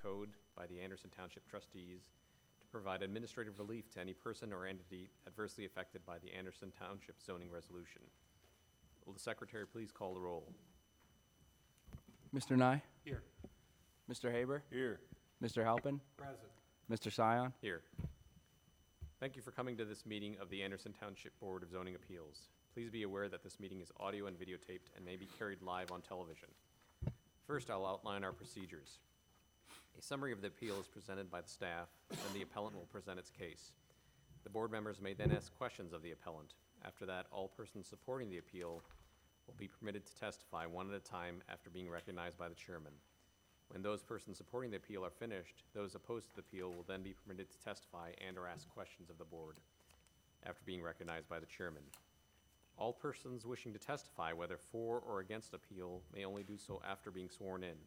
Code by the Anderson Township trustees to provide administrative relief to any person or entity adversely affected by the Anderson Township zoning resolution. Will the secretary please call the roll? Mr. Nye? Here. Mr. Haber? Here. Mr. Halpin? Present. Mr. Sion? Here. Thank you for coming to this meeting of the Anderson Township Board of Zoning Appeals. Please be aware that this meeting is audio and videotaped and may be carried live on television. First, I'll outline our procedures. A summary of the appeal is presented by the staff, then the appellant will present its case. The board members may then ask questions of the appellant. After that, all persons supporting the appeal will be permitted to testify one at a time after being recognized by the chairman. When those persons supporting the appeal are finished, those opposed to the appeal will then be permitted to testify and/or ask questions of the board after being recognized by the chairman. All persons wishing to testify, whether for or against appeal, may only do so after being sworn in.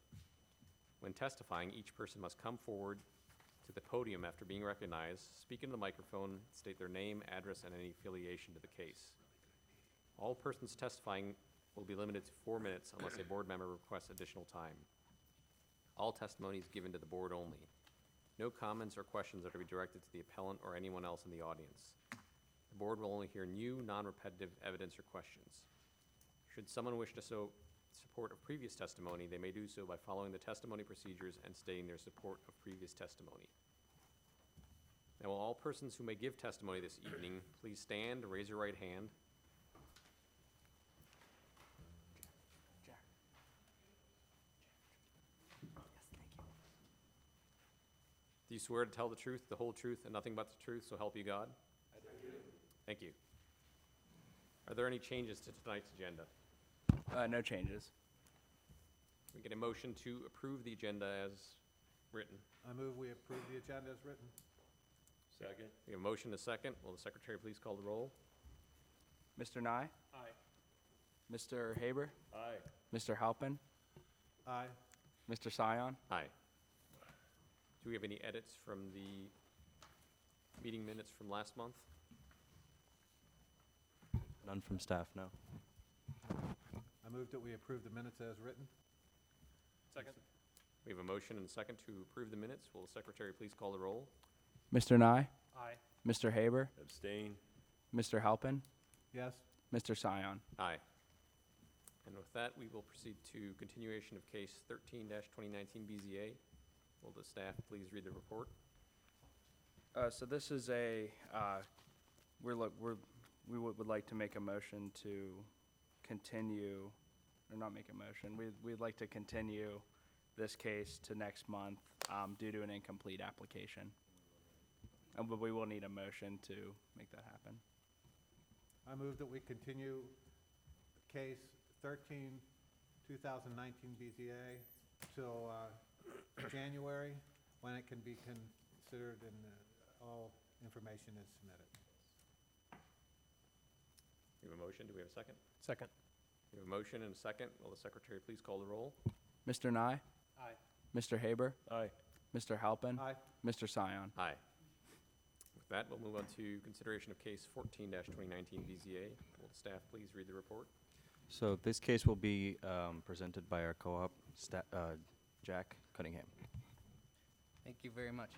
When testifying, each person must come forward to the podium after being recognized, speak into the microphone, state their name, address, and any affiliation to the case. All persons testifying will be limited to 4 minutes unless a board member requests additional time. All testimony is given to the board only. No comments or questions are to be directed to the appellant or anyone else in the audience. The board will only hear new, non-repetitive evidence or questions. Should someone wish to show support of previous testimony, they may do so by following the testimony procedures and stating their support of previous testimony. Now, will all persons who may give testimony this evening please stand, raise your right hand. Do you swear to tell the truth, the whole truth, and nothing but the truth, so help you God? I do. Thank you. Are there any changes to tonight's agenda? No changes. We get a motion to approve the agenda as written. I move we approve the agenda as written. Second. We have a motion and a second. Will the secretary please call the roll? Mr. Nye? Aye. Mr. Haber? Aye. Mr. Halpin? Aye. Mr. Sion? Aye. Do we have any edits from the meeting minutes from last month? None from staff, no. I move that we approve the minutes as written. Second. We have a motion and a second to approve the minutes. Will the secretary please call the roll? Mr. Nye? Aye. Mr. Haber? Abstain. Mr. Halpin? Yes. Mr. Sion? Aye. And with that, we will proceed to continuation of case 13-2019 BZA. Will the staff please read the report? So this is a, we would like to make a motion to continue, or not make a motion, we'd like to continue this case to next month due to an incomplete application. But we will need a motion to make that happen. I move that we continue case 13, 2019 BZA till January, when it can be considered and all information is submitted. We have a motion. Do we have a second? Second. We have a motion and a second. Will the secretary please call the roll? Mr. Nye? Aye. Mr. Haber? Aye. Mr. Halpin? Aye. Mr. Sion? Aye. With that, we'll move on to consideration of case 14-2019 BZA. Will the staff please read the report? So this case will be presented by our co-op, Jack Cunningham. Thank you very much.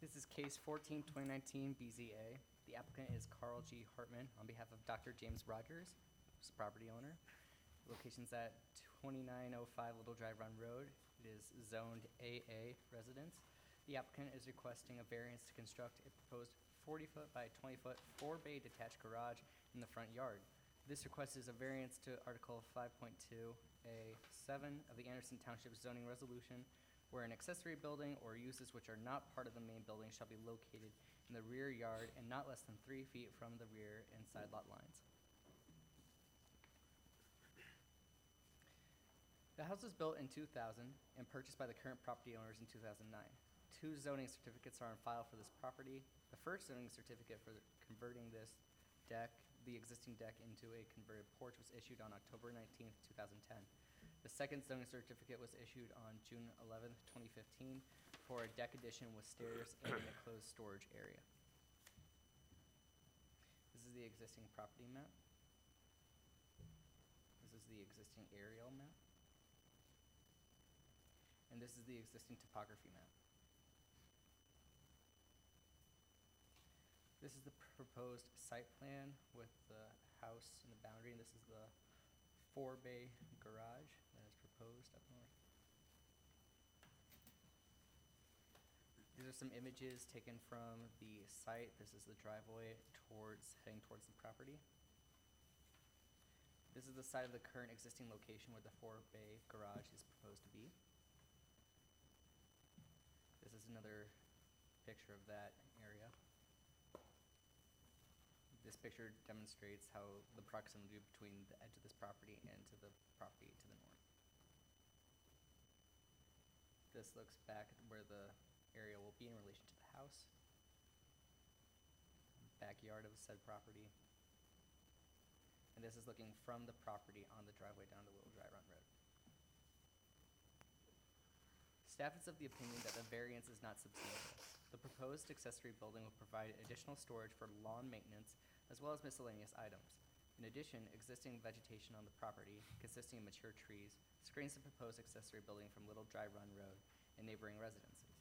This is case 14-2019 BZA. The applicant is Carl G. Hartman on behalf of Dr. James Rogers, who's the property owner. Location's at 2905 Little Dry Run Road. It is zoned AA residence. The applicant is requesting a variance to construct a proposed 40-foot by 20-foot 4-bay detached garage in the front yard. This request is a variance to Article 5.2A7 of the Anderson Township zoning resolution, where an accessory building or uses which are not part of the main building shall be located in the rear yard and not less than 3 feet from the rear and side lot lines. The house was built in 2000 and purchased by the current property owners in 2009. 2 zoning certificates are on file for this property. The first zoning certificate for converting this deck, the existing deck, into a converted porch was issued on October 19th, 2010. The second zoning certificate was issued on June 11th, 2015 for a deck addition with stairs and an enclosed storage area. This is the existing property map. This is the existing aerial map. this is the existing topography map. This is the proposed site plan with the house in the boundary, and this is the 4-bay garage that is proposed up north. These are some images taken from the site. This is the driveway heading towards the property. This is the site of the current existing location where the 4-bay garage is proposed to be. This is another picture of that area. This picture demonstrates how the proximity between the edge of this property and to the property to the north. This looks back at where the area will be in relation to the house, backyard of said property. And this is looking from the property on the driveway down the Little Dry Run Road. Staff is of the opinion that the variance is not substantial. The proposed accessory building will provide additional storage for lawn maintenance as well as miscellaneous items. In addition, existing vegetation on the property, consisting of mature trees, screens the proposed accessory building from Little Dry Run Road and neighboring residences.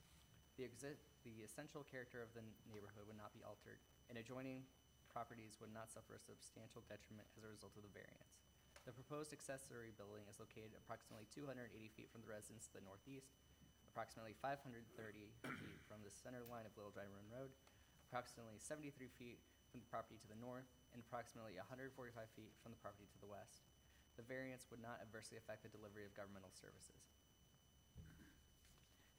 The essential character of the neighborhood would not be altered, and adjoining properties would not suffer a substantial detriment as a result of the variance. The proposed accessory building is located approximately 280 feet from the residence to the northeast, approximately 530 feet from the center line of Little Dry Run Road, approximately 73 feet from the property to the north, and approximately 145 feet from the property to the west. The variance would not adversely affect the delivery of governmental services.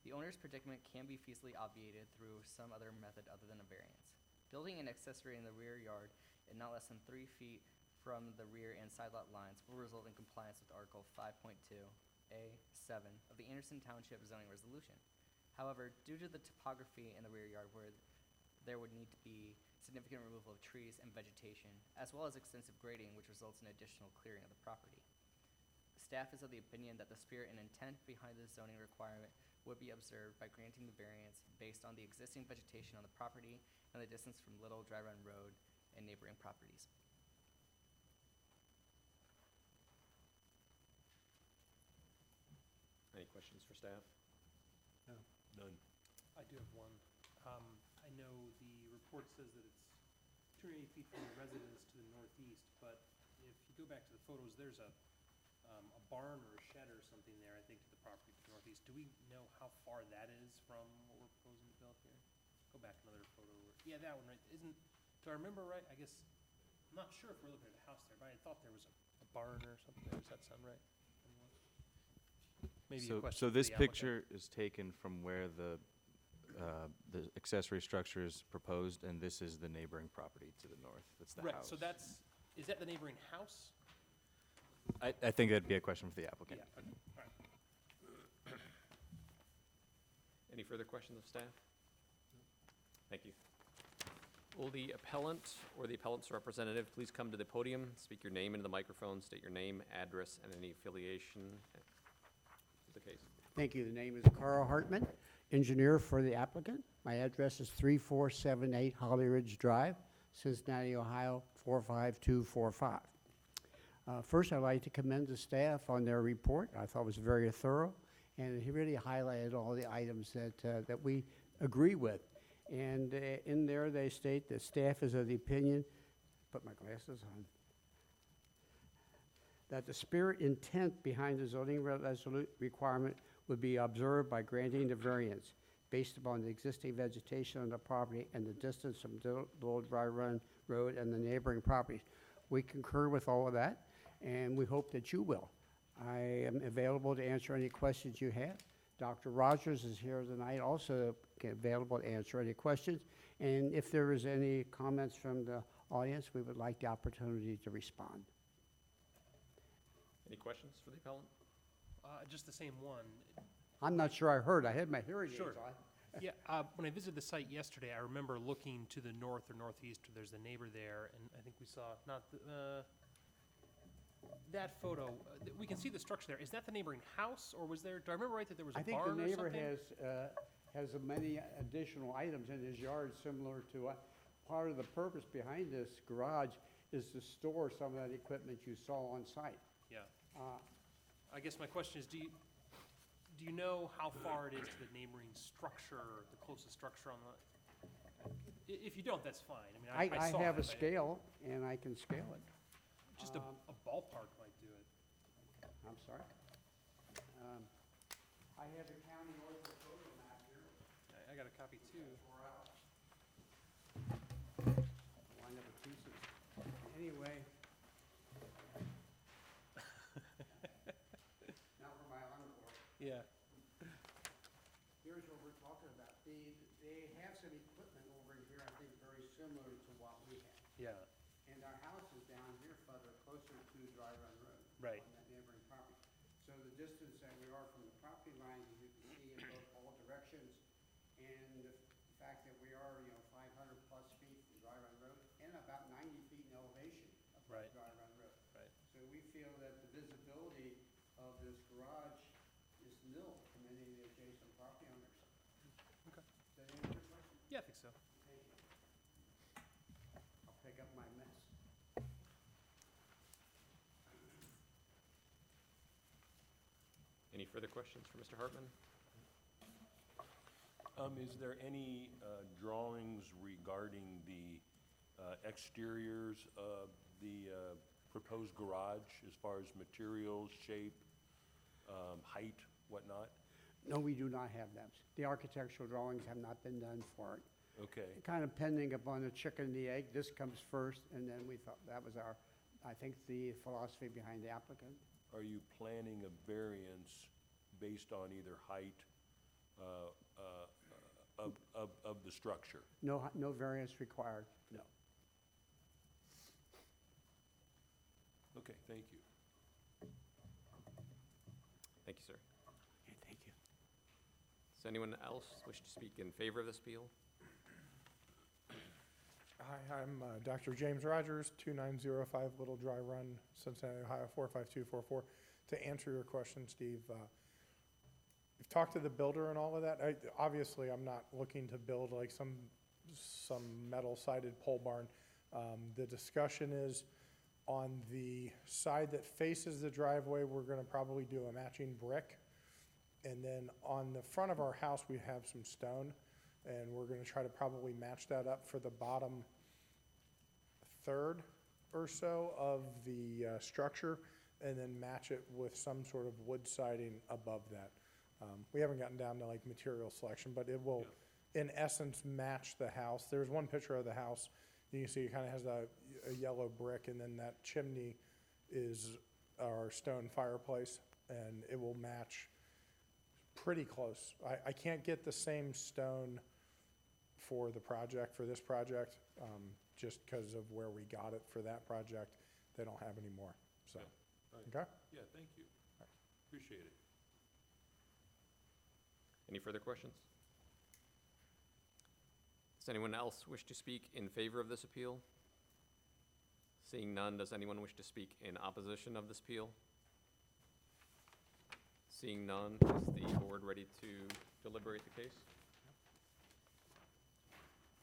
The owner's predicament can be feasibly obviated through some other method other than a variance. Building an accessory in the rear yard and not less than 3 feet from the rear and side lot lines will result in compliance with Article 5.2A7 of the Anderson Township zoning resolution. However, due to the topography in the rear yard where there would need to be significant removal of trees and vegetation, as well as extensive grading, which results in additional clearing of the property. Staff is of the opinion that the spirit and intent behind this zoning requirement would be observed by granting the variance based on the existing vegetation on the property and the distance from Little Dry Run Road and neighboring properties. Any questions for staff? No. None. I do have one. I know the report says that it's 280 feet from the residence to the northeast, but if you go back to the photos, there's a barn or a shed or something there, I think, to the property to the northeast. Do we know how far that is from what we're proposing to build here? Go back another photo. Yeah, that one, right? Do I remember right? I guess, I'm not sure if we're looking at a house there, but I thought there was a barn or something there. Does that sound right? Maybe a question So for this the applicant. picture is taken from where the accessory structure is proposed, and this is the neighboring property to the north. That's the Right, house. so is that the neighboring house? I think that'd be a question for the applicant. Yeah, okay, all right. Any further questions of staff? Thank you. Will the appellant or the appellant's representative please come to the podium, speak your name into the microphone, state your name, address, and any affiliation to the case? Thank you. The name is Carl Hartman, engineer for the applicant. My address is 3478 Holly Ridge Drive, Cincinnati, Ohio, 45245. First, I'd like to commend the staff on their report. I thought it was very thorough, and he really highlighted all the items that we agree with. And in there, they state that staff is of the opinion, put my glasses on, that the spirit intent behind the zoning requirement would be observed by granting the variance based upon the existing vegetation on the property and the distance from Little Dry Run Road and the neighboring properties. We concur with all of that, and we hope that you will. I am available to answer any questions you have. Dr. Rogers is here tonight, also available to answer any questions. And if there is any comments from the audience, we would like the opportunity to respond. Any questions for the appellant? Just the same one. I'm not sure I heard. I had my hearing aids Sure. on. Yeah, when I visited the site yesterday, I remember looking to the north or northeast, where there's a neighbor there, and I think we saw, that photo, we can see the structure there. Is that the neighboring house, or do I remember right that there was a I think barn the or neighbor something? has many additional items in his yard similar to, part of the purpose behind this garage is to store some of that equipment you saw on site. Yeah. I guess my question is, Do you know how far it is to the neighboring structure, the closest structure on the, if you don't, that's fine. I mean, I I saw have a it, but scale, and I can scale it. just a ballpark might do it. I'm sorry. I have the county ortho photo map here. I got a copy too. Line up with pieces. Anyway. Now for my encore. Yeah. Here's what we're talking about. They have some equipment over here, I think, very similar to what we have. Yeah. And our house is down here further, closer to Dry Run Road. Right. On that neighboring property. So the distance that we are from the property line, as you can see in both all directions, and the fact that we are, 500 plus feet from Dry Run Road, and about 90 feet in elevation above Right. Dry Run Road. Right. So we feel that the visibility of this garage is nil from any of the adjacent property owners. Okay. Does that answer your question? Yeah, I think so. Thank you. I'll pick up my mess. Any further questions for Mr. Hartman? Is there any drawings regarding the exteriors of the proposed garage as far as materials, shape, height, whatnot? No, we do not have them. The architectural drawings have not been done for it. Okay, Kind of pending upon the chicken and the egg. This comes first, and then we thought, that was I think, the philosophy behind the applicant. are you planning a variance based on either height of the structure? No, no variance required, no. Okay, thank you. Thank you, sir. Thank you. Does anyone else wish to speak in favor of this appeal? Hi, I'm Dr. James Rogers, 2905 Little Dry Run, Cincinnati, Ohio, 45244. To answer your question, Steve, we've talked to the builder and all of that. Obviously, I'm not looking to build like some metal-sided pole barn. The discussion is on the side that faces the driveway, we're going to probably do a matching brick. And then on the front of our house, we have some stone, and we're going to try to probably match that up for the bottom third or so of the structure, and then match it with some sort of wood siding above that. We haven't gotten down to like material selection, but it will, in essence, match the house. There's one picture of the house. You can see it kind of has a yellow brick, and then that chimney is our stone fireplace, and it will match pretty close. I can't get the same stone for the project, for this project, just because of where we got it for that project. They don't have any more, so, Okay. All right. okay? Yeah, thank you. Appreciate it. Any further questions? Does anyone else wish to speak in favor of this appeal? Seeing none, does anyone wish to speak in opposition of this appeal? Seeing none, is the board ready to deliberate the case?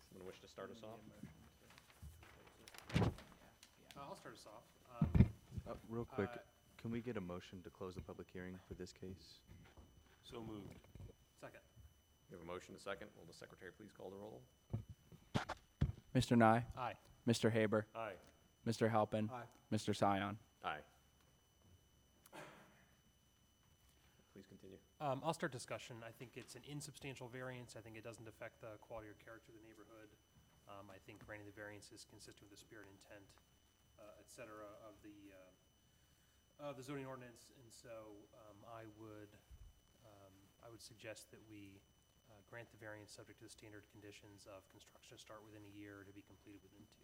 Someone wish to start us off? I'll start us off. Real quick, Uh, can we get a motion to close the public hearing for this case? So moved. Second. We have a motion, a second. Will the secretary please call the roll? Mr. Nye, Aye. Mr. Haber, Aye. Mr. Halpin, Aye. Mr. Sion. Aye. Please continue. I'll start discussion. I think it's an insubstantial variance. I think it doesn't affect the quality or character of the neighborhood. I think granting the variance is consistent with the spirit, intent, et cetera, of the zoning ordinance. And so I would suggest that we grant the variance subject to the standard conditions of construction to start within a year, to be completed within 2.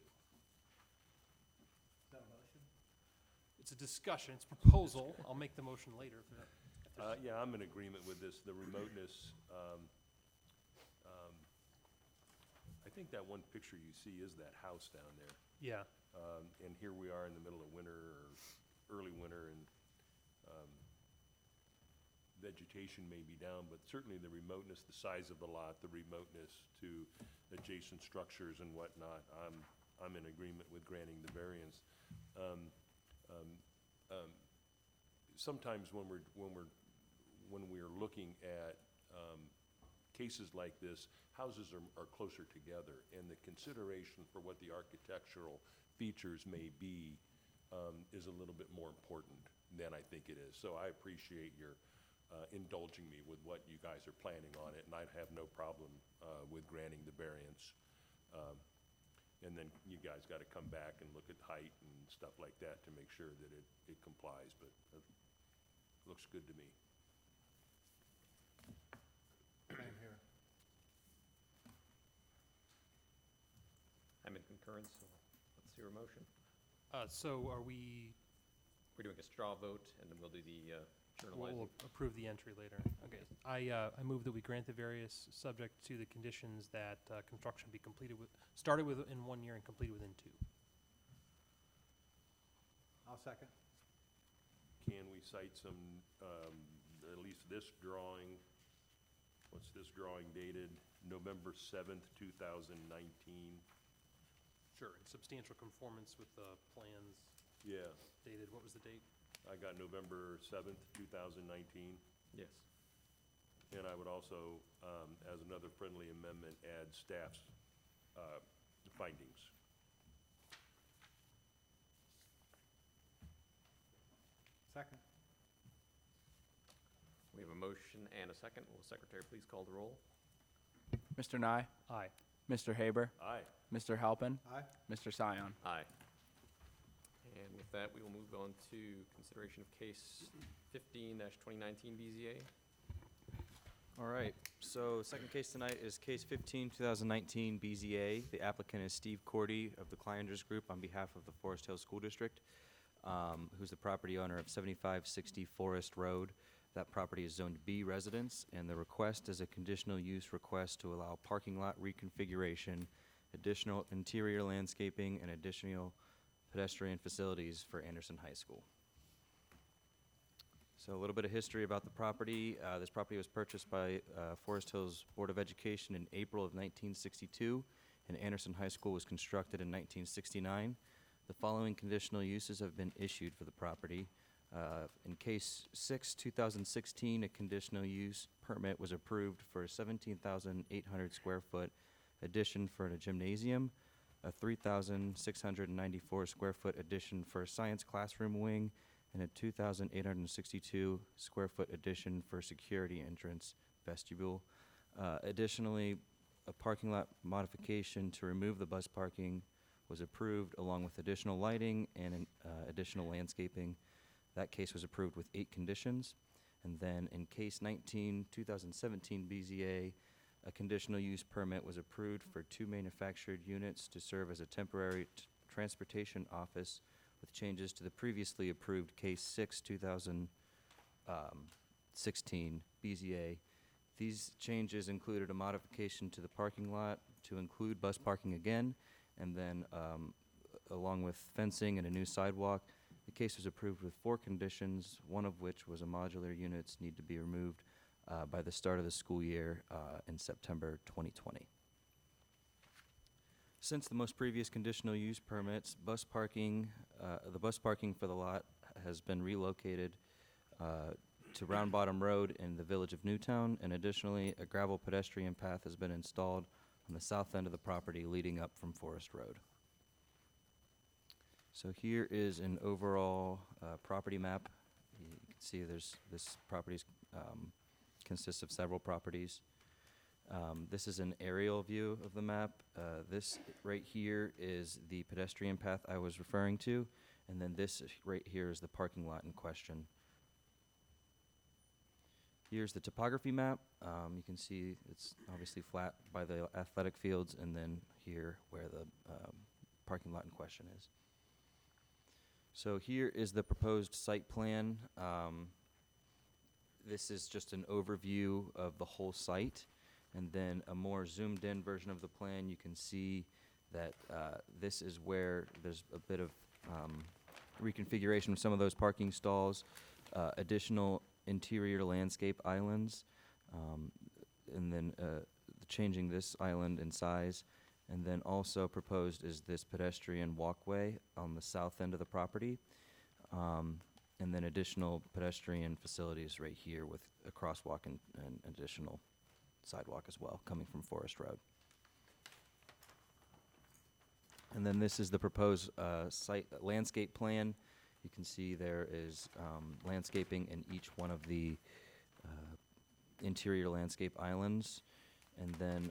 Is that a motion? It's a discussion, it's a proposal. I'll make the motion later if there's Yeah, I'm in agreement with this. The remoteness, I think that one picture you see is that house down there. Yeah. And here we are in the middle of winter or early winter, and vegetation may be down, but certainly the remoteness, the size of the lot, the remoteness to adjacent structures and whatnot, I'm in agreement with granting the variance. Sometimes when we're looking looking at cases like this, houses are closer together, and the consideration for what the architectural features may be is a little bit more important than I think it is. So I appreciate your indulging me with what you guys are planning on it, and I'd have no problem with granting the variance. And then you guys got to come back and look at height and stuff like that to make sure that it complies, but it looks good to me. Same here. I'm in concurrence, so let's hear a motion. So are we, We're doing a straw vote, and then we'll do the journalizing. we'll approve the entry later. Okay. I move that we grant the various, subject to the conditions that construction be started within 1 year and completed within 2. I'll second. Can we cite some, at least this drawing, what's this drawing dated? November 7th, 2019? Sure, in substantial conformance with the plans Yeah, dated, what was the date? I got November 7th, 2019. Yes. And I would also, as another friendly amendment, add staff's findings. Second. We have a motion and a second. Will the secretary please call the roll? Mr. Nye, Aye. Mr. Haber, Aye. Mr. Halpin, Aye. Mr. Scion. Aye. And with that, we will move on to consideration of case 15-2019 BZA. All right, so second case tonight is case 15, 2019 BZA. The applicant is Steve Cordy of the Cliangers Group on behalf of the Forest Hills School District, who's the property owner of 7560 Forest Road. That property is zoned B residence, and the request is a conditional use request to allow parking lot reconfiguration, additional interior landscaping, and additional pedestrian facilities for Anderson High School. So a little bit of history about the property. This property was purchased by Forest Hills Board of Education in April of 1962, and Anderson High School was constructed in 1969. The following conditional uses have been issued for the property. In case 6, 2016, a conditional use permit was approved for a 17,800 square foot addition for a gymnasium, a 3,694 square foot addition for a science classroom wing, and a 2,862 square foot addition for security entrance vestibule. Additionally, a parking lot modification to remove the bus parking was approved, along with additional lighting and additional landscaping. That case was approved with 8 conditions. And then in case 19, 2017 BZA, a conditional use permit was approved for 2 manufactured units to serve as a temporary transportation office with changes to the previously approved case 6, 2016 BZA. These changes included a modification to the parking lot to include bus parking again, and then along with fencing and a new sidewalk. The case was approved with 4 conditions, one of which was a modular units need to be removed by the start of the school year in September 2020. Since the most previous conditional use permits, the bus parking for the lot has been relocated to Round Bottom Road in the village of Newtown, and additionally, a gravel pedestrian path has been installed on the south end of the property leading up from Forest Road. So here is an overall property map. You can see this property consists of several properties. This is an aerial view of the map. This right here is the pedestrian path I was referring to, and then this right here is the parking lot in question. Here's the topography map. You can see it's obviously flat by the athletic fields, and then here where the parking lot in question is. So here is the proposed site plan. This is just an overview of the whole site. And then a more zoomed in version of the plan, you can see that this is where there's a bit of reconfiguration of some of those parking stalls, additional interior landscape islands, and then changing this island in size. And then also proposed is this pedestrian walkway on the south end of the property. And then additional pedestrian facilities right here with a crosswalk and additional sidewalk as well, coming from Forest Road. And then this is the proposed site landscape plan. You can see there is landscaping in each one of the interior landscape islands. And then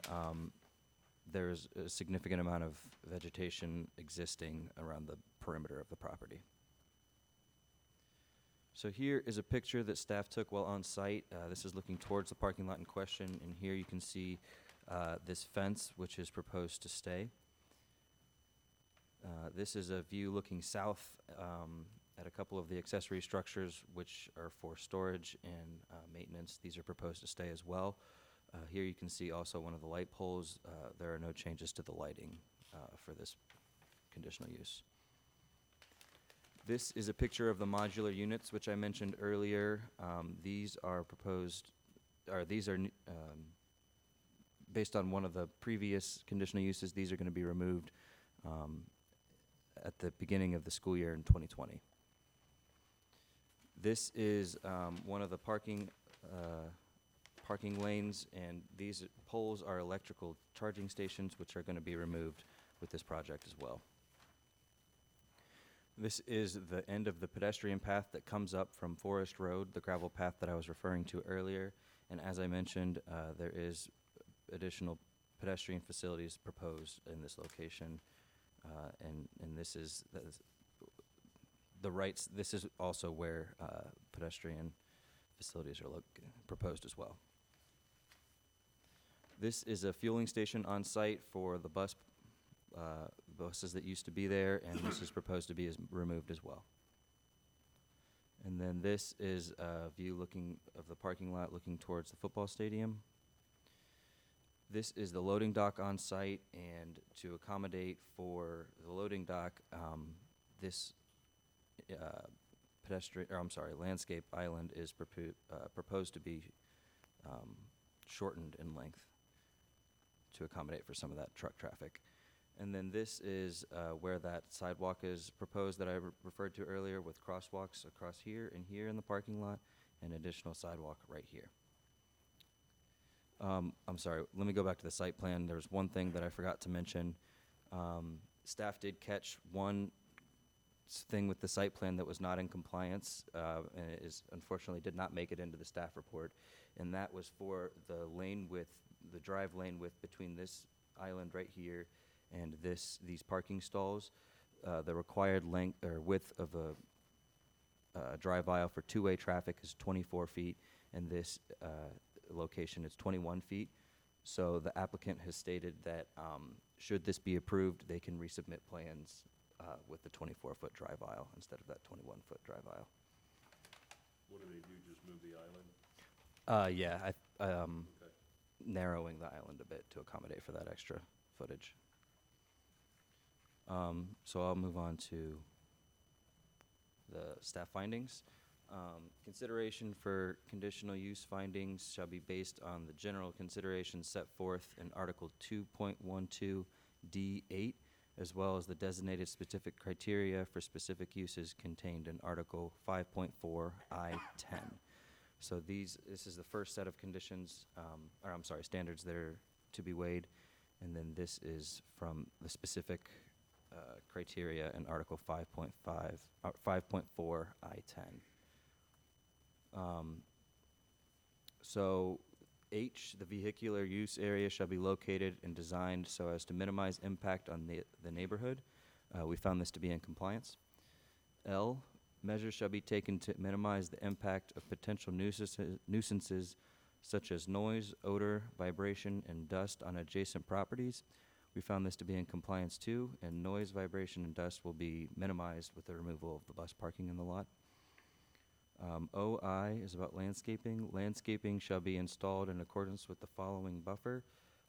there's a significant amount of vegetation existing around the perimeter of the property. So here is a picture that staff took while on site. This is looking towards the parking lot in question, and here you can see this fence, which is proposed to stay. This is a view looking south at a couple of the accessory structures, which are for storage and maintenance. These are proposed to stay as well. Here you can see also one of the light poles. There are no changes to the lighting for this conditional use. This is a picture of the modular units, which I mentioned earlier. These are proposed, or these are based on one of the previous conditional uses. These are going to be removed at the beginning of the school year in 2020. This is one of the parking lanes, and these poles are electrical charging stations, which are going to be removed with this project as well. This is the end of the pedestrian path that comes up from Forest Road, the gravel path that I was referring to earlier. And as I mentioned, there is additional pedestrian facilities proposed in this location. And this is this is also where pedestrian facilities are proposed as well. This is a fueling station on site for the buses that used to be there, and this is proposed to be removed as well. And then this is a view of the parking lot looking towards the football stadium. This is the loading dock on site, and to accommodate for the loading dock, this landscape island is proposed to be shortened in length to accommodate for some of that truck traffic. And then this is where that sidewalk is proposed that I referred to earlier, with crosswalks across here and here in the parking lot, and additional sidewalk right here. I'm sorry, let me go back to the site plan. There's one thing that I forgot to mention. Staff did catch one thing with the site plan that was not in compliance, and it unfortunately did not make it into the staff report, and that was for the drive lane width between this island right here and these parking stalls. The required length or width of a drive aisle for two-way traffic is 24 feet, and this location is 21 feet. So the applicant has stated that should this be approved, they can resubmit plans with the 24-foot drive aisle instead of that 21-foot drive aisle. What do they do, just move the island? Yeah, Okay. narrowing the island a bit to accommodate for that extra footage. So I'll move on to the staff findings. Consideration for conditional use findings shall be based on the general considerations set forth in Article 2.12 D8, as well as the designated specific criteria for specific uses contained in Article 5.4 I-10. So this is the first set of conditions, standards that are to be weighed, and then this is from the specific criteria in Article 5.4 I-10. So H, the vehicular use area shall be located and designed so as to minimize impact on the neighborhood. We found this to be in compliance. L, measures shall be taken to minimize the impact of potential nuisances such as noise, odor, vibration, and dust on adjacent properties. We found this to be in compliance too, and noise, vibration, and dust will be minimized with the removal of the bus parking in the lot. OI is about landscaping. Landscaping shall be installed in accordance with the following buffer: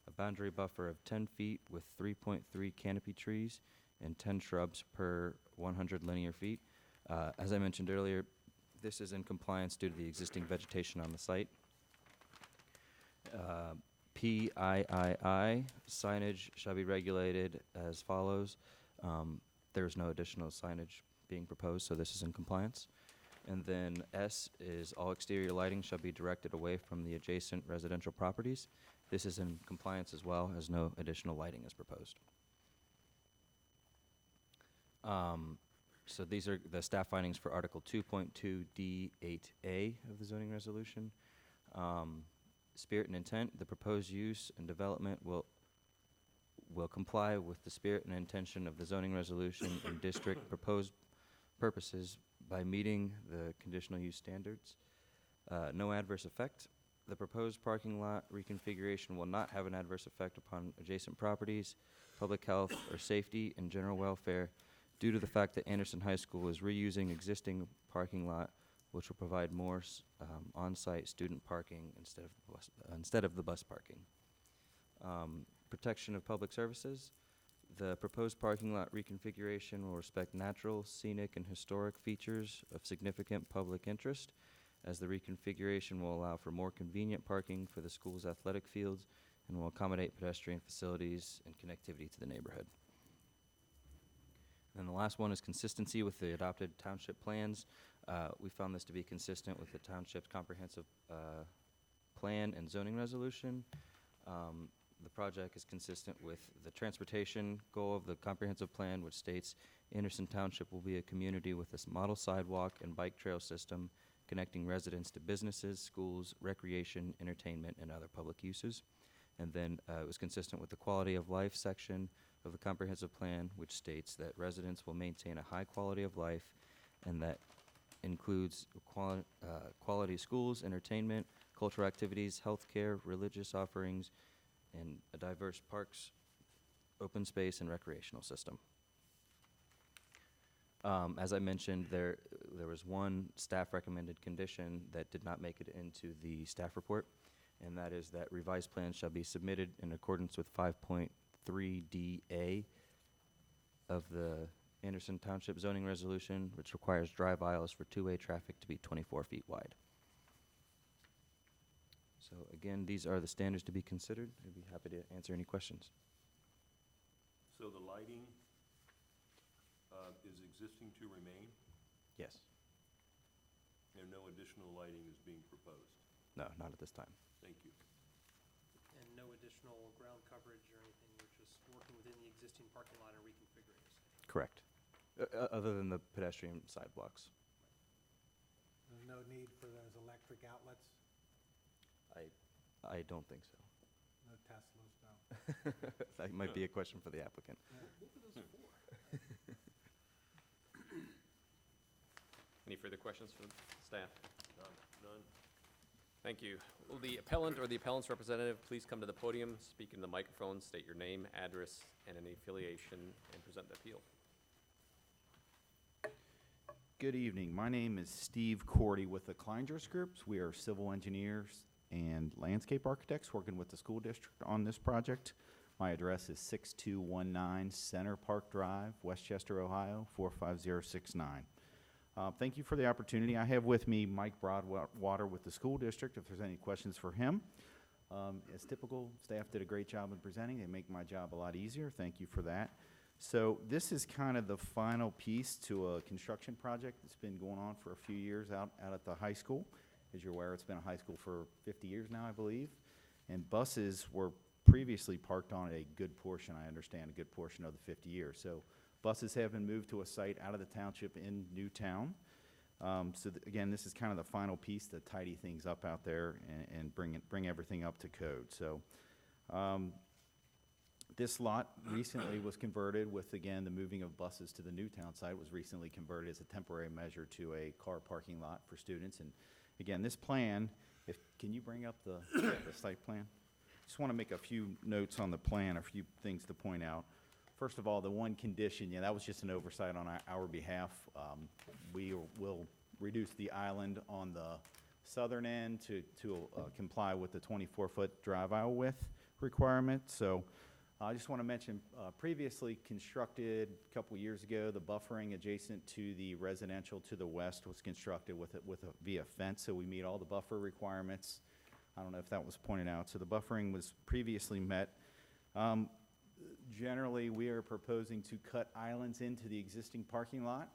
a boundary buffer of 10 feet with 3.3 canopy trees and 10 shrubs per 100 linear feet. As I mentioned earlier, this is in compliance due to the existing vegetation on the site. PIII, signage shall be regulated as follows. There's no additional signage being proposed, so this is in compliance. And then S is all exterior lighting shall be directed away from the adjacent residential properties. This is in compliance as well, as no additional lighting is proposed. So these are the staff findings for Article 2.2D8A of the zoning resolution. Spirit and intent, the proposed use and development will comply with the spirit and intention of the zoning resolution and district proposed purposes by meeting the conditional use standards. No adverse effect. The proposed parking lot reconfiguration will not have an adverse effect upon adjacent properties, public health, or safety and general welfare due to the fact that Anderson High School is reusing existing parking lot, which will provide more on-site student parking instead of the bus parking. Protection of public services. The proposed parking lot reconfiguration will respect natural, scenic, and historic features of significant public interest, as the reconfiguration will allow for more convenient parking for the school's athletic fields and will accommodate pedestrian facilities and connectivity to the neighborhood. And the last one is consistency with the adopted township plans. We found this to be consistent with the township's comprehensive plan and zoning resolution. The project is consistent with the transportation goal of the comprehensive plan, which states Anderson Township will be a community with a model sidewalk and bike trail system connecting residents to businesses, schools, recreation, entertainment, and other public uses. And then it was consistent with the quality of life section of the comprehensive plan, which states that residents will maintain a high quality of life, and that includes quality schools, entertainment, cultural activities, healthcare, religious offerings, and a diverse parks, open space, and recreational system. As I mentioned, there was one staff recommended condition that did not make it into the staff report, and that is that revised plans shall be submitted in accordance with 5.3DA of the Anderson Township zoning resolution, which requires drive aisles for two-way traffic to be 24 feet wide. So again, these are the standards to be considered. I'd be happy to answer any questions. So the lighting is existing to remain, Yes. and no additional lighting is being proposed? No, not at this time. Thank you. And no additional ground coverage or anything, you're just working within the existing parking lot and reconfiguring it. Correct. Other than the pedestrian sidewalks. There's no need for those electric outlets? I don't think so. No Teslas, no? That might be a question for the applicant. Any further questions from staff? None? Thank you. Will the appellant or the appellant's representative please come to the podium, speak in the microphone, state your name, address, and any affiliation, and present the appeal? Good evening. My name is Steve Cordy with the Kleingers Groups. We are civil engineers and landscape architects working with the school district on this project. My address is 6219 Center Park Drive, Westchester, Ohio, 45069. Thank you for the opportunity. I have with me Mike Broadwater with the school district, if there's any questions for him. As typical, staff did a great job in presenting. They make my job a lot easier. Thank you for that. So this is kind of the final piece to a construction project that's been going on for a few years out at the high school. As you're aware, it's been a high school for 50 years now, I believe. And buses were previously parked on a good portion, I understand, a good portion of the 50 years. So buses have been moved to a site out of the township in Newtown. Again, this is kind of the final piece to tidy things up out there and bring everything up to code. So this lot recently was converted with, again, the moving of buses to the Newtown site was recently converted as a temporary measure to a car parking lot for students. And again, this plan, can you bring up the site plan? Just want to make a few notes on the plan, a few things to point out. First of all, the one condition, that was just an oversight on our behalf. We will reduce the island on the southern end to comply with the 24-foot drive aisle width requirement. So I just want to mention, previously constructed a couple years ago, the buffering adjacent to the residential to the west was constructed via fence, so we meet all the buffer requirements. I don't know if that was pointed out. So the buffering was previously met. Generally, we are proposing to cut islands into the existing parking lot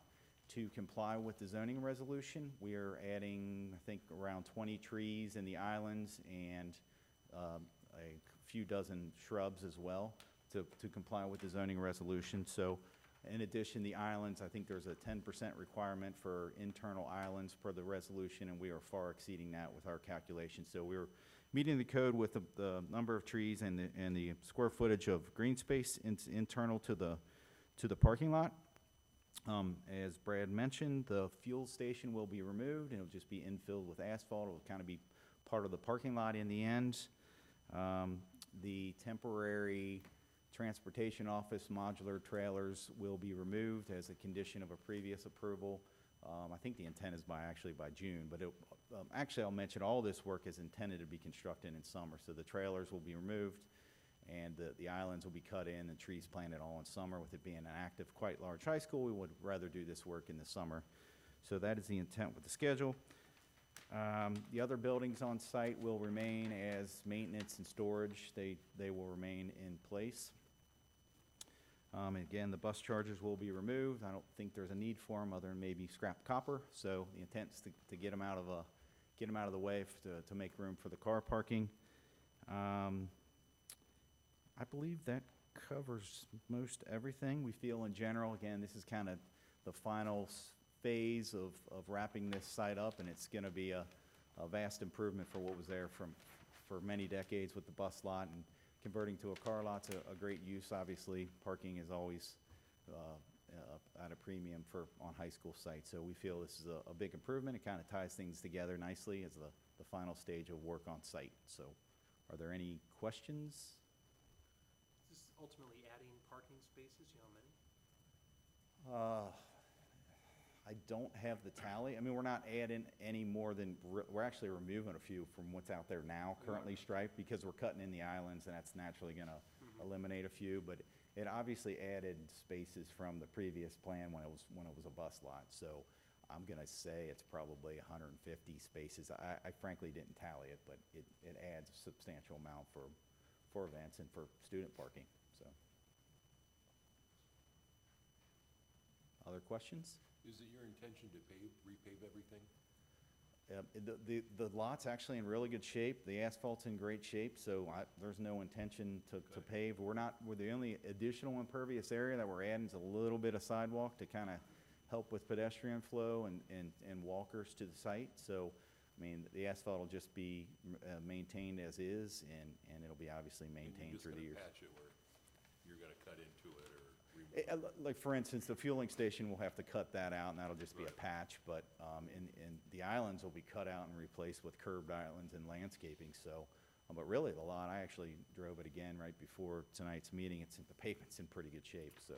to comply with the zoning resolution. We are adding, I think, around 20 trees in the islands and a few dozen shrubs as well to comply with the zoning resolution. So in addition, the islands, I think there's a 10% requirement for internal islands per the resolution, and we are far exceeding that with our calculations. So we're meeting the code with the number of trees and the square footage of green space internal to the parking lot. As Brad mentioned, the fuel station will be removed, and it'll just be infilled with asphalt. It'll kind of be part of the parking lot in the end. The temporary transportation office modular trailers will be removed as a condition of a previous approval. I think the intent is actually by June, but actually I'll mention all this work is intended to be constructed in summer. So the trailers will be removed, and the islands will be cut in and trees planted all in summer. With it being an active, quite large high school, we would rather do this work in the summer. So that is the intent with the schedule. The other buildings on site will remain as maintenance and storage. They will remain in place. Again, the bus chargers will be removed. I don't think there's a need for them other than maybe scrap copper. So the intent is to get them out of the way to make room for the car parking. I believe that covers most everything. We feel in general, again, this is kind of the final phase of wrapping this site up, and it's going to be a vast improvement for what was there for many decades with the bus lot, and converting to a car lot's a great use. Obviously, parking is always at a premium on high school sites, so we feel this is a big improvement. It kind of ties things together nicely as the final stage of work on site. So are there any questions? Is this ultimately adding parking spaces? You know how many? I don't have the tally. I mean, we're not adding any more than, we're actually removing a few from what's out there now, currently striped, because we're cutting in the islands, and that's naturally going to eliminate a few. But it obviously added spaces from the previous plan when it was a bus lot. So I'm going to say it's probably 150 spaces. I frankly didn't tally it, but it adds a substantial amount for events and for student parking. So, other questions? Is it your intention to repave everything? The lot's actually in really good shape. The asphalt's in great shape, so there's no intention to pave. We're the only additional impervious area that we're adding is a little bit of sidewalk to kind of help with pedestrian flow and walkers to the site. So, I mean, the asphalt will just be maintained as is, and it'll be obviously maintained through the years. And you're just going to patch it where you're going to cut into it or remove it? Like, for instance, the fueling station will have to cut that out, and that'll just be a patch, but in the islands will be cut out and replaced with curbed islands and landscaping. So, but really, the lot, I actually drove it again right before tonight's meeting. The pavement's in pretty good shape, so.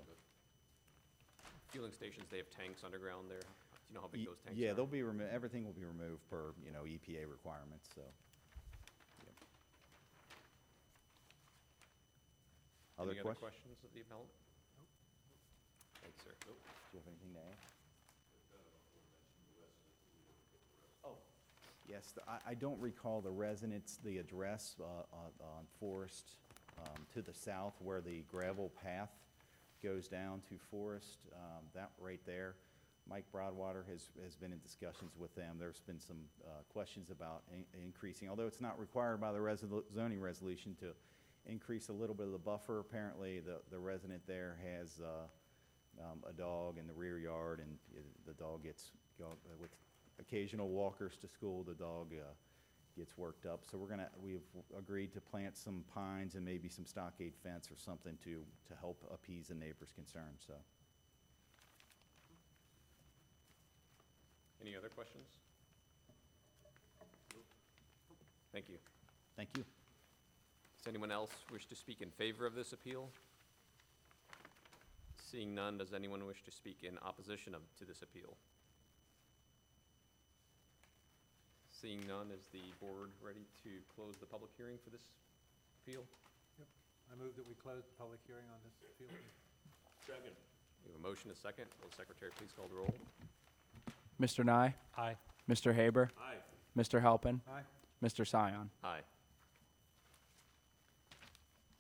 Fueling stations, they have tanks underground there. Do you know how big those tanks are? Yeah, everything will be removed per, EPA requirements, so. Yep. Any other questions of the appellant? Thanks, sir. Do you have anything to add? Oh, yes, I don't recall the address on Forest to the south where the gravel path goes down to Forest, that right there. Mike Broadwater has been in discussions with them. There's been some questions about increasing, although it's not required by the zoning resolution to increase a little bit of the buffer. Apparently, the resident there has a dog in the rear yard, and the dog gets, with occasional walkers to school, the dog gets worked up. So we've agreed to plant some pines and maybe some stockade fence or something to help appease the neighbors' concerns, so. Any other questions? Thank you. Thank you. Does anyone else wish to speak in favor of this appeal? Seeing none, does anyone wish to speak in opposition to this appeal? Seeing none, is the board ready to close the public hearing for this appeal? Yep. I move that we close the public hearing on this appeal. Second. We have a motion, a second. Will the secretary please call the roll? Mr. Nye? Aye. Mr. Haber? Aye. Mr. Halpin? Aye. Mr. Scion? Aye.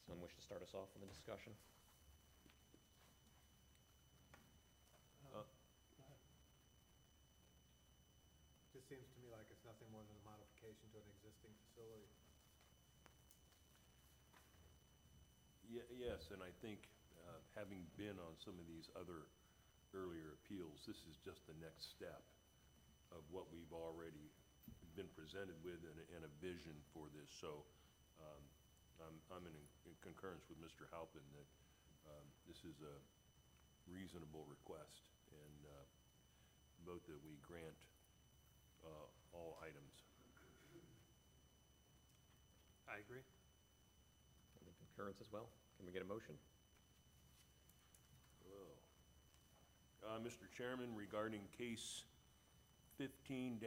Someone wish to start us off with a discussion? Yes, and I think, having been on some of these other earlier appeals, this is just the next step of what we've already been presented with and a vision for this. So I'm in concurrence with Mr. Halpin that this is a reasonable request, and vote that we grant all items. I agree. I'm in concurrence as well. Can we get a motion? Mr. Chairman, regarding case 15-2019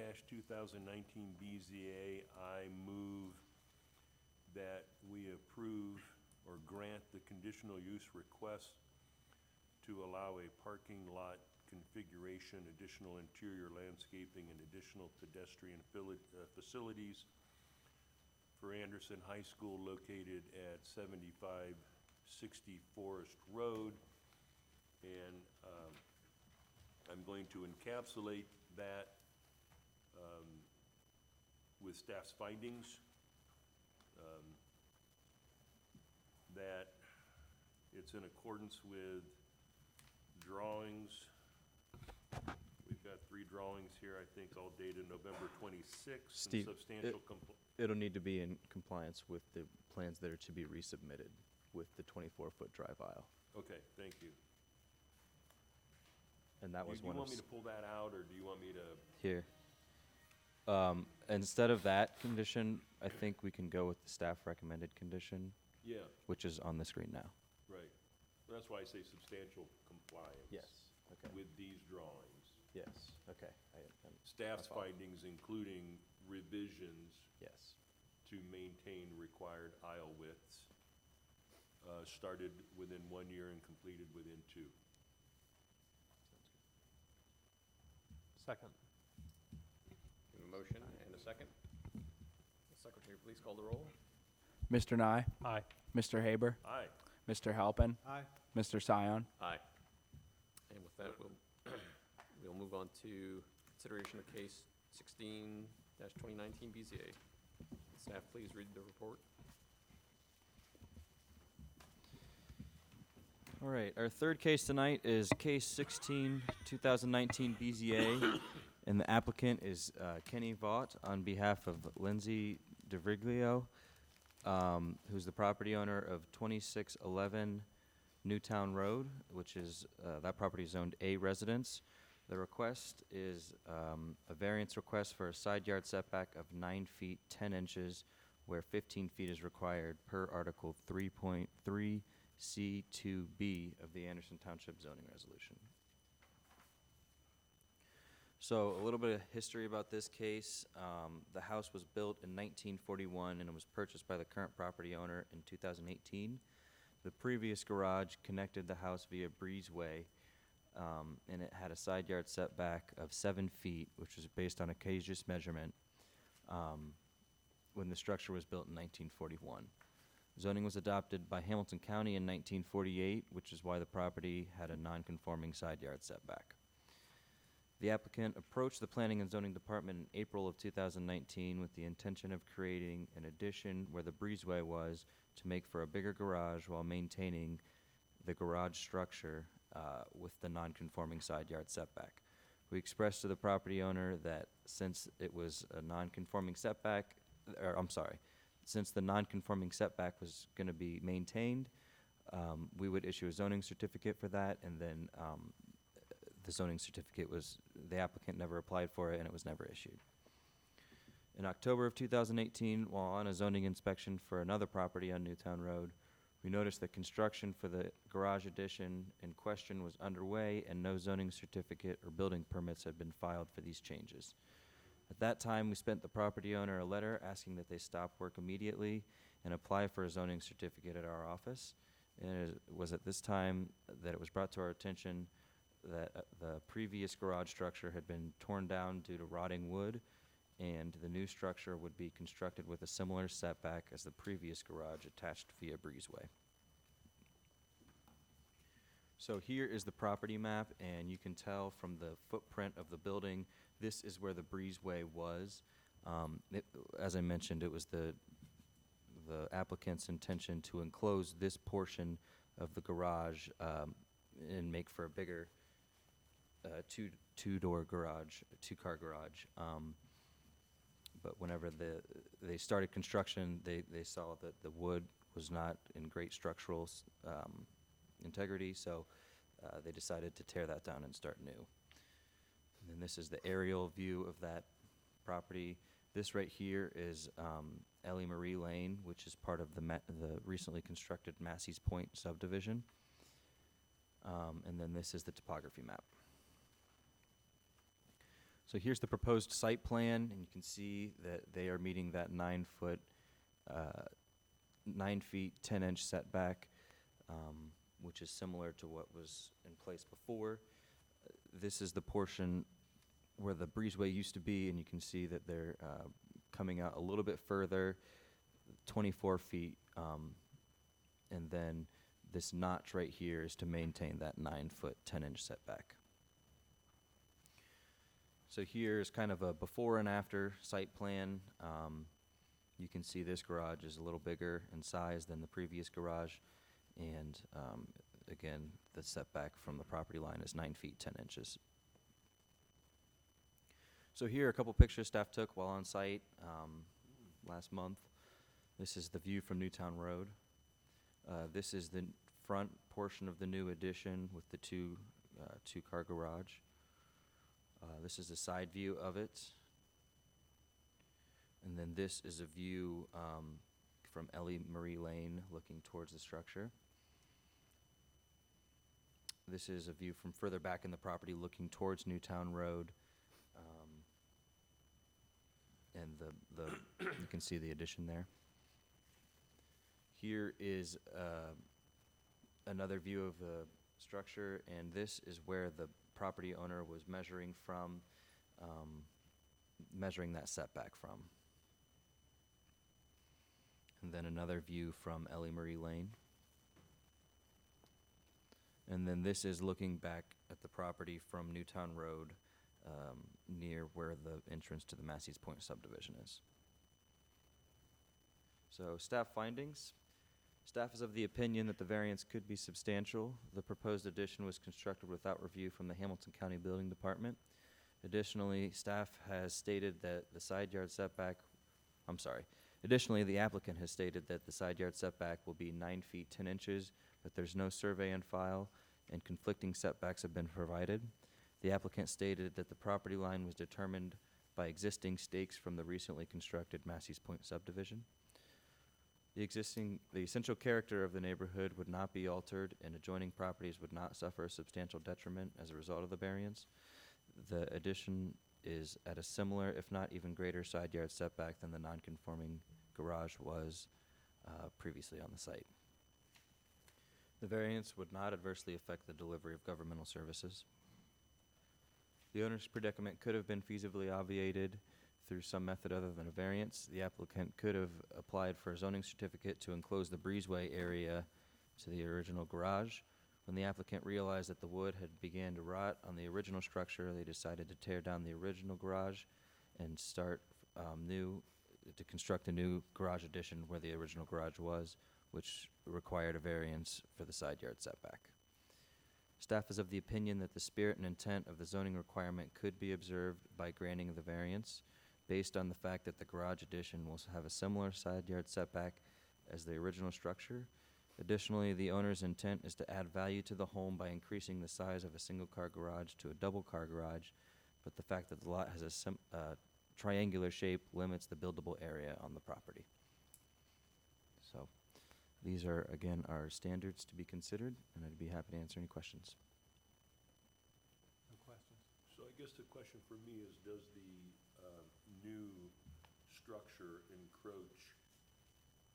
BZA, I move that we approve or grant the conditional use request to allow a parking lot configuration, additional interior landscaping, and additional pedestrian facilities for Anderson High School located at 7560 Forest Road. And I'm going to encapsulate that with staff's findings, that it's in accordance with drawings. We've got 3 drawings here, I think, all dated November 26th. Steve, Substantial It'll need to be in compliance with the plans that are to be resubmitted with the 24-foot drive aisle. Okay, thank you. And that was Do you one of want me to pull that out, or do you want me to? here. Instead of that condition, I think we can go with the staff recommended condition, Yeah, which is on the screen now. right. That's why I say substantial compliance. Okay. With these drawings. Yes. Okay. Staff's I follow. findings including revisions Yes. to maintain required aisle widths, started within 1 year and completed within 2. Second. A motion and a second. Secretary, please call the roll. Mr. Nye, Aye. Mr. Haber, Aye. Mr. Halpin, Aye. Mr. Sion. Aye. And with that, we'll move on to consideration of case 16-2019 BZA. Staff, please read the report. All right, our third case tonight is case 16, 2019 BZA, and the applicant is Kenny Vaught on behalf of Lindsay DeVriglio, who's the property owner of 2611 Newtown Road, which is, that property is zoned A residence. The request is a variance request for a side yard setback of 9 feet 10 inches, where 15 feet is required per Article 3.3 C2B of the Anderson Township zoning resolution. So a little bit of history about this case. The house was built in 1941 and it was purchased by the current property owner in 2018. The previous garage connected the house via breezeway, and it had a side yard setback of 7 feet, which was based on a cageous measurement when the structure was built in 1941. Zoning was adopted by Hamilton County in 1948, which is why the property had a non-conforming side yard setback. The applicant approached the Planning and Zoning Department in April of 2019 with the intention of creating an addition where the breezeway was to make for a bigger garage while maintaining the garage structure with the non-conforming side yard setback. We expressed to the property owner that since it was a non-conforming setback, since the non-conforming setback was going to be maintained, we would issue a zoning certificate for that, and then the zoning certificate was, the applicant never applied for it, and it was never issued. In October of 2018, while on a zoning inspection for another property on Newtown Road, we noticed that construction for the garage addition in question was underway and no zoning certificate or building permits had been filed for these changes. At that time, we sent the property owner a letter asking that they stop work immediately and apply for a zoning certificate at our office. And it was at this time that it was brought to our attention that the previous garage structure had been torn down due to rotting wood, and the new structure would be constructed with a similar setback as the previous garage attached via breezeway. So here is the property map, and you can tell from the footprint of the building, this is where the breezeway was. As I mentioned, it was the the applicant's intention to enclose this portion of the garage and make for a bigger two-door garage, two-car garage. But whenever they started construction, they saw that the wood was not in great structural integrity, so they decided to tear that down and start new. And then this is the aerial view of that property. This right here is Ellie Marie Lane, which is part of the recently constructed Massey's Point subdivision. And then this is the topography map. So here's the proposed site plan, and you can see that they are meeting that 9 feet, 10-inch setback, which is similar to what was in place before. This is the portion where the breezeway used to be, and you can see that they're coming out a little bit further, 24 feet, and then this notch right here is to maintain that 9-foot, 10-inch setback. So here's kind of a before and after site plan. You can see this garage is a little bigger in size than the previous garage, and again, the setback from the property line is 9 feet, 10 inches. So here are a couple pictures staff took while on site last month. This is the view from Newtown Road. This is the front portion of the new addition with the two-car garage. This is the side view of it. And then this is a view from Ellie Marie Lane looking towards the structure. This is a view from further back in the property looking towards Newtown Road. And you can see the addition there. Here is another view of the structure, and this is where the property owner was measuring from, measuring that setback from. And then another view from Ellie Marie Lane. And then this is looking back at the property from Newtown Road, near where the entrance to the Massey's Point subdivision is. So staff findings. Staff is of the opinion that the variance could be substantial. The proposed addition was constructed without review from the Hamilton County Building Department. Additionally, staff has stated that the side yard setback, additionally, the applicant has stated that the side yard setback will be 9 feet, 10 inches, but there's no survey on file, and conflicting setbacks have been provided. The applicant stated that the property line was determined by existing stakes from the recently constructed Massey's Point subdivision. The essential character of the neighborhood would not be altered, and adjoining properties would not suffer a substantial detriment as a result of the variance. The addition is at a similar, if not even greater, side yard setback than the non-conforming garage was previously on the site. The variance would not adversely affect the delivery of governmental services. The owner's predicament could have been feasibly obviated through some method other than a variance. The applicant could have applied for a zoning certificate to enclose the breezeway area to the original garage. When the applicant realized that the wood had began to rot on the original structure, they decided to tear down the original garage and start to construct a new garage addition where the original garage was, which required a variance for the side yard setback. Staff is of the opinion that the spirit and intent of the zoning requirement could be observed by granting the variance based on the fact that the garage addition will have a similar side yard setback as the original structure. Additionally, the owner's intent is to add value to the home by increasing the size of a single-car garage to a double-car garage, but the fact that the lot has a triangular shape limits the buildable area on the property. So these are, again, our standards to be considered, and I'd be happy to answer any questions. No questions? So I guess the question for me is, does the new structure encroach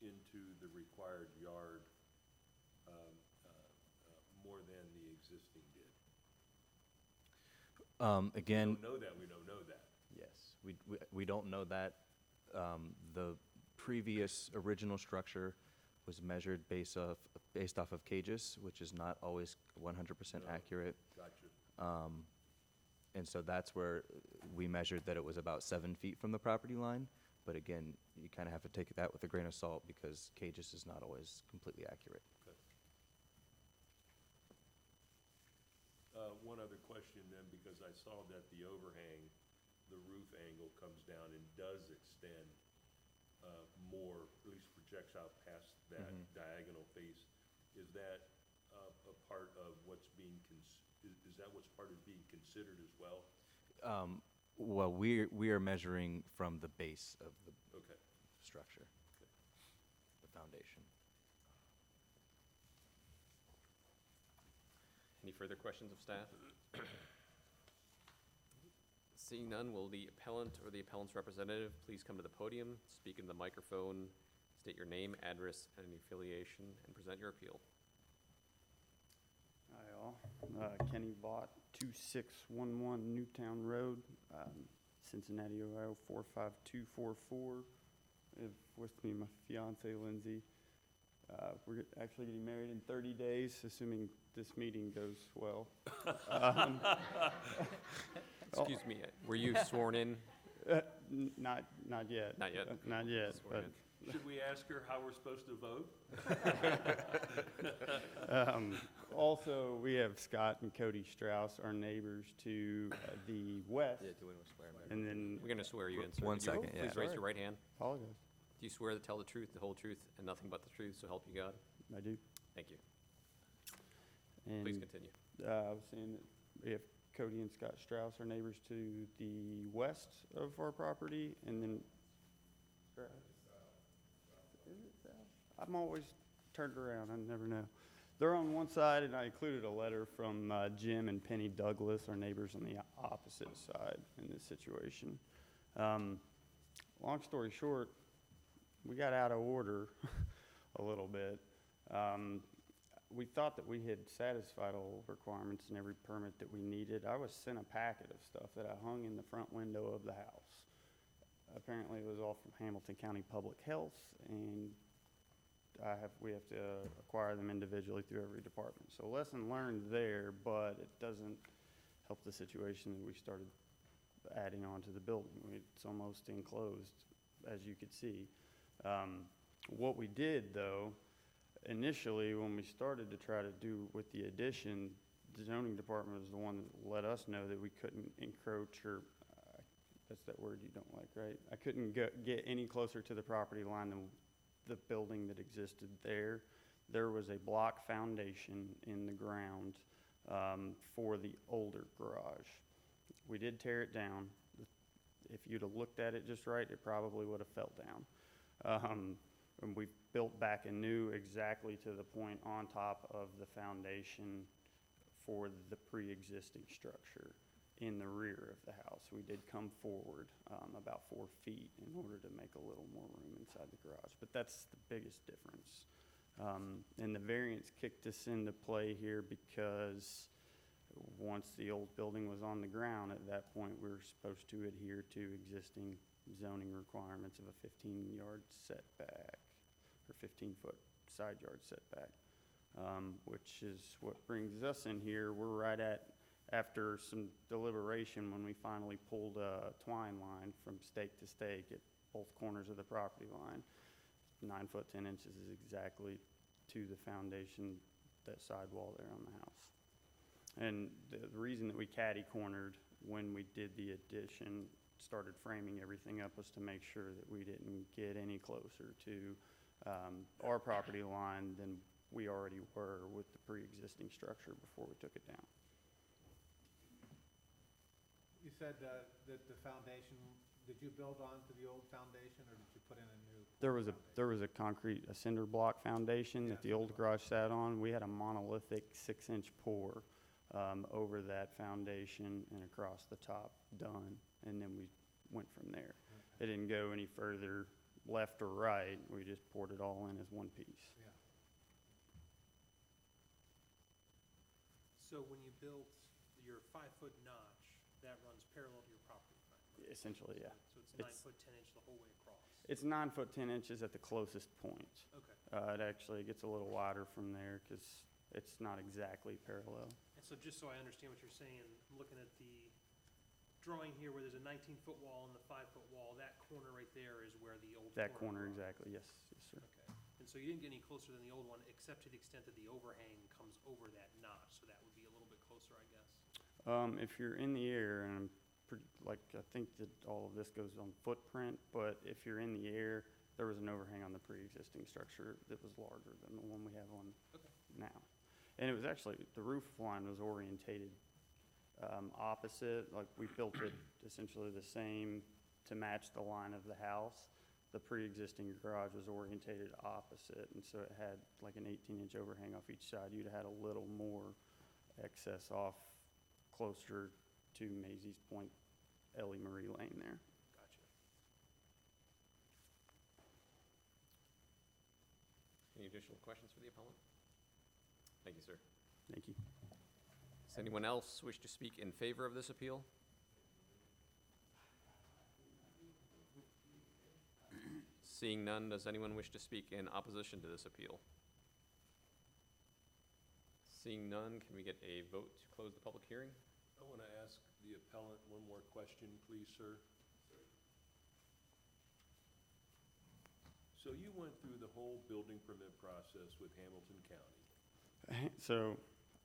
into the required yard more than the existing did? Again, We don't know that, we don't know that. yes, we don't know that. The previous original structure was measured based off of cages, which is not always 100% No. accurate. Gotcha. And so that's where we measured that it was about 7 feet from the property line, But again, you kind of have to take that with a grain of salt because Cages is not always completely accurate. One other question then, because I saw that the overhang, the roof angle comes down and does extend more, at least projects out past that diagonal face. Is that a part of what's being, is that what's part of being considered as well? Well, we are measuring from the base of the Okay. structure, the foundation. Any further questions of staff? Seeing none, will the appellant or the appellant's representative please come to the podium, speak in the microphone, state your name, address, and any affiliation, and present your appeal. Hi, all. Kenny Vaught, 2611 Newtown Road, Cincinnati, Ohio, 45244. I have with me my fiance, Lindsay. We're actually getting married in 30 days, assuming this meeting goes well. Excuse me, were you sworn in? Not yet. Not yet? Not yet, Sworn but in. Should we ask her how we're supposed to vote? also, we have Scott and Cody Strauss, our neighbors to the west. And then, We're going to swear you in, sir. One Would you second, Please yeah. raise your right hand. apologize, Do you swear to tell the truth, the whole truth, and nothing but the truth, so help you God? I do. Thank you. And Please continue. I was saying that we have Cody and Scott Strauss, our neighbors to the west of our property, and then. Is it south? I'm always turned around, I never know. They're on one side, and I included a letter from Jim and Penny Douglas, our neighbors on the opposite side in this situation. Long story short, we got out of order a little bit. We thought that we had satisfied all requirements and every permit that we needed. I was sent a packet of stuff that I hung in the front window of the house. Apparently, it was all from Hamilton County Public Health, and we have to acquire them individually through every department. So lesson learned there, but it doesn't help the situation that we started adding on to the building. It's almost enclosed, as you could see. What we did, though, initially, when we started to try to do with the addition, the zoning department was the one that let us know that we couldn't encroach or, that's that word you don't like, right? I couldn't get any closer to the property line than the building that existed there. There was a block foundation in the ground for the older garage. We did tear it down. If you'd have looked at it just right, it probably would have fell down. And we built back anew exactly to the point on top of the foundation for the pre-existing structure in the rear of the house. We did come forward about 4 feet in order to make a little more room inside the garage, but that's the biggest difference. And the variance kicked us into play here because once the old building was on the ground, at that point, we were supposed to adhere to existing zoning requirements of a 15-yard setback, or 15-foot side yard setback, which is what brings us in here. We're right at, after some deliberation, when we finally pulled a twine line from stake to stake at both corners of the property line. 9 foot 10 inches is exactly to the foundation, that sidewall there on the house. And the reason that we catty-cornered when we did the addition, started framing everything up, was to make sure that we didn't get any closer to our property line than we already were with the pre-existing structure before we took it down. You said that the foundation, did you build onto the old foundation, or did you put in a new? There was a concrete, a cinder block foundation that the old garage sat on. We had a monolithic 6-inch pour over that foundation and across the top done, and then we went from there. It didn't go any further left or right. We just poured it all in as one piece. Yeah. So when you built your 5-foot notch, that runs parallel to your property line? Right? Essentially, yeah. So it's 9 foot 10 inch the whole way across? It's 9 foot 10 inches at the closest point. Okay. It actually gets a little wider from there because it's not exactly parallel. And so just so I understand what you're saying, I'm looking at the drawing here where there's a 19-foot wall and the 5-foot wall, that corner right there is where the old. That corner, was. exactly, yes, yes, sir. Okay. And so you didn't get any closer than the old one, except to the extent that the overhang comes over that notch, so that would be a little bit closer, I guess. If you're in the air, and I'm pretty, like, I think that all of this goes on footprint, but if you're in the air, there was an overhang on the pre-existing structure that was larger than the one we have on Okay. now. And it was actually, the roof line was orientated opposite, like we built it essentially the same to match the line of the house. The pre-existing garage was orientated opposite, and so it had like an 18-inch overhang off each side. You'd have had a little more excess off closer to Maisie's Point, Ellie Marie Lane there. Gotcha. Any additional questions for the appellant? Thank you, sir. Thank you. Does anyone else wish to speak in favor of this appeal? Seeing none, does anyone wish to speak in opposition to this appeal? Seeing none, can we get a vote to close the public hearing? I want to ask the appellant one more question, please, sir. So you went through the whole building permit process with Hamilton County. So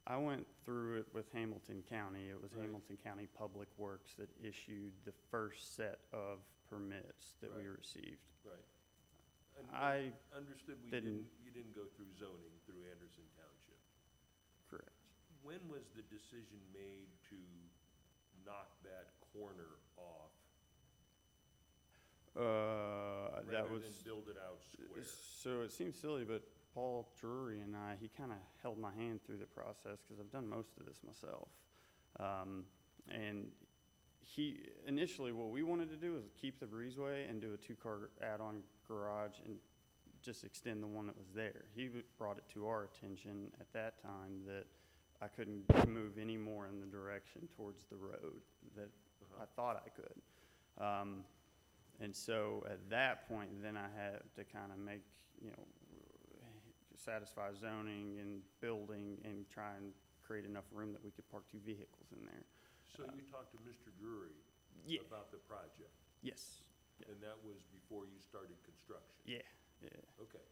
I went through it with Hamilton County. It was Right. Hamilton County Public Works that issued the first set of permits that we Right. received. Right. And I understood didn't- you didn't go through zoning through Anderson Township. Correct. When was the decision made to knock that corner off That rather was. than build it out square? So it seems silly, but Paul Drury and I, he kind of held my hand through the process because I've done most of this myself. And he, initially, what we wanted to do was keep the breezeway and do a two-car add-on garage and just extend the one that was there. He brought it to our attention at that time that I couldn't move any more in the direction towards the road that I thought I could. And so at that point, then I had to kind of make, satisfy zoning and building and try and create enough room that we could park two vehicles in there. So you talked to Mr. Drury Yeah. about the project, Yes. and that was before you started construction? Yeah, yeah, Okay.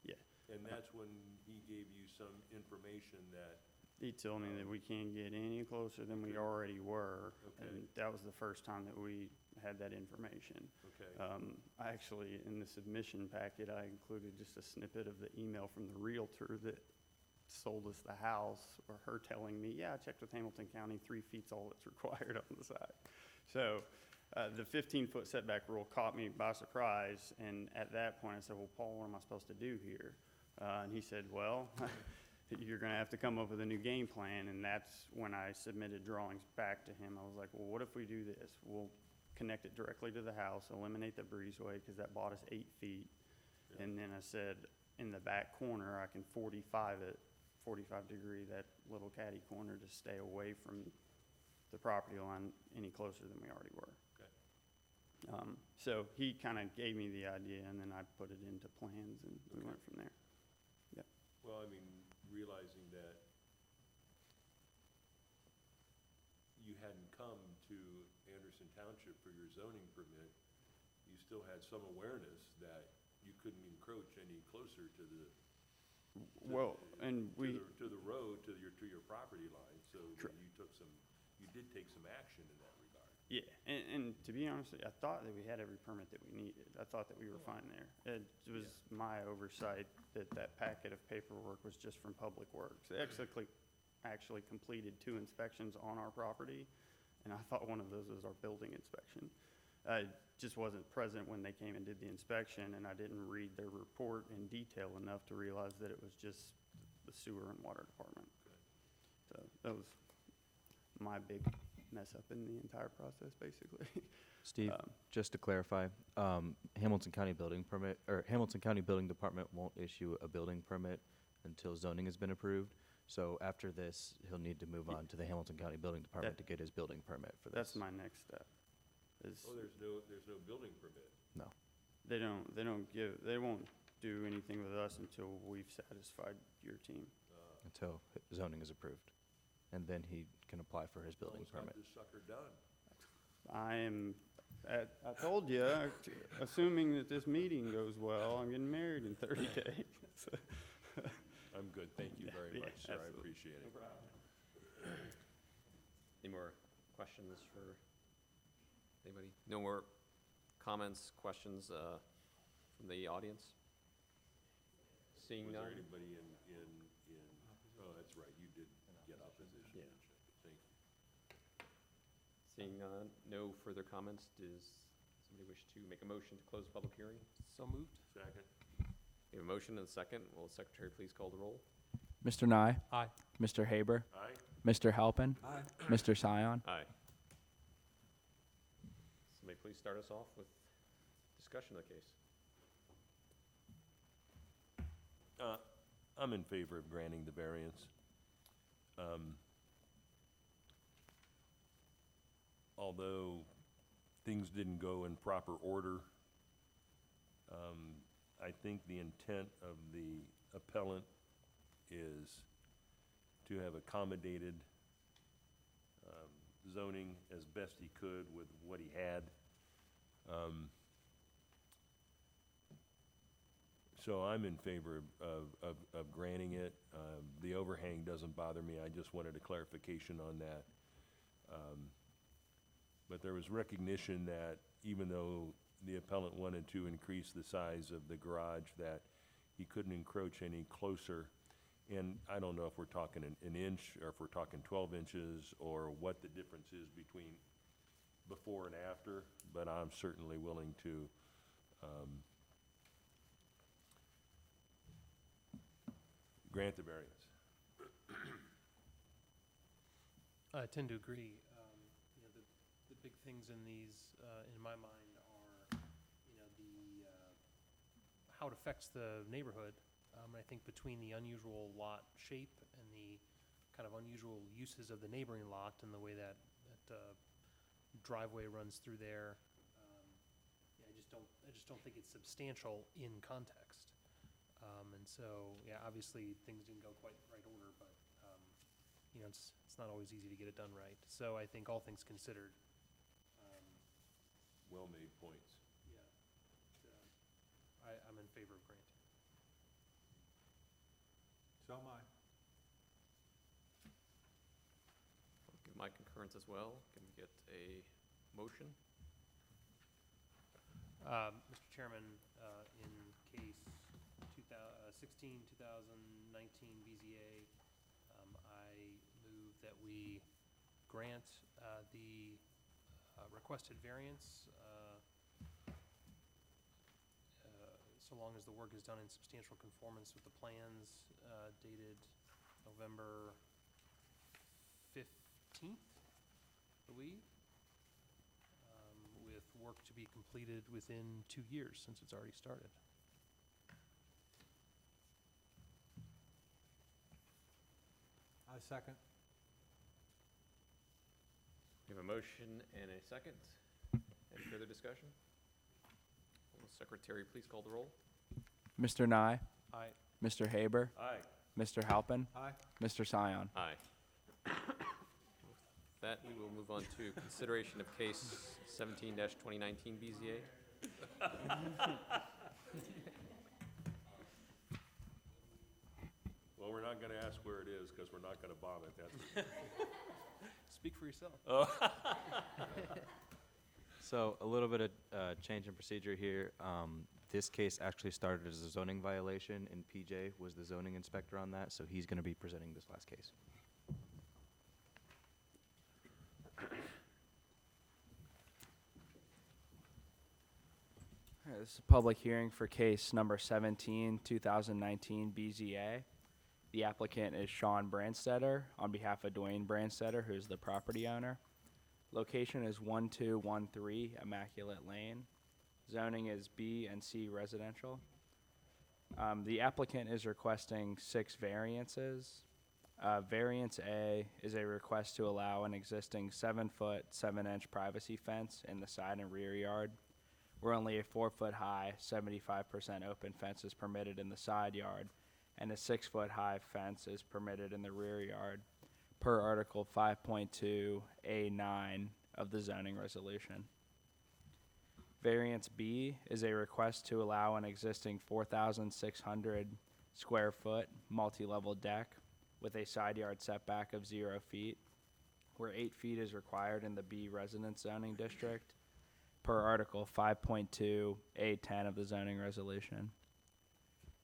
yeah. And that's when he gave you some information that, He told me that we can't get any closer than we already were. Okay. And that was the first time that we had that information. okay, I actually, in the submission packet, I included just a snippet of the email from the realtor that sold us the house, or her telling me, yeah, I checked with Hamilton County, 3 feet's all that's required on the side. So, the 15-foot setback rule caught me by surprise, and at that point, I said, well, Paul, what am I supposed to do here? And he said, well, you're gonna have to come up with a new game plan, and that's when I submitted drawings back to him. I was like, well, what if we do this? We'll connect it directly to the house, eliminate the breezeway, because that bought us 8 feet. Yeah. And then I said, in the back corner, I can 45 degree, that little catty corner, to stay away from the property line any closer than we already were. okay. So he kind of gave me the idea, and then I put it into plans, and we Okay. went from there. Well, I mean, realizing that you hadn't come to Anderson Township for your zoning permit, you still had some awareness that you couldn't encroach any closer to the, Well, and we, to the road, to your property line, so that Correct. you did take some action in that regard. yeah, and to be honest, with you, I thought that we had every permit that we needed. I thought that we were fine there. It was my oversight that that packet of paperwork was just from Public Works. They actually completed 2 inspections on our property, and I thought one of those was our building inspection. I just wasn't present when they came and did the inspection, and I didn't read their report in detail enough to realize that it was just the sewer and water department. So that was my big mess up in the entire process, basically. Steve, just to clarify, Hamilton County Building Permit, or Hamilton County Building Department won't issue a building permit until zoning has been approved. So after this, he'll need to move on to the Hamilton County Building Department to get his building permit for this. That's my next step. Is Oh, there's no building permit? No. they won't do anything with us until we've satisfied your team. Until zoning is approved. And then he can apply for his building Almost got permit. this sucker done. I told you, assuming that this meeting goes well, I'm getting married in 30 days. I'm good, thank you very Yeah, much, sir, I absolutely. appreciate it. Any more questions for anybody? No more comments, questions from the audience? Seeing Was none? there anybody oh, that's right, you did get opposition. Yeah. didn't you? Thank you. Seeing no further comments, does somebody wish to make a motion to close the public hearing? So moved? Second? We have a motion and a second. Will the secretary please call the roll? Mr. Nye, Aye. Mr. Haber, Aye? Mr. Halpin, Mr. Scion. Aye. Somebody please start us off with discussion of the case. I'm in favor of granting the variance. Although things didn't go in proper order, I think the intent of the appellant is to have accommodated zoning as best he could with what he had. So I'm in favor of granting it. The overhang doesn't bother me. I just wanted a clarification on that. But there was recognition that even though the appellant wanted to increase the size of the garage, that he couldn't encroach any closer. And I don't know if we're talking an inch or if we're talking 12 inches or what the difference is between before and after, but I'm certainly willing to grant the variance. I tend to agree. You know, the big things in these, in my mind, are, you know, how it affects the neighborhood. I think between the unusual lot shape and the kind of unusual uses of the neighboring lot and the way that driveway runs through there, yeah, I just don't think it's substantial in context. And so, yeah, obviously things didn't go quite right order, but you know, it's not always easy to get it done right. So I think all things considered, Well-made points. yeah, I'm in favor of granting. So am I. I'll give my concurrence as well. Can we get a motion? Mr. Chairman, in case 16, 2019 BZA, I move that we grant the requested variance so long as the work is done in substantial conformance with the plans dated November 15th, I believe, with work to be completed within 2 years since it's already started. I second. We have a motion and a second. Any further discussion? Will the secretary please call the roll? Mr. Nye, Aye. Mr. Haber, Aye. Mr. Halpin, Aye. Mr. Scion. Aye. With that, we will move on to consideration of case 17-2019 BZA. Well, we're not gonna ask where it is, because we're not gonna bomb it, that's. Speak for yourself. So a little bit of change in procedure here. This case actually started as a zoning violation, and PJ was the zoning inspector on that, so he's going to be presenting this last case. All right, this is a public hearing for case number 17, 2019 BZA. The applicant is Sean Brandstetter on behalf of Dwayne Brandstetter, who's the property owner. Location is 1213 Immaculate Lane. Zoning is B and C residential. The applicant is requesting 6 variances. Variance A is a request to allow an existing 7-foot, 7-inch privacy fence in the side and rear yard, where only a 4-foot high, 75% open fence is permitted in the side yard, and a 6-foot high fence is permitted in the rear yard, per Article 5.2 A9 of the zoning resolution. Variance B is a request to allow an existing 4,600 square foot multi-level deck with a side yard setback of 0 feet, where 8 feet is required in the B residence zoning district, per Article 5.2 A10 of the zoning resolution.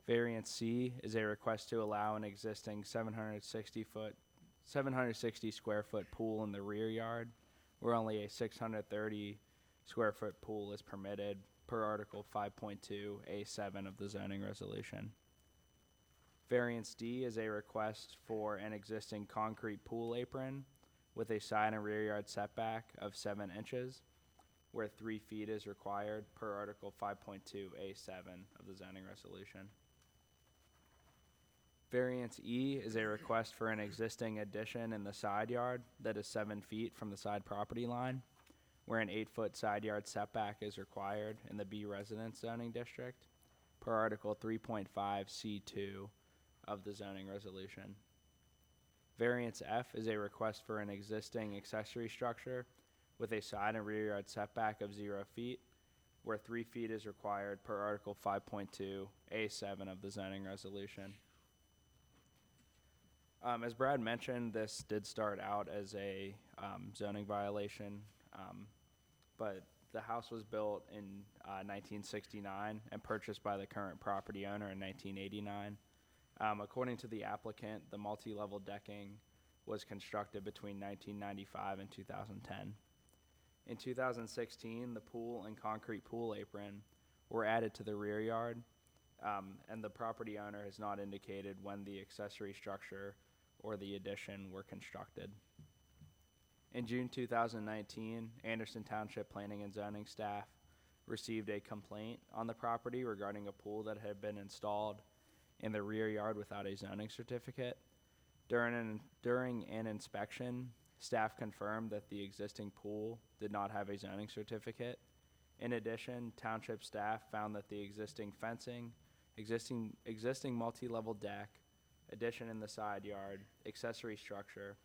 Variance C is a request to allow an existing 760 square foot pool in the rear yard, where only a 630 square foot pool is permitted, per Article 5.2 A7 of the zoning resolution. Variance D is a request for an existing concrete pool apron with a side and rear yard setback of 7 inches, where 3 feet is required, per Article 5.2 A7 of the zoning resolution. Variance E is a request for an existing addition in the side yard that is 7 feet from the side property line, where an 8-foot side yard setback is required in the B residence zoning district, per Article 3.5 C2 of the zoning resolution. Variance F is a request for an existing accessory structure with a side and rear yard setback of 0 feet, where 3 feet is required, per Article 5.2 A7 of the zoning resolution. As Brad mentioned, this did start out as a zoning violation, but the house was built in 1969 and purchased by the current property owner in 1989. According to the applicant, the multi-level decking was constructed between 1995 and 2010. In 2016, the pool and concrete pool apron were added to the rear yard, and the property owner has not indicated when the accessory structure or the addition were constructed. In June 2019, Anderson Township Planning and Zoning staff received a complaint on the property regarding a pool that had been installed in the rear yard without a zoning certificate. During an inspection, staff confirmed that the existing pool did not have a zoning certificate. In addition, township staff found that the existing fencing, existing multi-level deck, addition in the side yard, accessory structure,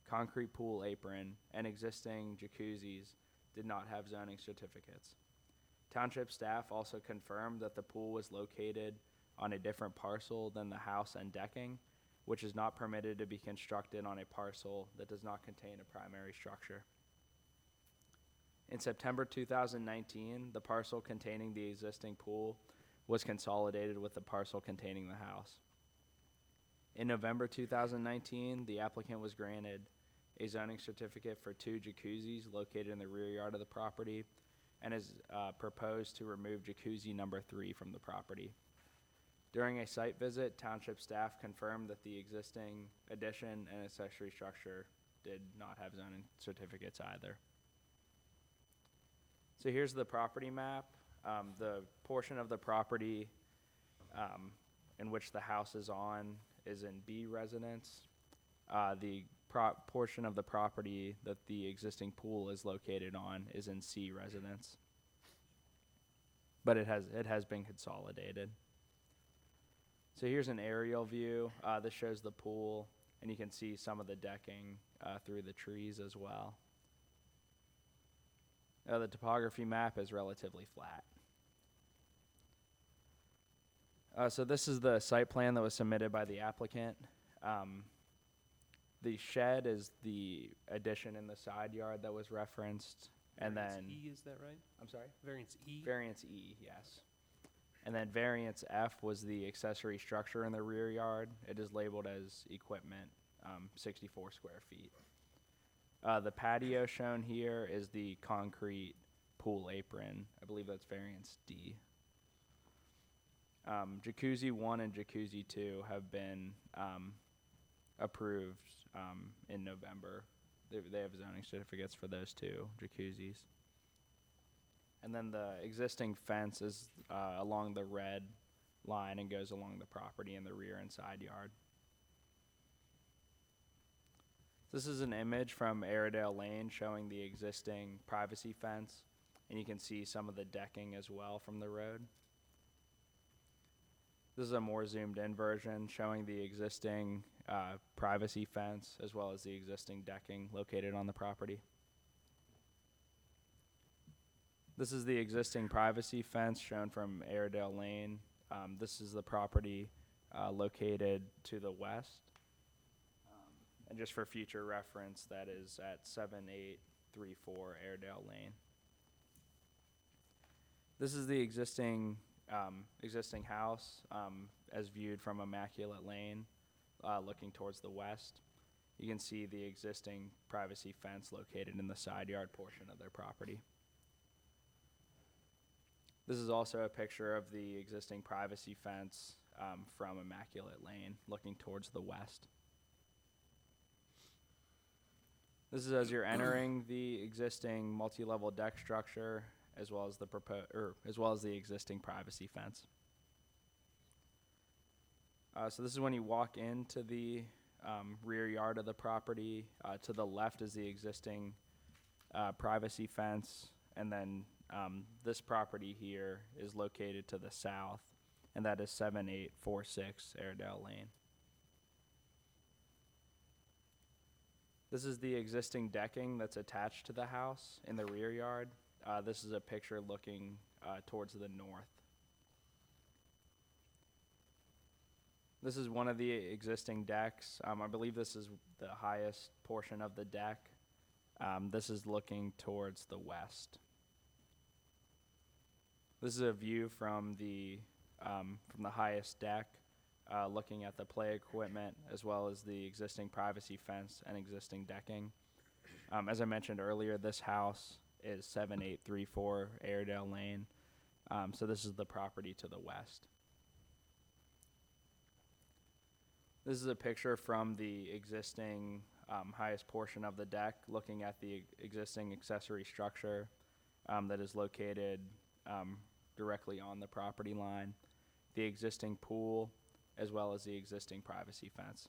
concrete pool apron, and existing jacuzzis did not have zoning certificates. Township staff also confirmed that the pool was located on a different parcel than the house and decking, which is not permitted to be constructed on a parcel that does not contain a primary structure. In September 2019, the parcel containing the existing pool was consolidated with the parcel containing the house. In November 2019, the applicant was granted a zoning certificate for 2 jacuzzis located in the rear yard of the property and has proposed to remove jacuzzi number 3 from the property. During a site visit, township staff confirmed that the existing addition and accessory structure did not have zoning certificates either. So here's the property map. The portion of the property in which the house is on is in B residence. The portion of the property that the existing pool is located on is in C residence. But it has been consolidated. So here's an aerial view. This shows the pool, and you can see some of the decking through the trees as well. The topography map is relatively flat. So this is the site plan that was submitted by the applicant. The shed is the addition in the side yard that was referenced, and then Variance E, is that right? I'm sorry. Variance E? Variance E, yes. And then variance F was the accessory structure in the rear yard. It is labeled as equipment, 64 square feet. The patio shown here is the concrete pool apron. I believe that's variance D. Jacuzzi 1 and Jacuzzi 2 have been approved in November. They have zoning certificates for those 2 jacuzzis. And then the existing fence is along the red line and goes along the property in the rear and side yard. This is an image from Airedale Lane showing the existing privacy fence, and you can see some of the decking as well from the road. This is a more zoomed in version showing the existing privacy fence as well as the existing decking located on the property. This is the existing privacy fence shown from Airedale Lane. This is the property located to the west. And just for future reference, that is at 7834 Airedale Lane. This is the existing house as viewed from Immaculate Lane, looking towards the west. You can see the existing privacy fence located in the side yard portion of their property. This is also a picture of the existing privacy fence from Immaculate Lane, looking towards the west. This is as you're entering the existing multi-level deck structure, as well as the existing privacy fence. So this is when you walk into the rear yard of the property. To the left is the existing privacy fence, and then this property here is located to the south, and that is 7846 Airedale Lane. This is the existing decking that's attached to the house in the rear yard. This is a picture looking towards the north. This is one of the existing decks. I believe this is the highest portion of the deck. This is looking towards the west. This is a view from the highest deck, looking at the play equipment as well as the existing privacy fence and existing decking. As I mentioned earlier, this house is 7834 Airedale Lane. So this is the property to the west. This is a picture from the existing highest portion of the deck, looking at the existing accessory structure that is located directly on the property line, the existing pool, as well as the existing privacy fence.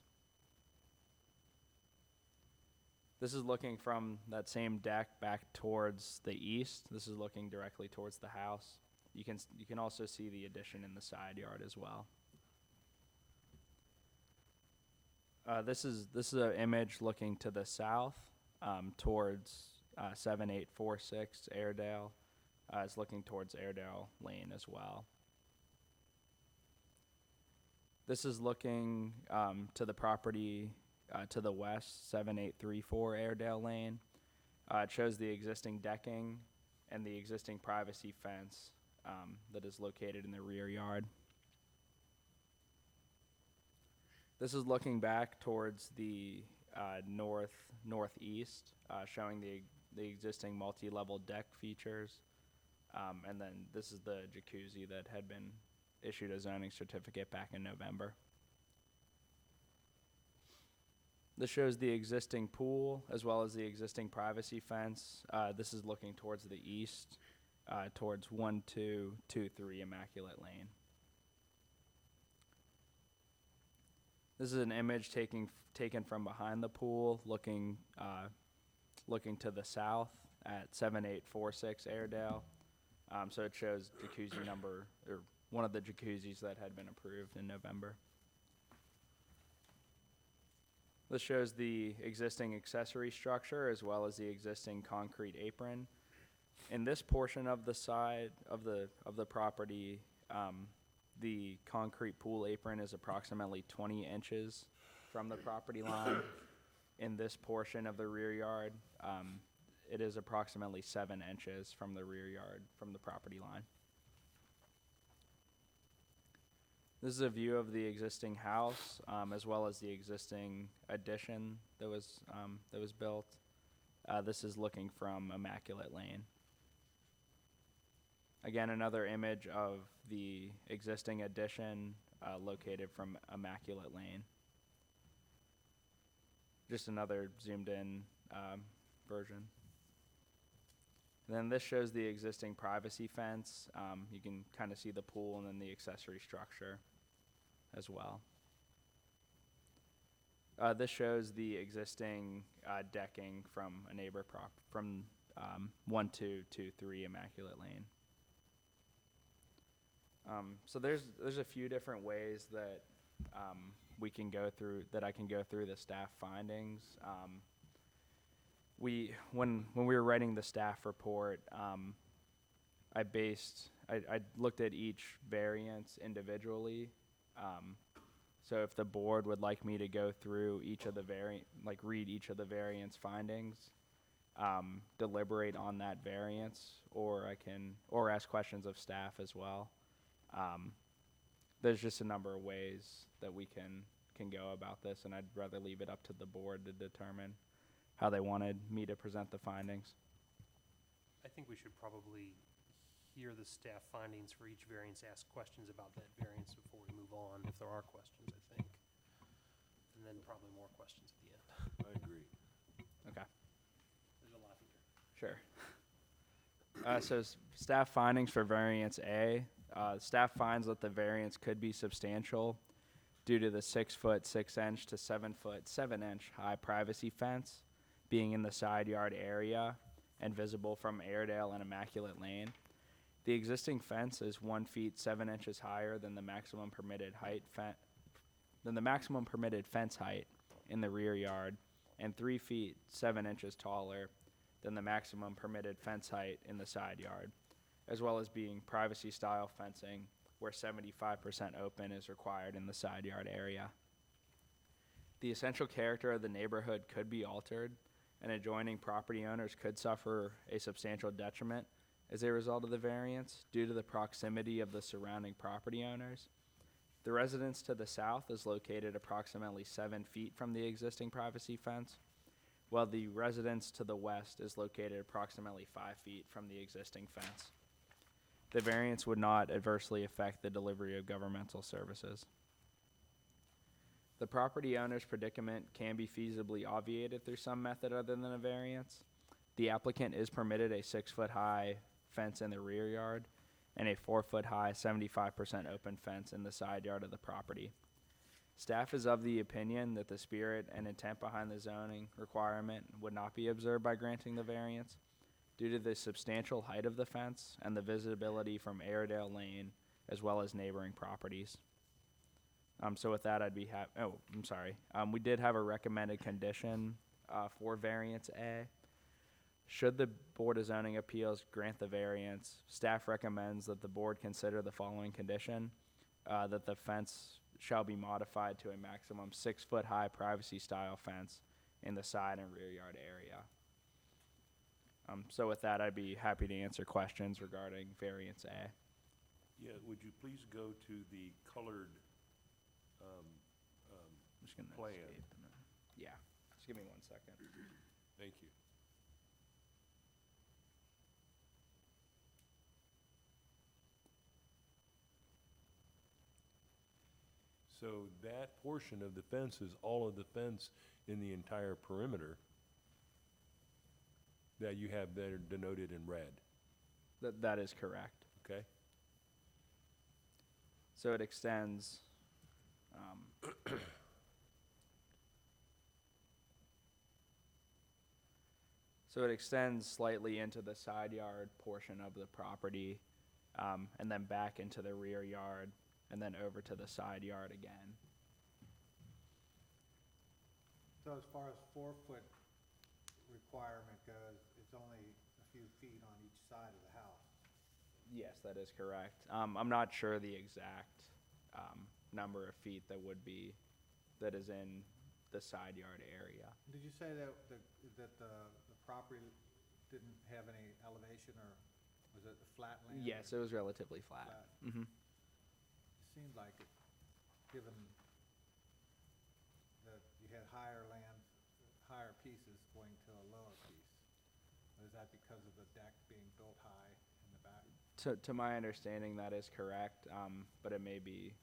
This is looking from that same deck back towards the east. This is looking directly towards the house. You can also see the addition in the side yard as well. This is an image looking to the south towards 7846 Airedale. It's looking towards Airedale Lane as well. This is looking to the property to the west, 7834 Airedale Lane. It shows the existing decking and the existing privacy fence that is located in the rear yard. This is looking back towards the northeast, showing the existing multi-level deck features. And then this is the jacuzzi that had been issued a zoning certificate back in November. This shows the existing pool as well as the existing privacy fence. This is looking towards the east, towards 1223 Immaculate Lane. This is an image taken from behind the pool, looking to the south at 7846 Airedale. So it shows jacuzzi number, or one of the jacuzzis that had been approved in November. This shows the existing accessory structure as well as the existing concrete apron. In this portion of the side of the property, the concrete pool apron is approximately 20 inches from the property line. In this portion of the rear yard, it is approximately 7 inches from the rear yard from the property line. This is a view of the existing house as well as the existing addition that was built. This is looking from Immaculate Lane. Again, another image of the existing addition located from Immaculate Lane. Just another zoomed in version. Then this shows the existing privacy fence. You can kind of see the pool and then the accessory structure as well. This shows the existing decking from a neighbor from 1223 Immaculate Lane. So there's a few different ways that we can go through, that I can go through the staff findings. When we were writing the staff report, I looked at each variance individually. So if the board would like me to go through each of the read each of the variance findings, deliberate on that variance, or ask questions of staff as well. There's just a number of ways that we can go about this, and I'd rather leave it up to the board to determine how they wanted me to present the findings. I think we should probably hear the staff findings for each variance, ask questions about that variance before we move on, if there are questions, I think. And then probably more questions at the end. I agree. Okay. There's a lot here. Sure. Staff findings for variance A. Staff finds that the variance could be substantial due to the 6 foot 6 inch to 7 foot 7 inch high privacy fence being in the side yard area and visible from Airedale and Immaculate Lane. The existing fence is 1 feet 7 inches higher than the maximum permitted fence height in the rear yard, and 3 feet 7 inches taller than the maximum permitted fence height in the side yard, as well as being privacy style fencing where 75% open is required in the side yard area. The essential character of the neighborhood could be altered, and adjoining property owners could suffer a substantial detriment as a result of the variance due to the proximity of the surrounding property owners. The residence to the south is located approximately 7 feet from the existing privacy fence, while the residence to the west is located approximately 5 feet from the existing fence. The variance would not adversely affect the delivery of governmental services. The property owner's predicament can be feasibly obviated through some method other than a variance. The applicant is permitted a 6 foot high fence in the rear yard and a 4 foot high 75% open fence in the side yard of the property. Staff is of the opinion that the spirit and intent behind the zoning requirement would not be observed by granting the variance due to the substantial height of the fence and the visibility from Airedale Lane as well as neighboring properties. So with that, we did have a recommended condition for variance A. Should the Board of Zoning Appeals grant the variance, staff recommends that the board consider the following condition, that the fence shall be modified to a maximum 6 foot high privacy style fence in the side and rear yard area. So with that, I'd be happy to answer questions regarding variance A. Yeah, would you please go to the colored I'm just gonna plan? escape and then- Yeah, just give me 1 second. Thank you. So that portion of the fence is all of the fence in the entire perimeter that you have that are denoted in red, That is correct. okay? So it extends, slightly into the side yard portion of the property, and then back into the rear yard, and then over to the side yard again. So as far as 4 foot requirement goes, it's only a few feet on each side of the house. Yes, that is correct. I'm not sure the exact number of feet that is in the side yard area. Did you say that the property didn't have any elevation, or was it a flat land? Yes, or it was relatively flat. Mm-hmm. It seemed like it, given that you had higher land, higher pieces going to a lower piece. Or is that because of the deck being built high in the back? To my understanding, that is correct, but it may be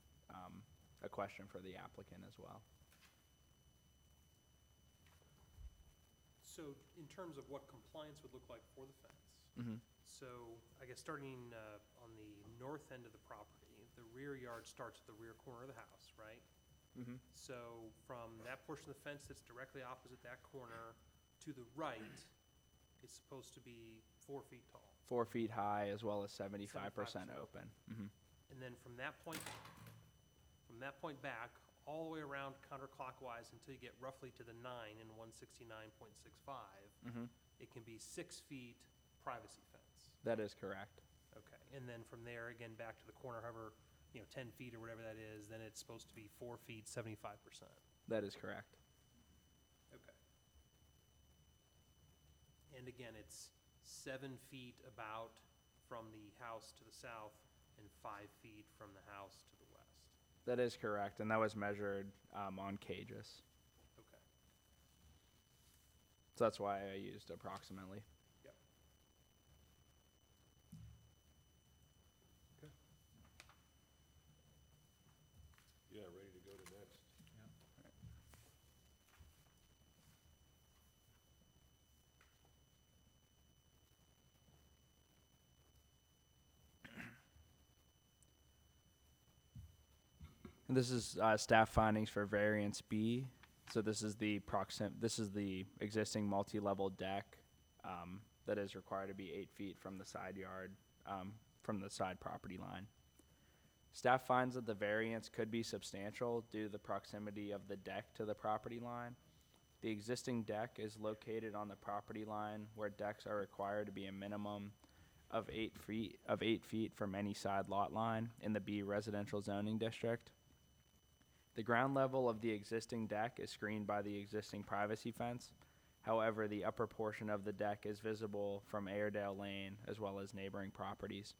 a question for the applicant as well. So in terms of what compliance would look like for the fence, Mm-hmm. so I guess starting on the north end of the property, the rear yard starts at the rear corner of the house, right? Mm-hmm. So from that portion of the fence that's directly opposite that corner to the right, it's supposed to be 4 feet tall. 4 feet high as well as 75% 75% open. Mm-hmm. And then from that point back, all the way around counterclockwise until you get roughly to the 9 in 169.65, Mm-hmm. it can be 6 feet privacy fence. That is correct. Okay, and then from there, again, back to the corner, however, 10 feet or whatever that is, then it's supposed to be 4 feet, 75%. That is correct. Okay. And again, it's 7 feet about from the house to the south and 5 feet from the house to the west. That is correct, and that was measured on cages. Okay. So that's why I used approximately. Yep. Yeah, ready to go to next. And this is staff findings for variance B. So this is the existing multi-level deck that is required to be 8 feet from the side yard, from the side property line. Staff finds that the variance could be substantial due to the proximity of the deck to the property line. The existing deck is located on the property line where decks are required to be a minimum of 8 feet from any side lot line in the B residential zoning district. The ground level of the existing deck is screened by the existing privacy fence. However, the upper portion of the deck is visible from Airedale Lane as well as neighboring properties.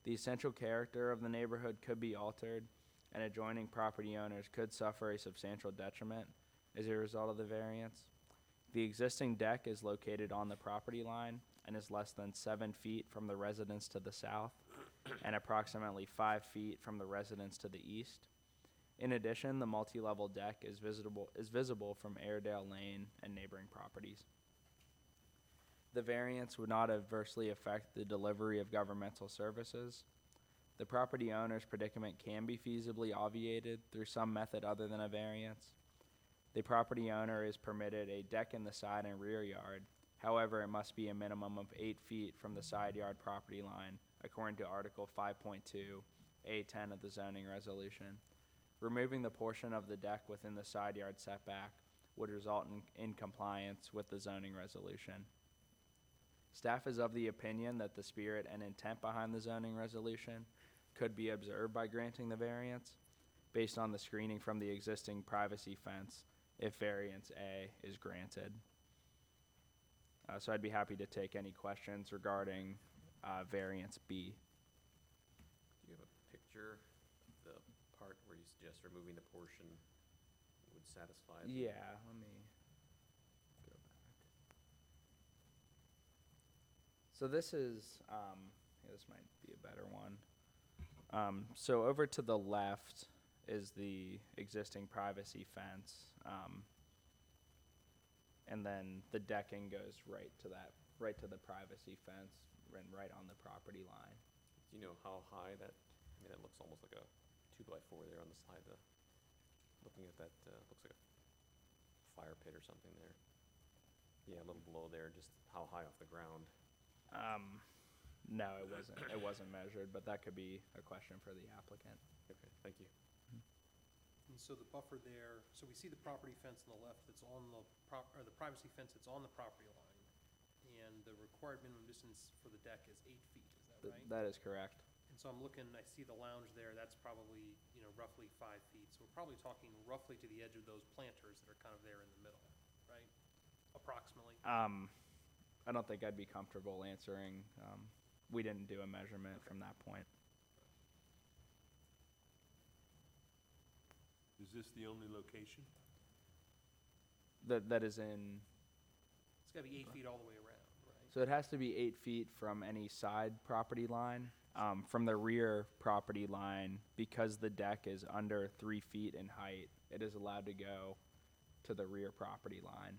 The essential character of the neighborhood could be altered, and adjoining property owners could suffer a substantial detriment as a result of the variance. The existing deck is located on the property line and is less than 7 feet from the residence to the south and approximately 5 feet from the residence to the east. In addition, the multi-level deck is visible from Airedale Lane and neighboring properties. The variance would not adversely affect the delivery of governmental services. The property owner's predicament can be feasibly obviated through some method other than a variance. The property owner is permitted a deck in the side and rear yard. However, it must be a minimum of 8 feet from the side yard property line, according to Article 5.2, A10 of the zoning resolution. Removing the portion of the deck within the side yard setback would result in compliance with the zoning resolution. Staff is of the opinion that the spirit and intent behind the zoning resolution could be observed by granting the variance based on the screening from the existing privacy fence if variance A is granted. So I'd be happy to take any questions regarding variance B. Do you have a picture of the part where you suggest removing the portion would satisfy? Yeah, let me go back. So this is, this might be a better one. So over to the left is the existing privacy fence. And then the decking goes right to the privacy fence and right on the property line. Do you know how high that, that looks almost like a 2x4 there on the side. Looking at that, looks like a fire pit or something there. Yeah, a little below there, just how high off the ground? No, it wasn't measured, but that could be a question for the applicant. Okay, thank you. And so the buffer there, so we see the property fence on the left that's on the the privacy fence that's on the property line. And the required minimum distance for the deck is 8 feet, is that right? That is correct. And so I'm looking, I see the lounge there, that's probably, roughly 5 feet. So we're probably talking roughly to the edge of those planters that are kind of there in the middle, right? Approximately. I don't think I'd be comfortable answering. We didn't do a measurement from that point. Is this the only location? That is in. It's gotta be 8 feet all the way around, right? So it has to be 8 feet from any side property line. From the rear property line, because the deck is under 3 feet in height, it is allowed to go to the rear property line.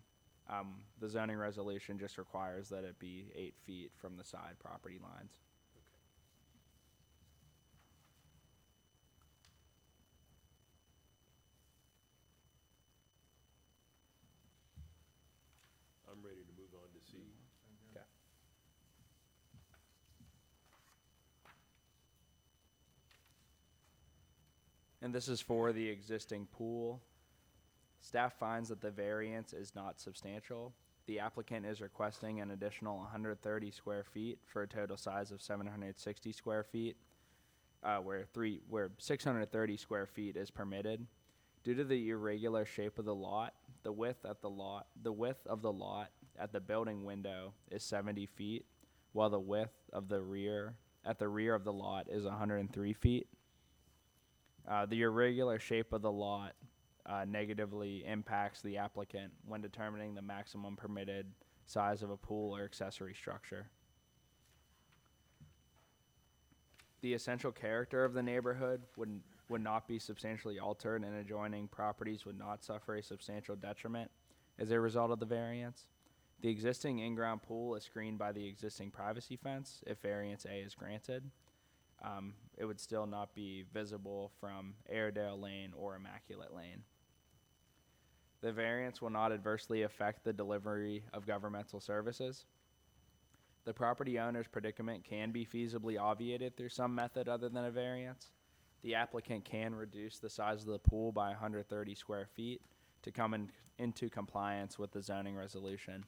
The zoning resolution just requires that it be 8 feet from the side property lines. I'm ready to move on to C. Okay. And this is for the existing pool. Staff finds that the variance is not substantial the applicant is requesting an additional 130 square feet for a total size of 760 square feet, where 630 square feet is permitted. Due to the irregular shape of the lot, the width of the lot at the building window is 70 feet, while the width of the rear of the lot is 103 feet. The irregular shape of the lot negatively impacts the applicant when determining the maximum permitted size of a pool or accessory structure. The essential character of the neighborhood would not be substantially altered, and adjoining properties would not suffer a substantial detriment as a result of the variance. The existing in-ground pool is screened by the existing privacy fence if variance A is granted. It would still not be visible from Airedale Lane or Immaculate Lane. The variance will not adversely affect the delivery of governmental services. The property owner's predicament can be feasibly obviated through some method other than a variance. The applicant can reduce the size of the pool by 130 square feet to come into compliance with the zoning resolution.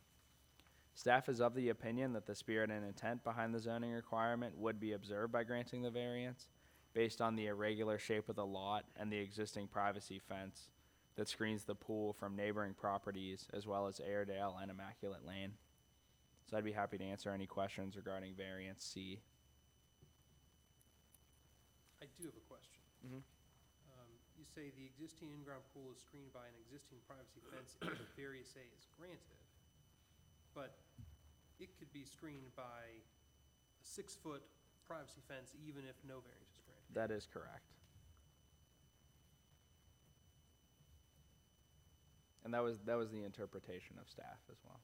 Staff is of the opinion that the spirit and intent behind the zoning requirement would be observed by granting the variance based on the irregular shape of the lot and the existing privacy fence that screens the pool from neighboring properties as well as Airedale and Immaculate Lane. So I'd be happy to answer any questions regarding variance C. I do have a question. Mhm. You say the existing in-ground pool is screened by an existing privacy fence if variance A is granted, but it could be screened by a 6-foot privacy fence even if no variance is granted. That is correct. And that was the interpretation of staff as well.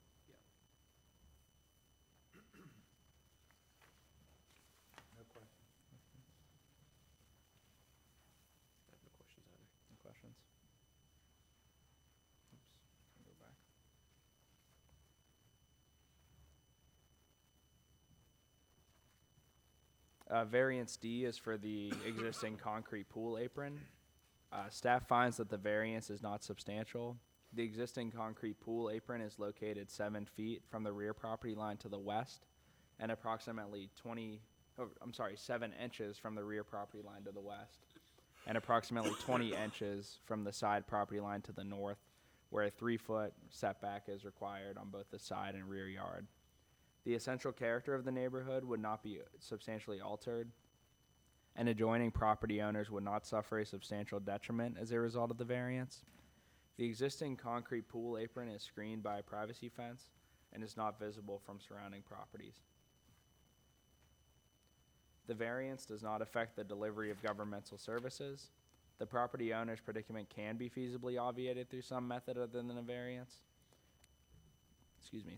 No question. I have no questions either. Any questions? Oops, I'll go back. Variance D is for the existing concrete pool apron. Staff finds that the variance is not substantial. The existing concrete pool apron is located 7 feet from the rear property line to the west and approximately 7 inches from the rear property line to the west and approximately 20 inches from the side property line to the north, where a 3-foot setback is required on both the side and rear yard. The essential character of the neighborhood would not be substantially altered, and adjoining property owners would not suffer a substantial detriment as a result of the variance. The existing concrete pool apron is screened by a privacy fence and is not visible from surrounding properties. The variance does not affect the delivery of governmental services. The property owner's predicament can be feasibly obviated through some method other than a variance.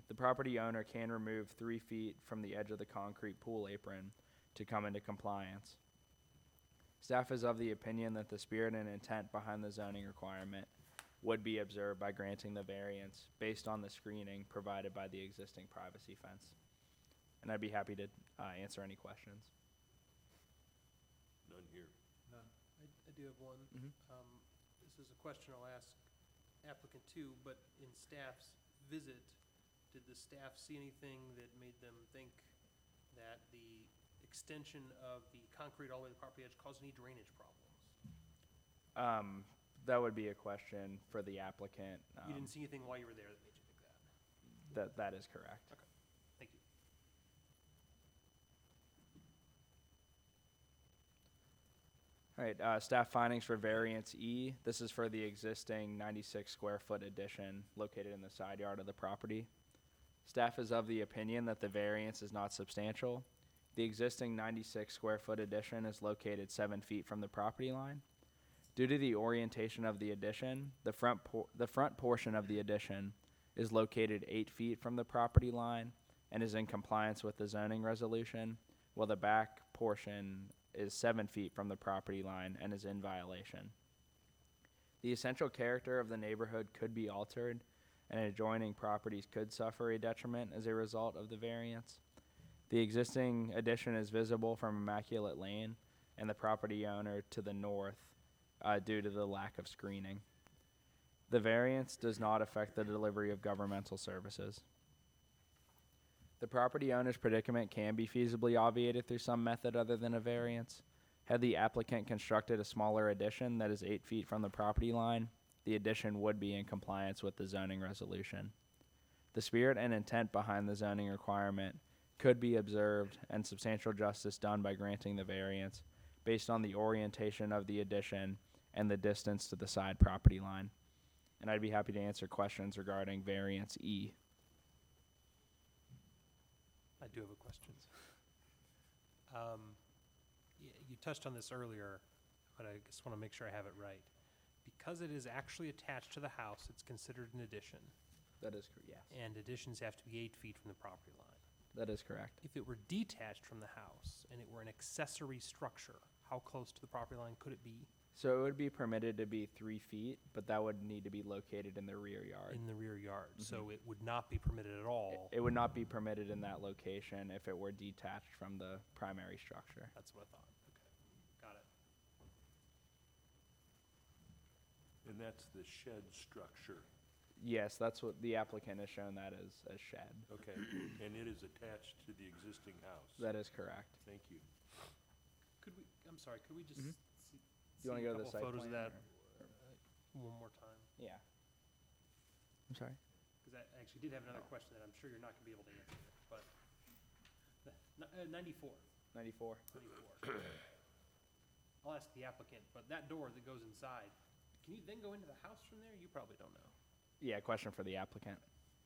The property owner can remove 3 feet from the edge of the concrete pool apron to come into compliance. Staff is of the opinion that the spirit and intent behind the zoning requirement would be observed by granting the variance based on the screening provided by the existing privacy fence. And I'd be happy to answer any questions. None here. None. I do have one. This is a question I'll ask applicant too, but in staff's visit, did the staff see anything that made them think that the extension of the concrete all the way to the property edge caused any drainage problems? That would be a question for the applicant. You didn't see anything while you were there that made you think that? That is correct. Okay, thank you. All right, staff findings for variance E. This is for the existing 96 square foot addition located in the side yard of the property. Staff is of the opinion that the variance is not substantial. The existing 96 square foot addition is located 7 feet from the property line. Due to the orientation of the addition, the front portion of the addition is located 8 feet from the property line and is in compliance with the zoning resolution, while the back portion is 7 feet from the property line and is in violation. The essential character of the neighborhood could be altered, and adjoining properties could suffer a detriment as a result of the variance. The existing addition is visible from Immaculate Lane and the property owner to the north due to the lack of screening. The variance does not affect the delivery of governmental services. The property owner's predicament can be feasibly obviated through some method other than a variance. Had the applicant constructed a smaller addition that is 8 feet from the property line, the addition would be in compliance with the zoning resolution. The spirit and intent behind the zoning requirement could be observed and substantial justice done by granting the variance based on the orientation of the addition and the distance to the side property line. And I'd be happy to answer questions regarding variance E. I do have a question. You touched on this earlier, but I just want to make sure I have it right. Because it is actually attached to the house, it's considered an addition, That is correct, yes. and additions have to be 8 feet from the property line. That is correct. If it were detached from the house and it were an accessory structure, how close to the property line could it be? So it would be permitted to be 3 feet, but that would need to be located in the rear yard. In the rear yard, so it would not be permitted at all. It would not be permitted in that location if it were detached from the primary structure. That's what I thought. Okay, got it. And that's the shed structure. Yes, that's what the applicant has shown that as shed. Okay, and it is attached to the existing house. That is correct. Thank you. Could we, I'm sorry, could we just Mhm. see Do you want to go to the a site couple photos of plan, that one more time? Yeah. I'm sorry? Because I actually did have another question that I'm sure you're not going to be able to answer, but 94. 94. 94. I'll ask the applicant, but that door that goes inside, can you then go into the house from there? You probably don't know. Yeah, question for the applicant.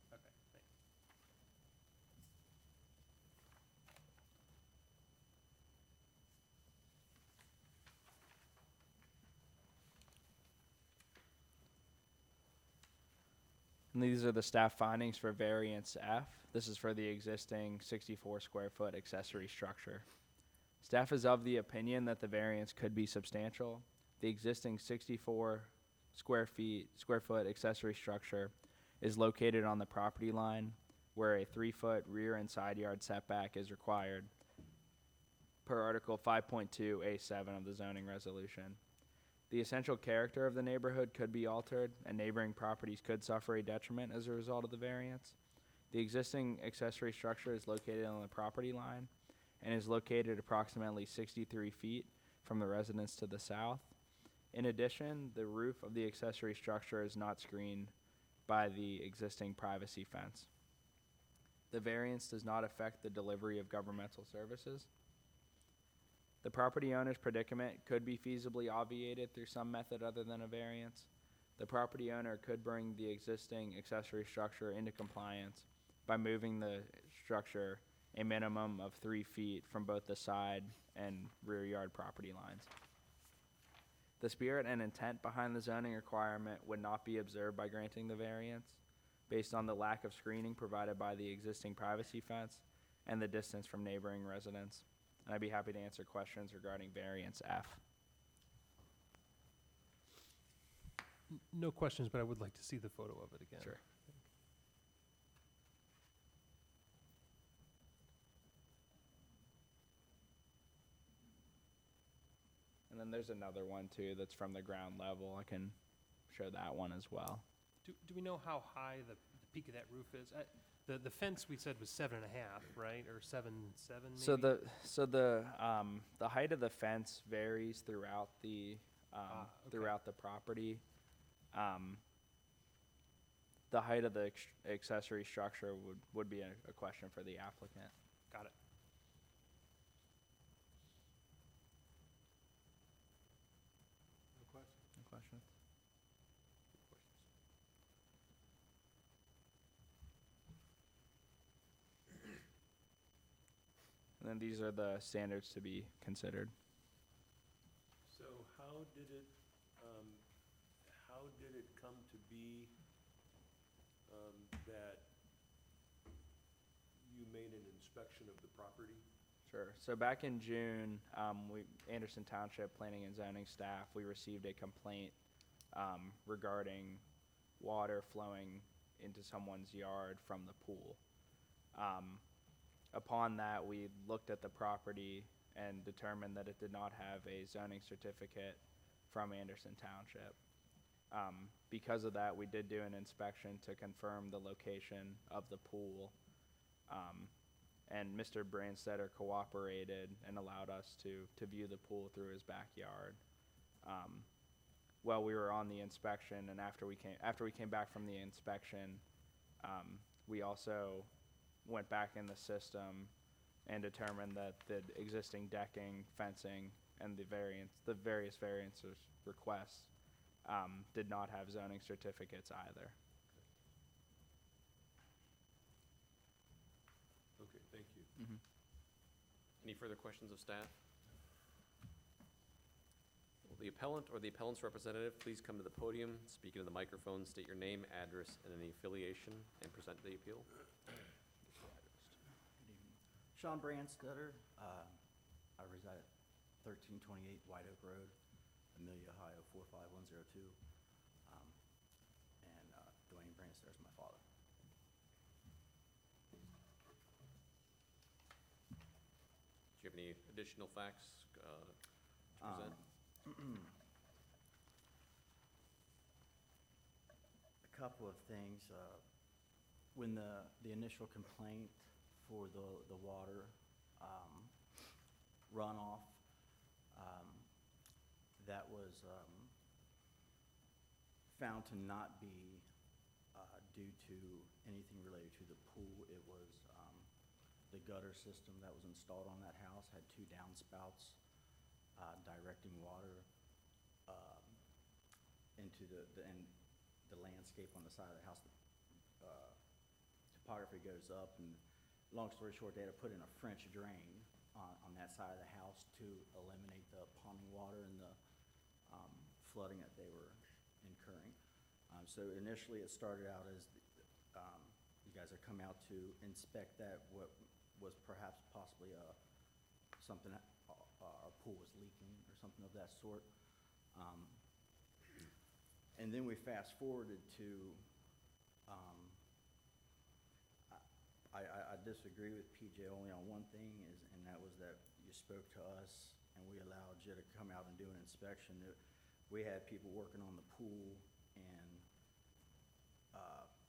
Okay, thanks. And these are the staff findings for variance F. This is for the existing 64 square foot accessory structure. Staff is of the opinion that the variance could be substantial. The existing 64 square foot accessory structure is located on the property line where a 3-foot rear and side yard setback is required per Article 5.2A7 of the zoning resolution. The essential character of the neighborhood could be altered, and neighboring properties could suffer a detriment as a result of the variance. The existing accessory structure is located on the property line and is located approximately 63 feet from the residence to the south. In addition, the roof of the accessory structure is not screened by the existing privacy fence. The variance does not affect the delivery of governmental services. The property owner's predicament could be feasibly obviated through some method other than a variance. The property owner could bring the existing accessory structure into compliance by moving the structure a minimum of 3 feet from both the side and rear yard property lines. The spirit and intent behind the zoning requirement would not be observed by granting the variance based on the lack of screening provided by the existing privacy fence and the distance from neighboring residents. And I'd be happy to answer questions regarding variance F. No questions, but I would like to see the photo of it again. Sure. And then there's another one too that's from the ground level. I can show that one as well. Do we know how high the peak of that roof is? The fence we said was 7.5, right, or 7.7 maybe? So the height of the fence varies throughout the Okay. throughout the property. The height of the accessory structure would be a question for the applicant. Got it. No question? Any questions? And then these are the standards to be considered. So how did it come to be that you made an inspection of the property? Sure. So back in June, Anderson Township Planning and Zoning staff, we received a complaint regarding water flowing into someone's yard from the pool. Upon that, we looked at the property and determined that it did not have a zoning certificate from Anderson Township. Because of that, we did do an inspection to confirm the location of the pool. And Mr. Branstetter cooperated and allowed us to view the pool through his backyard. While we were on the inspection and after we came back from the inspection, we also went back in the system and determined that the existing decking, fencing, and the various variances requests did not have zoning certificates either. Okay, thank you. Any further questions of staff? Will the appellant or the appellant's representative please come to the podium, speak into the microphone, state your name, address, and any affiliation, and present the appeal? Sean Branstetter. I reside at 1328 White Oak Road, Amelia, Ohio 45102. And Dwayne Branstetter is my father. Do you have any additional facts to present? A couple of things. When the initial complaint for the water runoff, that was found to not be due to anything related to the pool. It was the gutter system that was installed on that house had two downspouts directing water into the landscape on the side of the house. Topography goes up, and long story short, they had to put in a French drain on that side of the house to eliminate the ponding water and the flooding that they were incurring. So initially, it started out as you guys had come out to inspect that, what was perhaps possibly something that our pool was leaking or something of that sort. And then we fast forwarded to, I disagree with PJ only on one thing, and that was that you spoke to us and we allowed you to come out and do an inspection. We had people working on the pool, and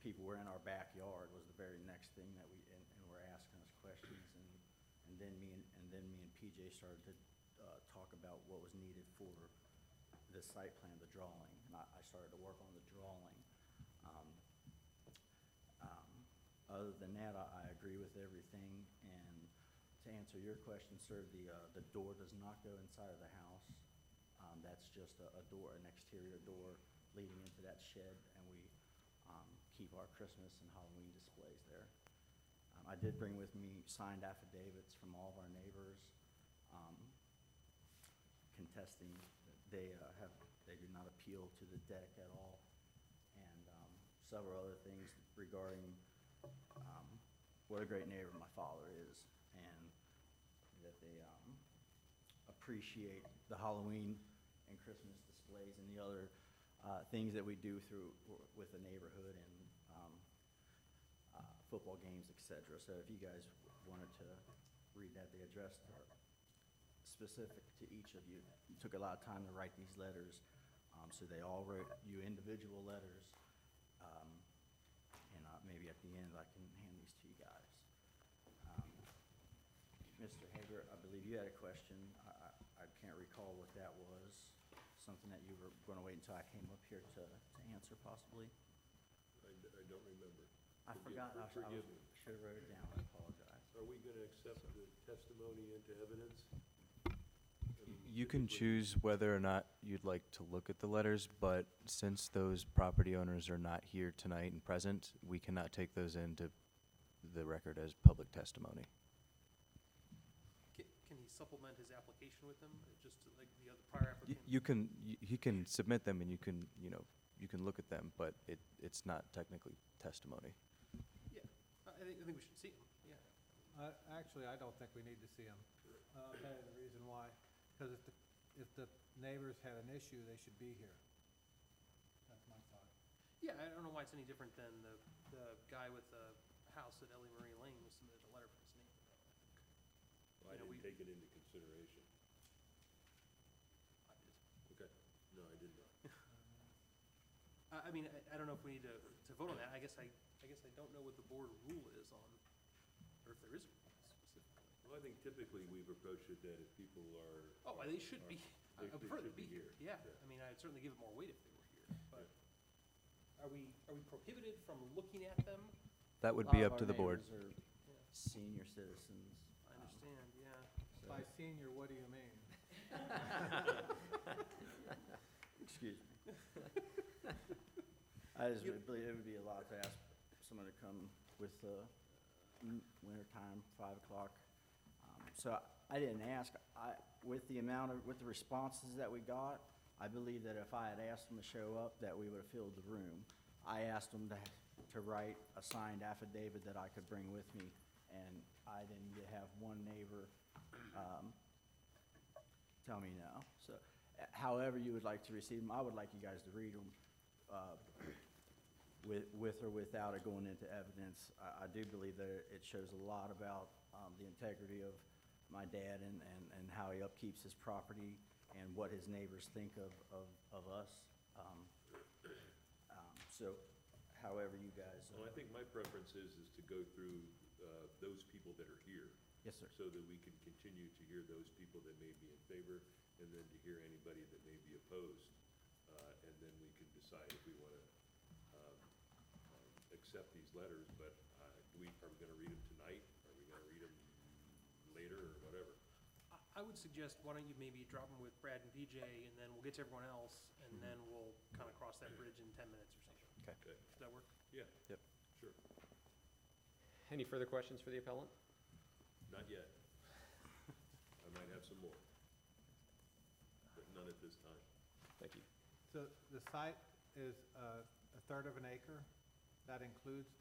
people were in our backyard was the very next thing that and were asking us questions, and then me and PJ started to talk about what was needed for the site plan, the drawing, and I started to work on the drawing. Other than that, I agree with everything, and to answer your question, sir, the door does not go inside of the house. That's just a door, an exterior door leading into that shed, and we keep our Christmas and Halloween displays there. I did bring with me signed affidavits from all of our neighbors contesting that they do not appeal to the deck at all, and several other things regarding what a great neighbor my father is, and that they appreciate the Halloween and Christmas displays and the other things that we do with the neighborhood and football games, etc. So if you guys wanted to read that, the address are specific to each of you. You took a lot of time to write these letters, so they all wrote you individual letters. And maybe at the end I can hand these to you guys. Mr. Hager, I believe you had a question. I can't recall what that was. Something that you were going to wait until I came up here to answer, possibly? I don't remember. I forgot. I Forgive me. should have wrote it down. I apologize. Are we going to accept the testimony into evidence? You can choose whether or not you'd like to look at the letters, but since those property owners are not here tonight and present, we cannot take those into the record as public testimony. Can he supplement his application with them, just like the other prior applicant? He can submit them and you can look at them, but it's not technically testimony. Yeah, I think we should see him, yeah. Actually, I don't think we need to see them. I'll tell you the reason why. Because if the neighbors had an issue, they should be here. That's my thought. Yeah, I don't know why it's any different than the guy with the house at Ellie Marie Lane who submitted a letter from his neighbor, though, I think. Well, I didn't take it into consideration. I did. Okay. No, I did not. I mean, I don't know if we need to vote on that. I guess I don't know what the board rule is on, or if there is a rule specifically. Well, I think typically we've approached it that if people are. Oh, they should be, I They prefer them to should be be here, here. yeah. Yeah. I mean, I'd certainly give it more weight if they were here, but are we prohibited from looking at them? That would A lot be of up to our the board. neighbors are senior citizens. I understand, yeah. By senior, what do you mean? Excuse me. I just would believe it would be a lot to ask someone to come with wintertime, 5 o'clock. So I didn't ask. With the responses that we got, I believe that if I had asked them to show up, that we would have filled the room. I asked them to write a signed affidavit that I could bring with me, and I didn't have one neighbor tell me no. So however you would like to receive them, I would like you guys to read them with or without it going into evidence. I do believe that it shows a lot about the integrity of my dad and how he upkeeps his property and what his neighbors think of us. So however you guys. Well, I think my preference is to go through those people that are here. Yes, sir. So that we can continue to hear those people that may be in favor, and then to hear anybody that may be opposed. And then we can decide if we want to accept these letters, but are we going to read them tonight? Are we going to read them later or whatever? I would suggest, why don't you maybe drop them with Brad and VJ, and then we'll get to everyone else, and then we'll kind of cross that bridge in 10 minutes or something. Okay. Does that work? Yeah. Yep. Sure. Any further questions for the appellant? Not yet. I might have some more, but none at this time. Thank you. So the site is a third of an acre? That includes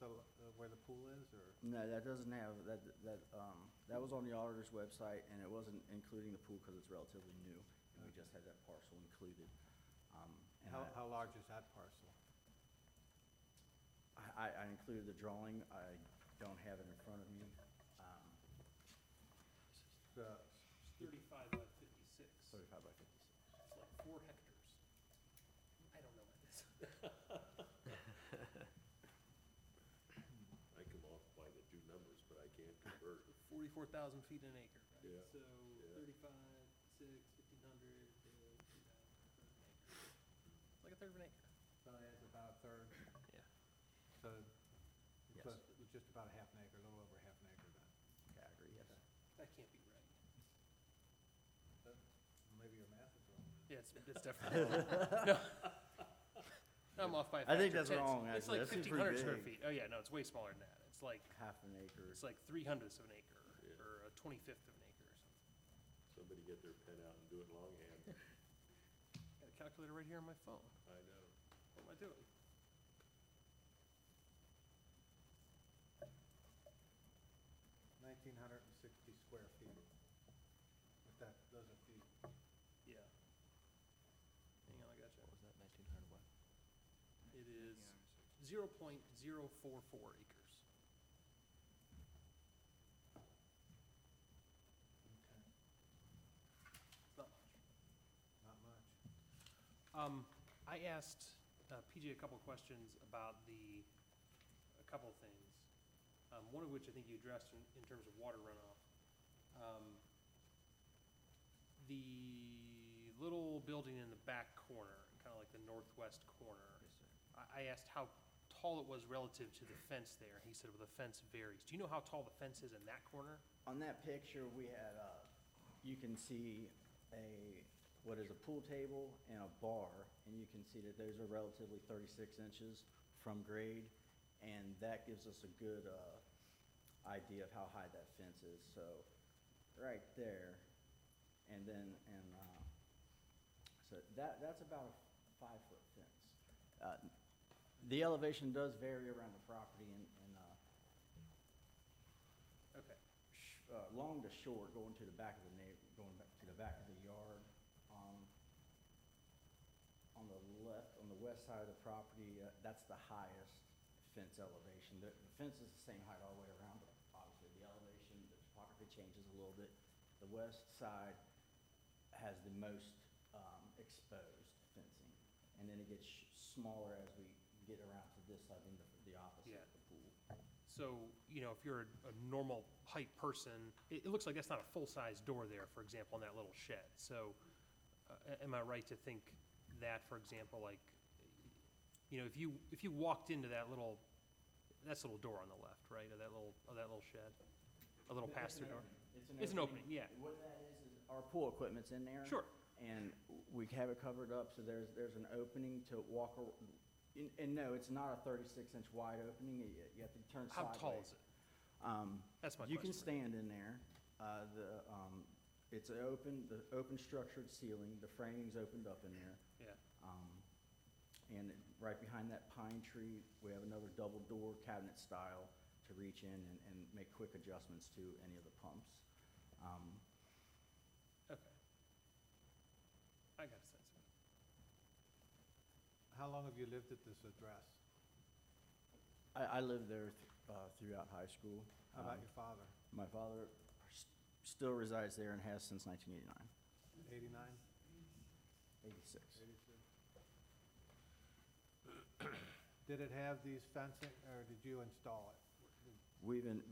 where the pool is, or? No, that doesn't have, that was on the auditor's website, and it wasn't including the pool because it's relatively new, and we just had that parcel included. And How large is that parcel? I included the drawing. I don't have it in front of me. The- 35 by 56. 35 by 56. It's like 4 hectares. I don't know what this. I come off by the two numbers, but I can't convert. 44,000 feet an acre, right? Yeah, So yeah. 35, 6, 1,500, 2,000, it's like a third of an acre. So it's about a third, Yeah. so Yes. it was just about a half an acre, a little over half an acre then. Okay, I agree, yes. That can't be right. So maybe your math is wrong. Yeah, it's definitely wrong. No. I'm off by a I think factor that's 10. wrong, It's actually. like That seems pretty 1,500 square big. feet. Oh, yeah, no, it's way smaller than that. It's like, Half an acre. it's like 3/100ths of an acre, Yeah. or a 25th of an acre or something. Somebody get their pen out and do it longhand. Got a calculator right here on my phone. I know. What am I doing? $1,960 square feet. But those are feet. Yeah. Hang on, I got you. What was that, 1900 what? It is 0.044 acres. Okay. It's not much. Not much. I asked PJ a couple questions about a couple of things. One of which I think you addressed in terms of water runoff. The little building in the back corner, kind of like the northwest corner. Yes, sir. I asked how tall it was relative to the fence there. He said, well, the fence varies. Do you know how tall the fence is in that corner? On that picture, we had, you can see what is a pool table and a bar, and you can see that those are relatively 36 inches from grade, and that gives us a good idea of how high that fence is. So right there, and then, so that's about a 5-foot fence. The elevation does vary around the property, and Okay. long to short, going to the back of going back to the back of the yard. On the left, on the west side of the property, that's the highest fence elevation. The fence is the same height all the way around, but obviously the elevation, the topography changes a little bit. The west side has the most exposed fencing, and then it gets smaller as we get around to this side, being the opposite Yeah. of the pool. So, you know, if you're a normal height person, it looks like that's not a full-size door there, for example, in that little shed. So, am I right to think that, for example, like, you know, if you walked into that's a little door on the left, right, of that little shed? A little pass-through door? It's an opening, yeah. What that is our pool equipment's in there. Sure. And we have it covered up, so there's an opening to walk, and no, it's not a 36-inch wide opening, you have to turn How sideways. tall is it? That's my You can question. stand in there. It's the open structured ceiling, the framing's opened up in there. Yeah. And right behind that pine tree, we have another double door cabinet style to reach in and make quick adjustments to any of the pumps. Okay. I got a sense of it. How long have you lived at this address? I lived there throughout high school. How about your father? My father still resides there and has since 1989, 89? 86. 86. Did it have these fencing, or did you install it? We Did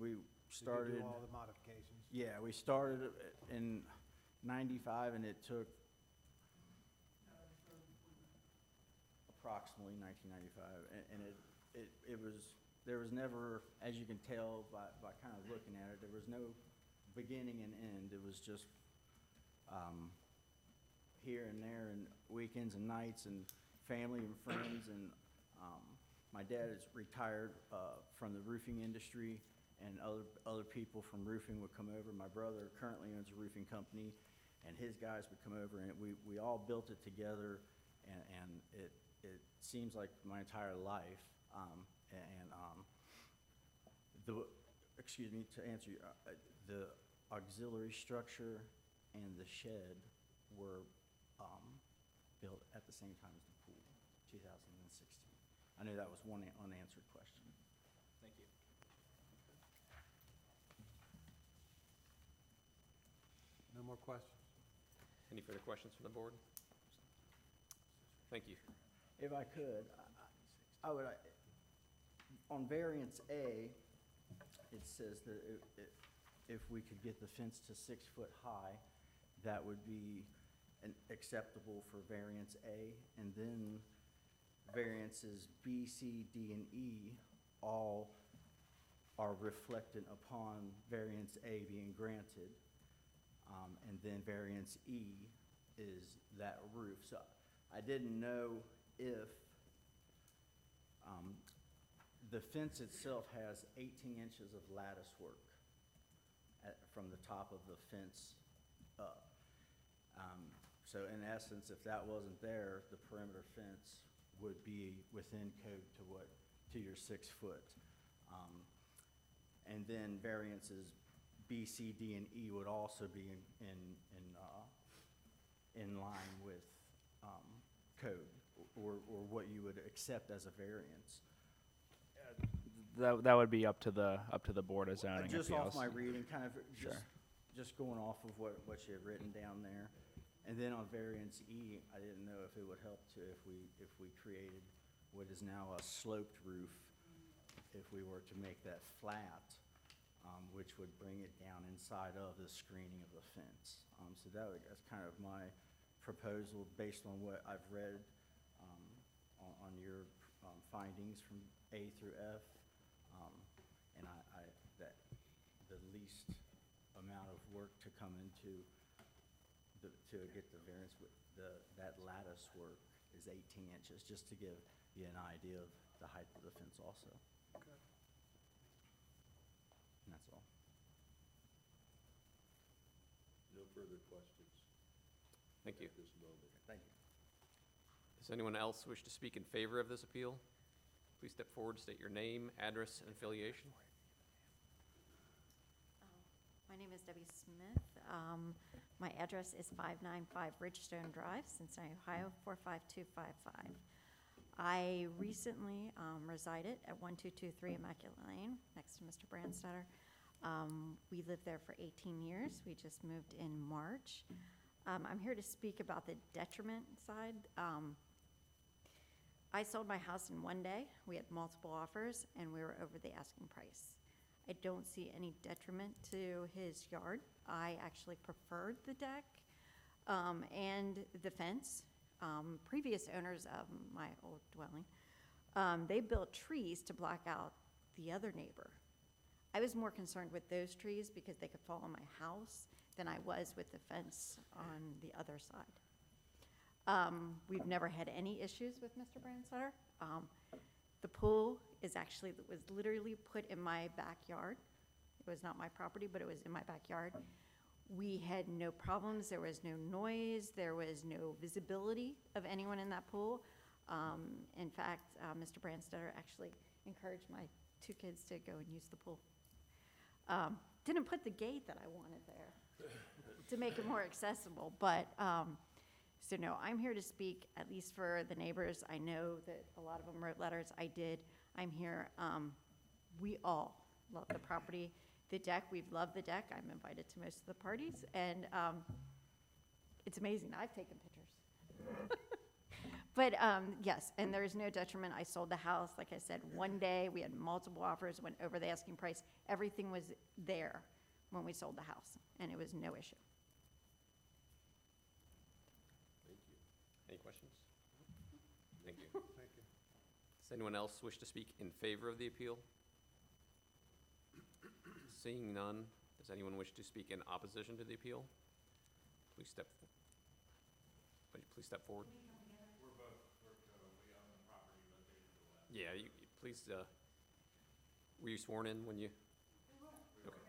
started, you do all the modifications? yeah, we started in 95 and it took approximately 1995. And it was, there was never, as you can tell by kind of looking at it, there was no beginning and end. It was just here and there and weekends and nights and family and friends. And my dad is retired from the roofing industry, and other people from roofing would come over. My brother currently owns a roofing company, and his guys would come over, and we all built it together, and it seems like my entire life. Excuse me, to answer you, the auxiliary structure and the shed were built at the same time as the pool, 2016. I know that was one unanswered question. Thank you. No more questions? Any further questions from the board? Thank you. If I could, I would, on variance A, it says that if we could get the fence to 6 foot high, that would be acceptable for variance A. And then variances B, C, D, and E all are reflected upon variance A being granted. And then variance E is that roof. So I didn't know if the fence itself has 18 inches of lattice work from the top of the fence up. So in essence, if that wasn't there, the perimeter fence would be within code to your 6 foot. And then variances B, C, D, and E would also be in line with code, or what you would accept as a variance. That would be up to the Board of Zoning Just Appeals. off my reading, kind of Sure. just going off of what you had written down there. And then on variance E, I didn't know if it would help if we created what is now a sloped roof, if we were to make that flat, which would bring it down inside of the screening of the fence. So that's kind of my proposal based on what I've read on your findings from A through F. And that the least amount of work to come into to get the variance with that lattice work is 18 inches, just to give you an idea of the height of the fence also. Okay. And that's all. No further questions Thank you. at this moment. Thank you. Does anyone else wish to speak in favor of this appeal? Please step forward, state your name, address, and affiliation. My name is Debbie Smith. My address is 595 Ridgestone Drive, Cincinnati, Ohio, 45255. I recently resided at 1223 Immaculate Lane, next to Mr. Brandstetter. We lived there for 18 years. We just moved in March. I'm here to speak about the detriment side. I sold my house in one day. We had multiple offers, and we were over the asking price. I don't see any detriment to his yard. I actually preferred the deck and the fence. Previous owners of my old dwelling, they built trees to block out the other neighbor. I was more concerned with those trees because they could fall on my house than I was with the fence on the other side. We've never had any issues with Mr. Brandstetter. The pool was literally put in my backyard. It was not my property, but it was in my backyard. We had no problems. There was no noise. There was no visibility of anyone in that pool. In fact, Mr. Brandstetter actually encouraged my 2 kids to go and use the pool. Didn't put the gate that I wanted there to make it more accessible, but, so no, I'm here to speak at least for the neighbors. I know that a lot of them wrote letters. I did. I'm here. We all love the property. The deck, we've loved the deck. I'm invited to most of the parties, and it's amazing. I've taken pictures. But yes, and there is no detriment. I sold the house, like I said, one day. We had multiple offers, went over the asking price. Everything was there when we sold the house, and it was no issue. Thank you. Any questions? Thank you. Thank you. Does anyone else wish to speak in favor of the appeal? Seeing none, does anyone wish to speak in opposition to the appeal? Please step forward. Yeah, please, were you sworn in when you? Okay.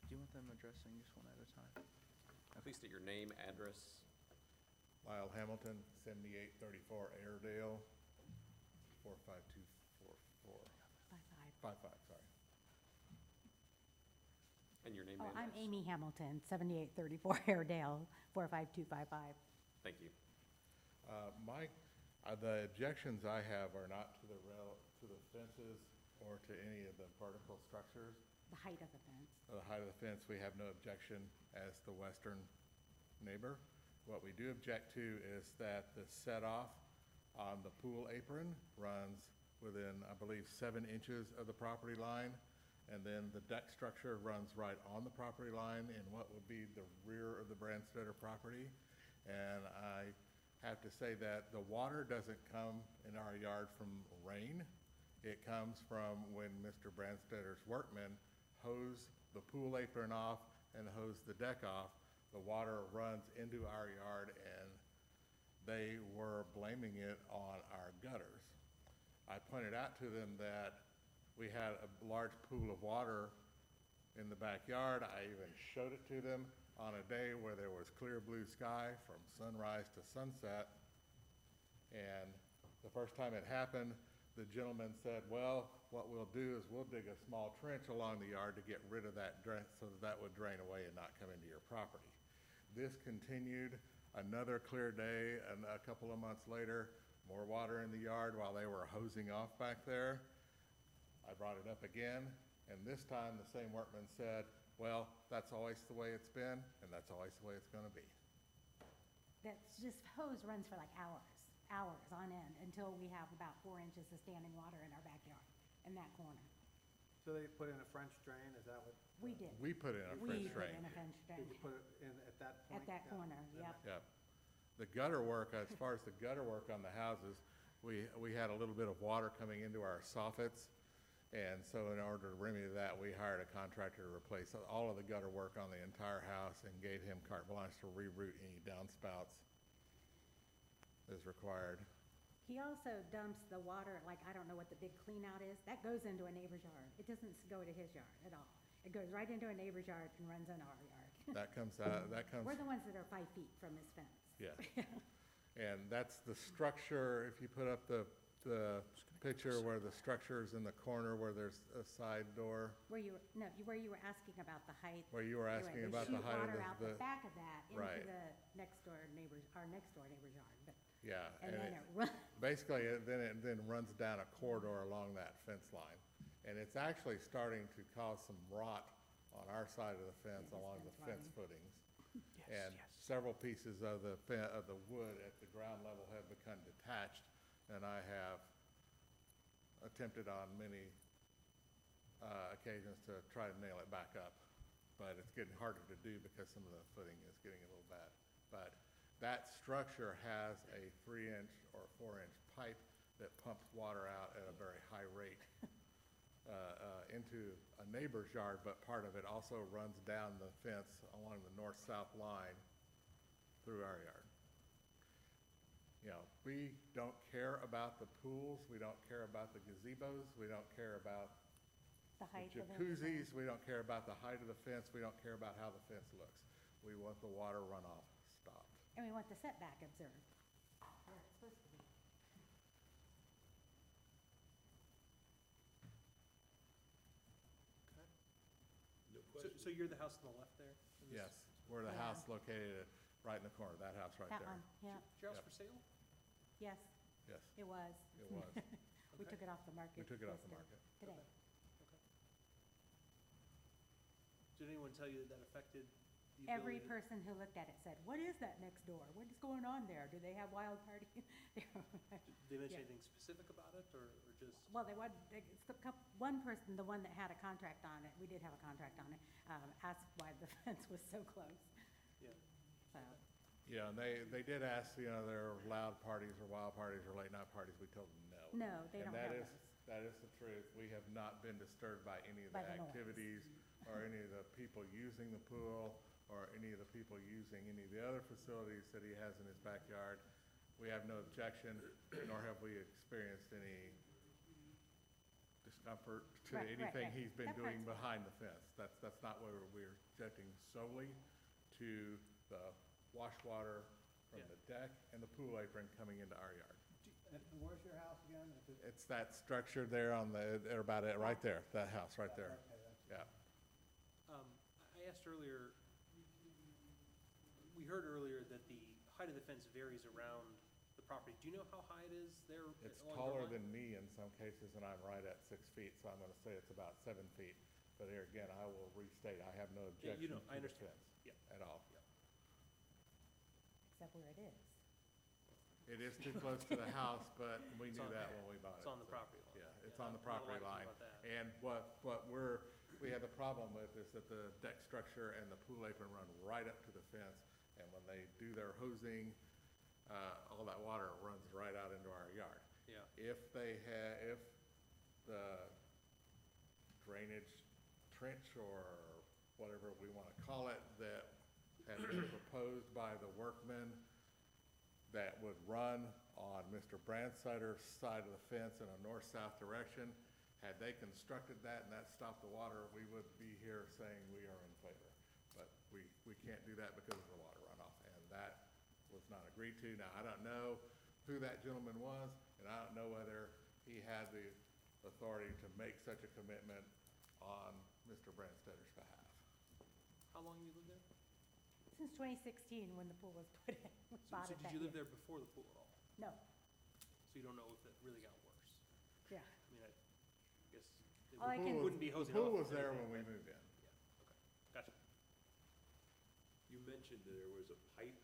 Do you want them addressing just one at a time? Please state your name, address. Lyle Hamilton, 7834 Airedale, 45244. 55, sorry. And your name Oh, and I'm address. Amy Hamilton, 7834 Airedale, 45255. Thank you. The objections I have are not to the fences or to any of the vertical structures. The height of the fence. The height of the fence, we have no objection as the western neighbor. What we do object to is that the set-off on the pool apron runs within, I believe, 7 inches of the property line, and then the deck structure runs right on the property line in what would be the rear of the Brandstetter property. And I have to say that the water doesn't come in our yard from rain. It comes from when Mr. Brandstetter's workmen hose the pool apron off and hose the deck off. The water runs into our yard, and they were blaming it on our gutters. I pointed out to them that we had a large pool of water in the backyard. I even showed it to them on a day where there was clear blue sky from sunrise to sunset. And the first time it happened, the gentleman said, well, what we'll do is we'll dig a small trench along the yard to get rid of that drain so that would drain away and not come into your property. This continued another clear day, and a couple of months later, more water in the yard while they were hosing off back there. I brought it up again, and this time the same workman said, well, that's always the way it's been, and that's always the way it's gonna be. This hose runs for like hours on end, until we have about 4 inches of standing water in our backyard, in that corner. So they put in a French drain, is that what? We did. We put in a We French put drain. in a French drain, Did you put it in at that point? at that Yeah. corner, yep. Yep. The gutter work, as far as the gutter work on the houses, we had a little bit of water coming into our soffits. And so in order to remedy that, we hired a contractor to replace all of the gutter work on the entire house and gave him carte blanche to reroute any downspouts as required. He also dumps the water, like, I don't know what the big clean out is, that goes into a neighbor's yard. It doesn't go to his yard at all. It goes right into a neighbor's yard and runs in our yard. That comes out, We're the ones that are 5 feet from his fence. yeah. And that's the structure, if you put up the picture where the structure's in the corner where there's a side door, Where you were asking about the height. where you were asking about the height of Shoot water out the the, back of that into right. the next door neighbor's yard, but, yeah. and then it- it runs. Basically, it then runs down a corridor along that fence line. And it's actually starting to cause some rot on our side of the fence Yeah, along the fence fence lining. footings. And several pieces of the wood at the ground level have become detached, and I have attempted on many occasions to try to nail it back up. But it's getting harder to do because some of the footing is getting a little bad. But that structure has a 3-inch or 4-inch pipe that pumps water out at a very high rate into a neighbor's yard, but part of it also runs down the fence along the north-south line through our yard. You know, we don't care about the pools, we don't care about the gazebos, we don't care about The height the of it. jacuzzis, we don't care about the height of the fence, we don't care about how the fence looks. We want the water runoff stopped. And we want the setback observed, where it's supposed to be. No So, questions? so you're the house on the left there? in this- Yes, we're the Yeah. house located right in the corner, that house right That there. one, yeah, Is your house Yep. for sale? yes, Yes, it was. it was. We Okay. took it off the market. We took it off the yesterday- market. Today. Okay. Did anyone tell you that that affected the Every ability to- person who looked at it said, what is that next door? What is going on there? Do they have wild party? Did they mention Yeah. anything specific about it, or just? Well, they wanted, it's the one person, the one that had a contract on it, we did have a contract on it, asked why the fence was so close, Yeah. so. Yeah, and they did ask, you know, there are loud parties or wild parties or late night parties, we told them no. No, they don't have And those. that is the truth, we have not been disturbed by any of the By the noise. activities or any of the people using the pool or any of the people using any of the other facilities that he has in his backyard. We have no objection, nor have we experienced any discomfort to Right, right, anything right. he's been That doing part's behind the fence. That's not where we're objecting solely to the wash water from Yeah. the deck and the pool apron coming into our yard. And where's your house again? If it- It's that structure there on they're about it, right there, that house right there. Okay, that's- Yeah. I asked earlier, we heard earlier that the height of the fence varies around the property. Do you know how high it is there? It's along your taller line? than me in some cases, and I'm right at 6 feet, so I'm gonna say it's about 7 feet. But here again, I will restate, I have no Yeah, objection you to know, I the understand. fence Yeah. at all. Except where it is. It is too close to the house, but we It's knew on- that when we bought it. It's on the so, property line. Yeah, it's Yeah, on the I don't property like to line. about that. And what we have the problem with is that the deck structure and the pool apron run right up to the fence, and when they do their hosing, all that water runs right out into our yard. Yeah. If the drainage trench or whatever we want to call it that had been proposed by the workmen that would run on Mr. Brandsider's side of the fence in a north-south direction, had they constructed that and that stopped the water, we would be here saying we are in favor. But we can't do that because of the water runoff, and that was not agreed to. Now, I don't know who that gentleman was, and I don't know whether he had the authority to make such a commitment on Mr. Brandsider's behalf. How long you lived there? Since 2016, when the pool was put in, we So bought so it did that you live year. there before the pool at all? No, So you don't know if it really got worse? yeah. I mean, I guess it All I wouldn't- can- wouldn't be hosing The off. pool was or there anything, when we but- moved in. Yeah, okay, gotcha. You mentioned that there was a pipe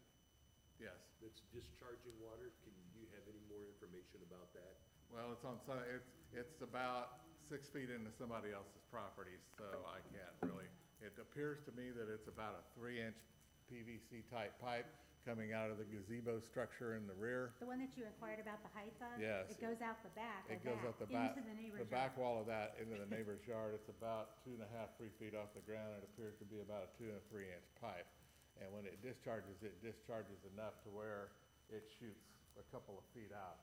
Yes. that's discharging water. Can you have any more information about that? Well, it's about 6 feet into somebody else's property, so I can't really. It appears to me that it's about a 3-inch PVC type pipe coming out of the gazebo structure in the rear. The one that you inquired about the height of? Yes. It goes out the back It of goes that, up the back, into the neighbor's the yard. back wall of that into the neighbor's yard. It's about 2.5, 3 feet off the ground. It appears to be about a 2 and 3-inch pipe. And when it discharges enough to where it shoots a couple of feet out.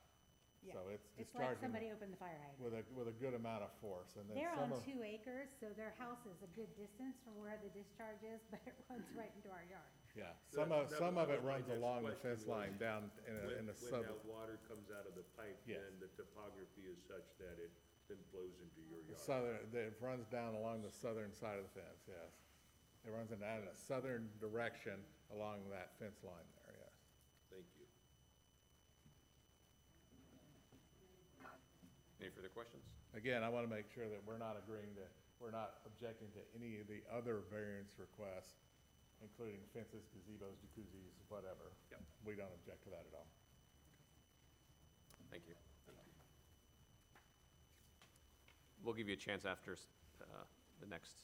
Yeah. So it's It's like discharging somebody opened the fire hydrant. with a good amount of force. And then They're some on of, 2 acres, so their house is a good distance from where the discharge is, but it runs right into our yard. yeah, So some of that it was my runs next along the question fence line was down in When the southern. that water comes out of the pipe, Yes. then the topography is such that it then flows into your yard. It runs down along the southern side of the fence, yes. It runs in a southern direction along that fence line there, yes. Thank you. Any further questions? Again, I want to make sure that we're not objecting to any of the other variance requests including fences, gazebos, jacuzzis, whatever. Yep. We don't object to that at all. Thank you. We'll give you a chance after the next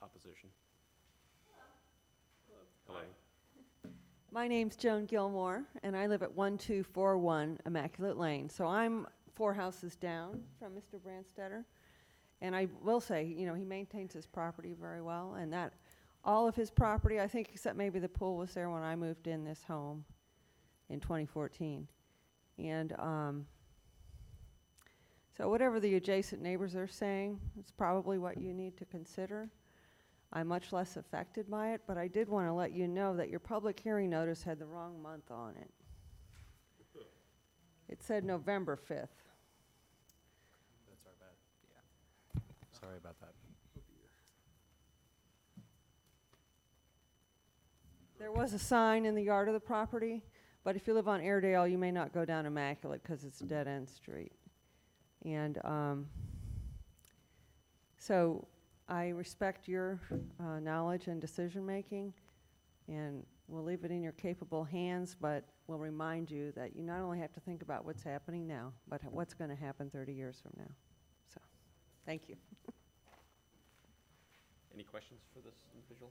opposition. Hello. My name's Joan Gilmore, and I live at 1241 Immaculate Lane. So I'm 4 houses down from Mr. Brandstetter. And I will say, you know, he maintains his property very well, and that all of his property, I think except maybe the pool, was there when I moved in this home in 2014. And so whatever the adjacent neighbors are saying, it's probably what you need to consider. I'm much less affected by it, but I did want to let you know that your public hearing notice had the wrong month on it. It said November 5th. That's our bad. Yeah. Sorry about that. There was a sign in the yard of the property, but if you live on Airedale, you may not go down Immaculate because it's a dead-end street. And so I respect your knowledge and decision-making, and we'll leave it in your capable hands, but we'll remind you that you not only have to think about what's happening now, but what's going to happen 30 years from now. So, thank you. Any questions for this individual?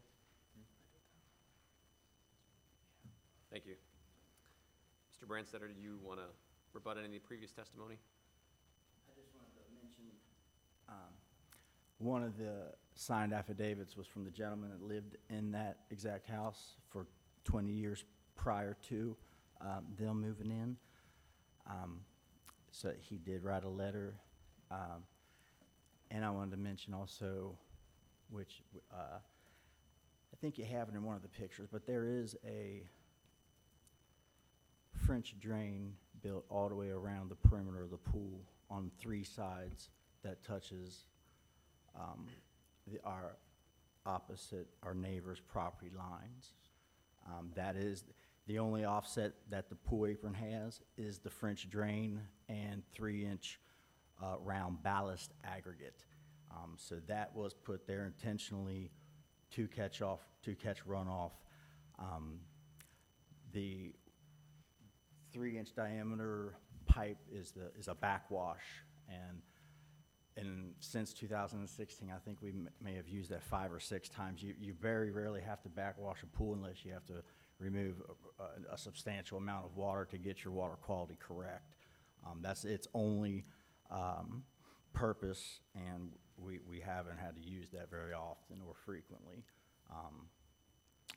Thank you. Mr. Brandstetter, do you want to rebut any of the previous testimony? I just wanted to mention, one of the signed affidavits was from the gentleman that lived in that exact house for 20 years prior to them moving in. So he did write a letter. And I wanted to mention also, which I think you have it in one of the pictures, but there is a French drain built all the way around the perimeter of the pool on 3 sides that touches our opposite, our neighbor's property lines. That is the only offset that the pool apron has is the French drain and 3-inch round ballast aggregate. So that was put there intentionally to catch runoff. The 3-inch diameter pipe is a backwash, and since 2016, I think we may have used that 5 or 6 times. You very rarely have to backwash a pool unless you have to remove a substantial amount of water to get your water quality correct. That's its only purpose, and we haven't had to use that very often or frequently.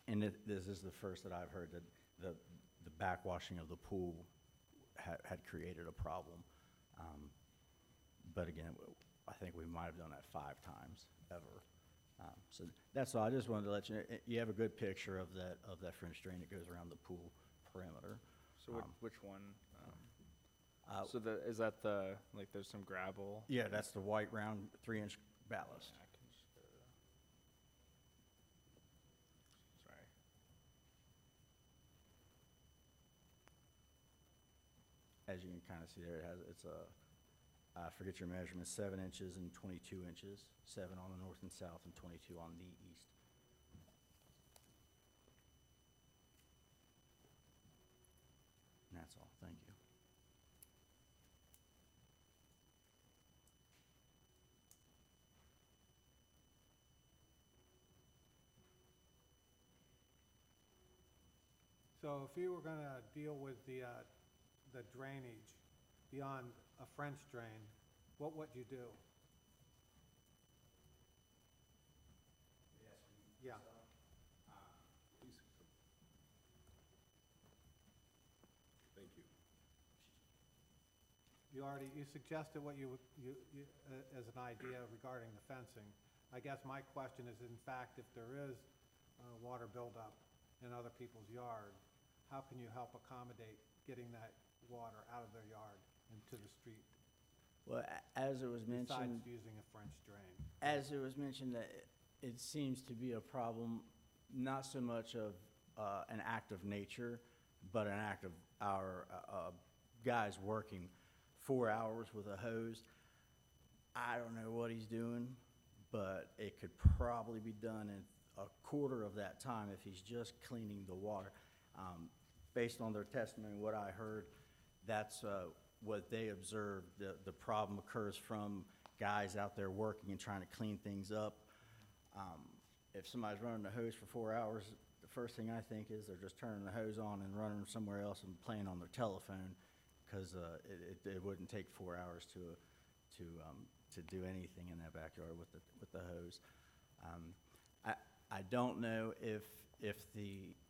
And this is the first that I've heard that the backwashing of the pool had created a problem. But again, I think we might have done that 5 times ever. So that's all. I just wanted to let you know, you have a good picture of that French drain that goes around the pool perimeter. So which one? So is that the, like, there's some gravel? Yeah, that's the white round 3-inch ballast. I can just go to the, sorry. As you can kind of see there, it's a, I forget your measurement, 7 inches and 22 inches, 7 on the north and south and 22 on the east. And that's all. Thank you. So if you were gonna deal with the drainage beyond a French drain, what would you do? Yeah. Thank you. You suggested what you as an idea regarding the fencing. I guess my question is, in fact, if there is water buildup in other people's yard, how can you help accommodate getting that water out of their yard into the street? Well, as it was mentioned, Besides using a French drain. as it was mentioned, that it seems to be a problem, not so much of an act of nature, but an act of our guys working 4 hours with a hose. I don't know what he's doing, but it could probably be done in a quarter of that time if he's just cleaning the water. Based on their testimony, what I heard, that's what they observed. The problem occurs from guys out there working and trying to clean things up. If somebody's running the hose for 4 hours, the first thing I think is they're just turning the hose on and running somewhere else and playing on their telephone, because it wouldn't take 4 hours to do anything in that backyard with the hose. I don't know if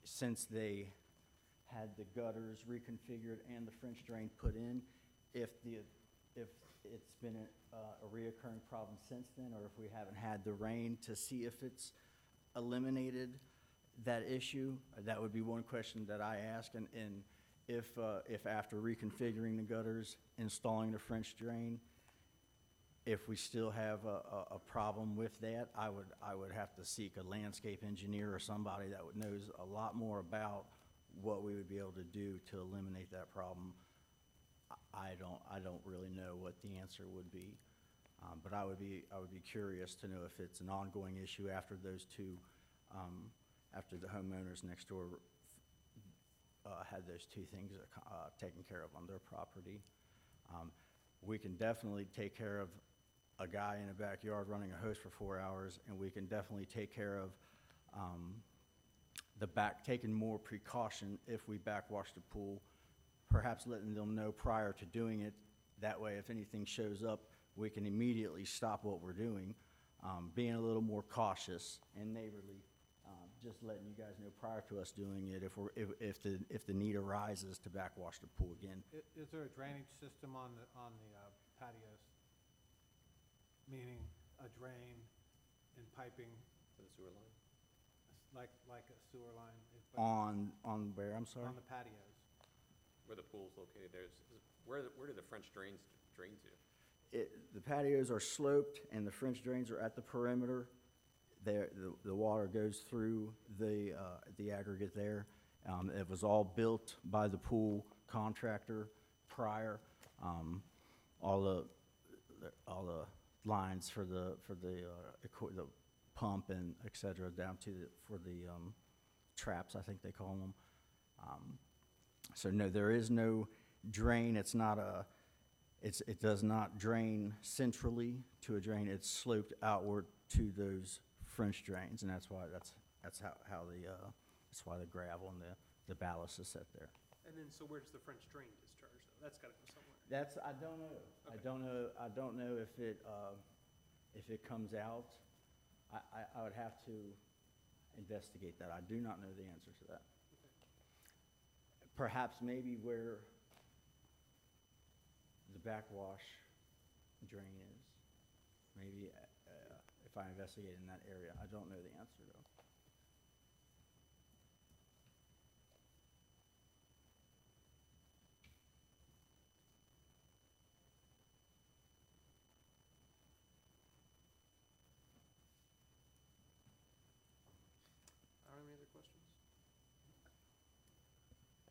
since they had the gutters reconfigured and the French drain put in, if it's been a reoccurring problem since then, or if we haven't had the rain to see if it's eliminated that issue. That would be one question that I ask. And if after reconfiguring the gutters, installing the French drain, if we still have a problem with that, I would have to seek a landscape engineer or somebody that knows a lot more about what we would be able to do to eliminate that problem. I don't really know what the answer would be, but I would be curious to know if it's an ongoing issue after those two, after the homeowners next door had those two things taken care of on their property. We can definitely take care of a guy in a backyard running a hose for 4 hours, and we can definitely take care of taking more precaution if we backwash the pool, perhaps letting them know prior to doing it. That way, if anything shows up, we can immediately stop what we're doing, being a little more cautious and neighborly, just letting you guys know prior to us doing it if the need arises to backwash the pool again. Is there a drainage system on the patios? Meaning a drain and piping For the sewer line? like a sewer line? On where, I'm sorry? On the patios. Where the pool's located, where do the French drains drain to? The patios are sloped and the French drains are at the perimeter. The water goes through the aggregate there. It was all built by the pool contractor prior. All the lines for the pump and et cetera down to for the traps, I think they call them. So no, there is no drain. It does not drain centrally to a drain. It's sloped outward to those French drains, and that's why that's why the gravel and the ballast is set there. And then, so where does the French drain discharge, though? That's gotta go somewhere. I don't know. Okay. I don't know if it comes out. I would have to investigate that. I do not know the answer to that. Perhaps maybe where the backwash drain is. Maybe if I investigate in that area. I don't know the answer, though. Are there any other questions?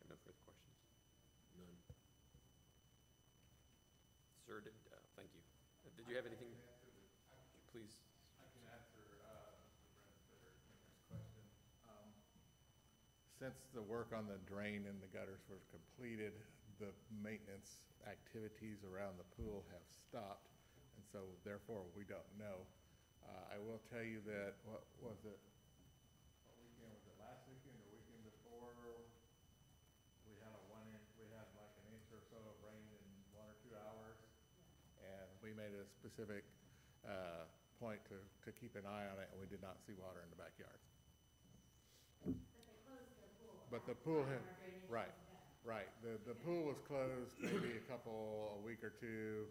I have no further questions. None. Sir, thank you. Did you have anything? Please. I can answer Mr. Brandster's question. Since the work on the drain and the gutters was completed, the maintenance activities around the pool have stopped, and so therefore we don't know. I will tell you that, what was it? What weekend was it? Last weekend or weekend before? We had like an inch or so of rain in 1 or 2 hours, and we made a specific point to keep an eye on it, and we did not see water in the backyard. But the pool had, right. The pool was closed maybe a week or two,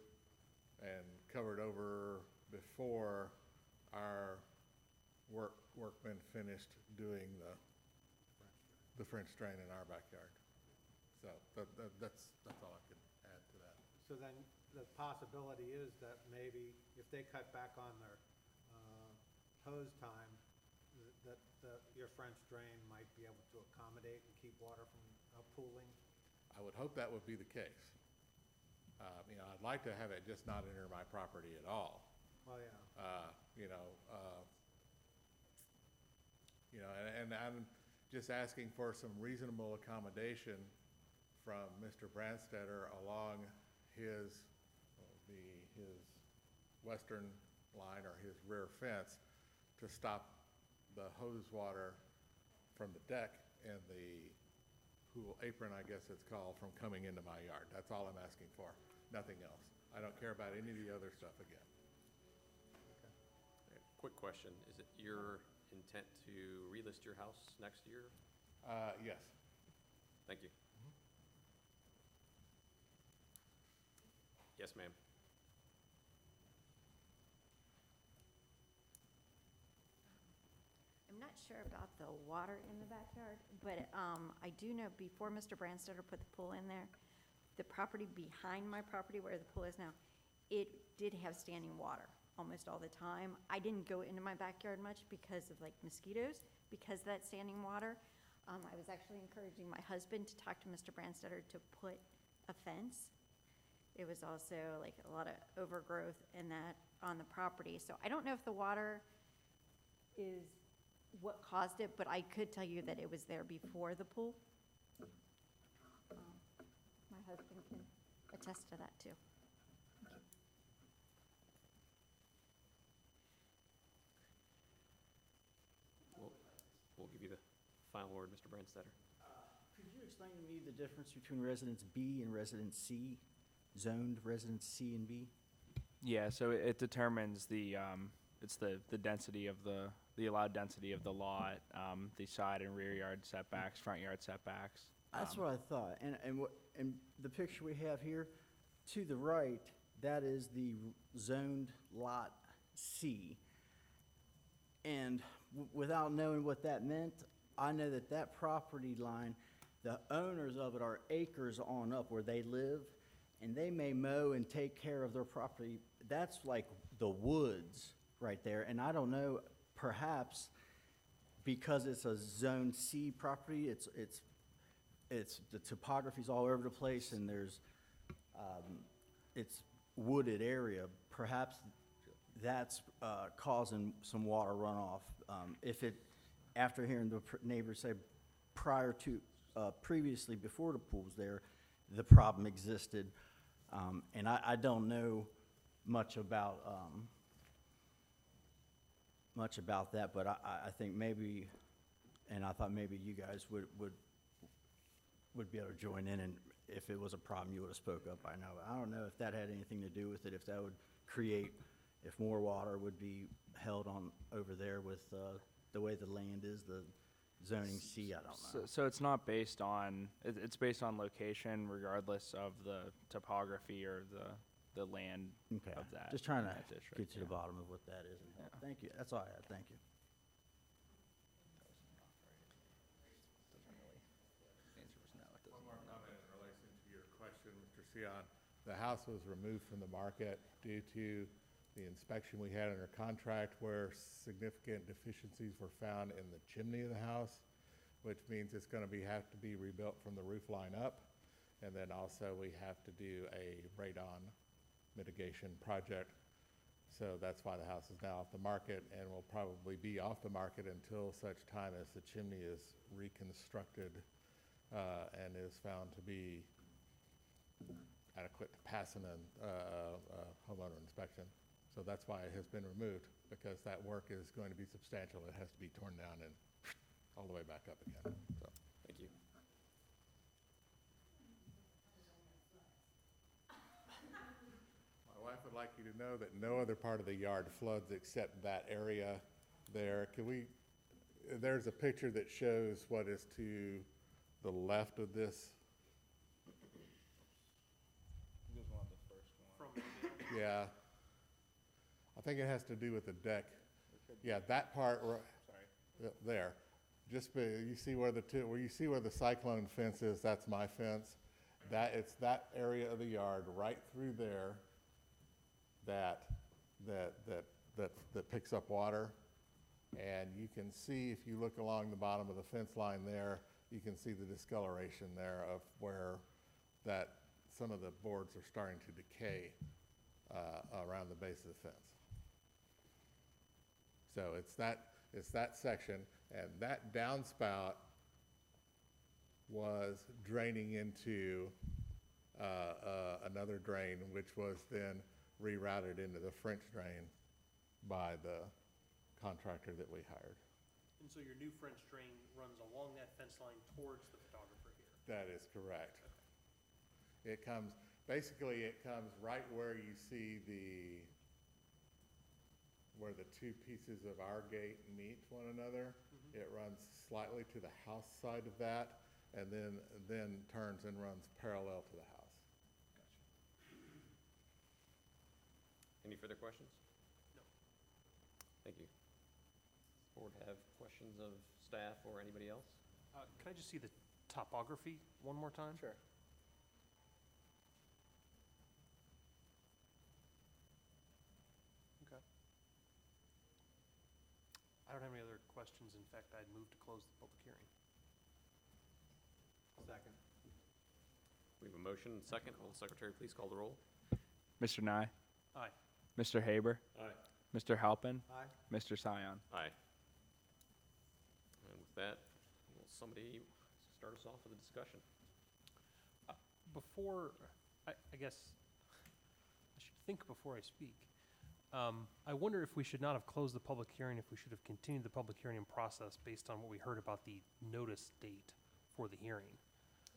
and covered over before our workmen finished doing the French drain in our backyard. So that's all I can add to that. So then the possibility is that maybe if they cut back on their hose time, that your French drain might be able to accommodate and keep water from pooling? I would hope that would be the case. I'd like to have it just not enter my property at all. Well, yeah. You know, and I'm just asking for some reasonable accommodation from Mr. Brandstetter along his western line or his rear fence to stop the hose water from the deck and the pool apron, I guess it's called, from coming into my yard. That's all I'm asking for, nothing else. I don't care about any of the other stuff again. Quick question, is it your intent to relist your house next year? Yes. Thank you. Yes, ma'am. I'm not sure about the water in the backyard, but I do know before Mr. Brandstetter put the pool in there, the property behind my property where the pool is now, it did have standing water almost all the time. I didn't go into my backyard much because of like mosquitoes, because of that standing water. I was actually encouraging my husband to talk to Mr. Brandstetter to put a fence. It was also like a lot of overgrowth in that on the property. So I don't know if the water is what caused it, but I could tell you that it was there before the pool. My husband can attest to that too. We'll give you the final word, Mr. Brandstetter. Could you explain to me the difference between residence B and residence C, zoned residence C and B? Yeah, so it determines it's the density of the allowed density of the lot, the side and rear yard setbacks, front yard setbacks. That's what I thought. And the picture we have here, to the right, that is the zoned lot C. And without knowing what that meant, I know that that property line, the owners of it are acres on up where they live, and they may mow and take care of their property. That's like the woods right there. And I don't know, perhaps because it's a Zone C property, it's the topography's all over the place, and there's it's wooded area. Perhaps that's causing some water runoff. If it, after hearing the neighbors say prior to, previously before the pool's there, the problem existed. And I don't know much about that, but I think maybe, and I thought maybe you guys would be able to join in, and if it was a problem, you would have spoke up. I don't know if that had anything to do with it, if that would create, if more water would be held on over there with the way the land is, the zoning C, I don't know. So it's not based on, it's based on location regardless of the topography or the land Okay. of that. Just trying to that district, get to the yeah. bottom of what that is and help. Yeah. Thank you. That's all I had. Thank you. One more comment in relation to your question, Mr. Sion. The house was removed from the market due to the inspection we had under contract where significant deficiencies were found in the chimney of the house, which means it's going to have to be rebuilt from the roof line up. And then also we have to do a radon mitigation project. So that's why the house is now off the market and will probably be off the market until such time as the chimney is reconstructed and is found to be adequate to pass in a homeowner inspection. So that's why it has been removed, because that work is going to be substantial. It has to be torn down and all the way back up again. So, Thank you. my wife would like you to know that no other part of the yard floods except that area there. There's a picture that shows what is to the left of this. Yeah. I think it has to do with the deck. Yeah, that part there. Just you see where the cyclone fence is, that's my fence. It's that area of the yard right through there that picks up water. And you can see, if you look along the bottom of the fence line there, you can see the discoloration there of where some of the boards are starting to decay around the base of the fence. So it's that, It's that section, and that downspout was draining into another drain, which was then rerouted into the French drain by the contractor that we hired. And so your new French drain runs along that fence line towards the photographer here? That is correct. It comes, basically it comes right where you see where the two pieces of our gate meet one another. It runs slightly to the house side of that, and then turns and runs parallel to the house. Any further questions? No. Thank you. Board have questions of staff or anybody else? Can I just see the topography one more time? Sure. Okay. I don't have any other questions. In fact, I'd move to close the public hearing. Second. We have a motion and second. Will the secretary please call the roll? Mr. Nye, Aye. Mr. Haber, Aye. Mr. Halpin, Aye. Mr. Sion. Aye. And with that, will somebody start us off with a discussion? Before, I guess, I should think before I speak. I wonder if we should not have closed the public hearing, if we should have continued the public hearing process based on what we heard about the notice date for the hearing.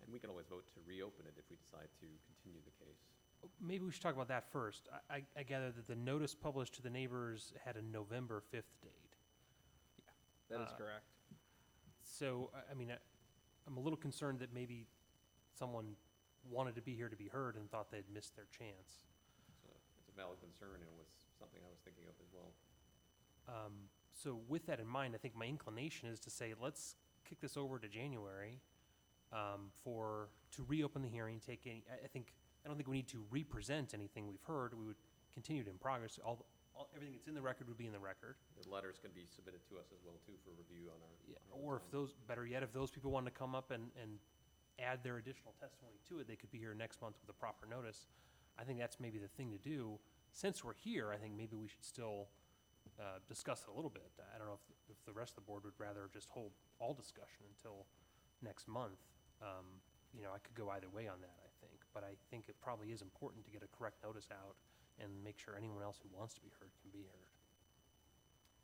And we can always vote to reopen it if we decide to continue the case. Maybe we should talk about that first. I gather that the notice published to the neighbors had a November 5th date. That is correct. So, I mean, I'm a little concerned that maybe someone wanted to be here to be heard and thought they'd missed their chance. It's a valid concern and was something I was thinking of as well. So with that in mind, I think my inclination is to say, let's kick this over to January to reopen the hearing, take any, I don't think we need to re-present anything we've heard. We would continue it in progress. Everything that's in the record would be in the record. The letters can be submitted to us as well too for review on our. Yeah, on our or if website. better yet, if those people wanted to come up and add their additional testimony to it, they could be here next month with a proper notice. I think that's maybe the thing to do. Since we're here, I think maybe we should still discuss it a little bit. I don't know if the rest of the board would rather just hold all discussion until next month. I could go either way on that, I think. But I think it probably is important to get a correct notice out and make sure anyone else who wants to be heard can be heard.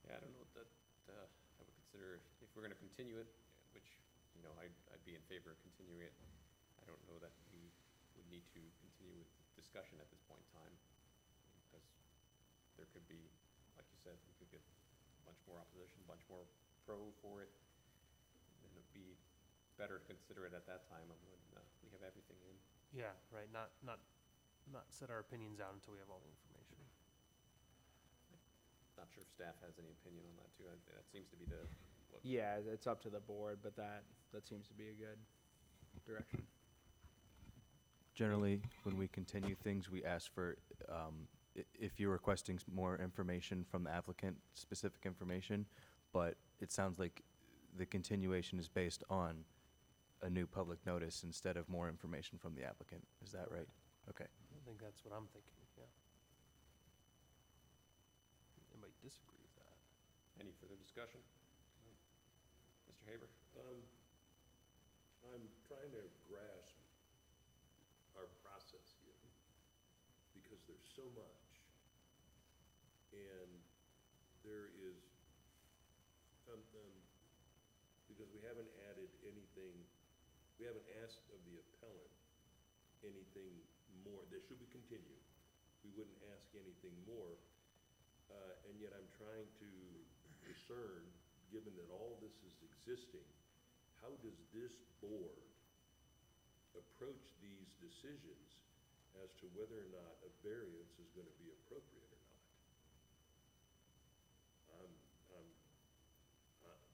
Yeah, I don't know that, I would consider, if we're gonna continue it, which, I'd be in favor of continuing it. I don't know that we would need to continue with discussion at this point in time, because there could be, like you said, we could get a bunch more opposition, a bunch more pro for it, and it'd be better to consider it at that time when we have everything in. Yeah, right. Not set our opinions out until we have all the information. Not sure if staff has any opinion on that too. That seems to be what Yeah, it's up to the board, but that seems to be a good direction. Generally, when we continue things, we ask for, if you're requesting more information from the applicant, specific information, but it sounds like the continuation is based on a new public notice instead of more information from the applicant. Is that right? Okay. I think that's what I'm thinking, yeah. Anybody disagree with that? Any further discussion? Mr. Haber? I'm trying to grasp our process here, because there's so much, and there is, because we haven't added anything, we haven't asked of the appellant anything more. Should we continue, we wouldn't ask anything more, and yet I'm trying to discern, given that all this is existing, how does this board approach these decisions as to whether or not a variance is going to be appropriate or not?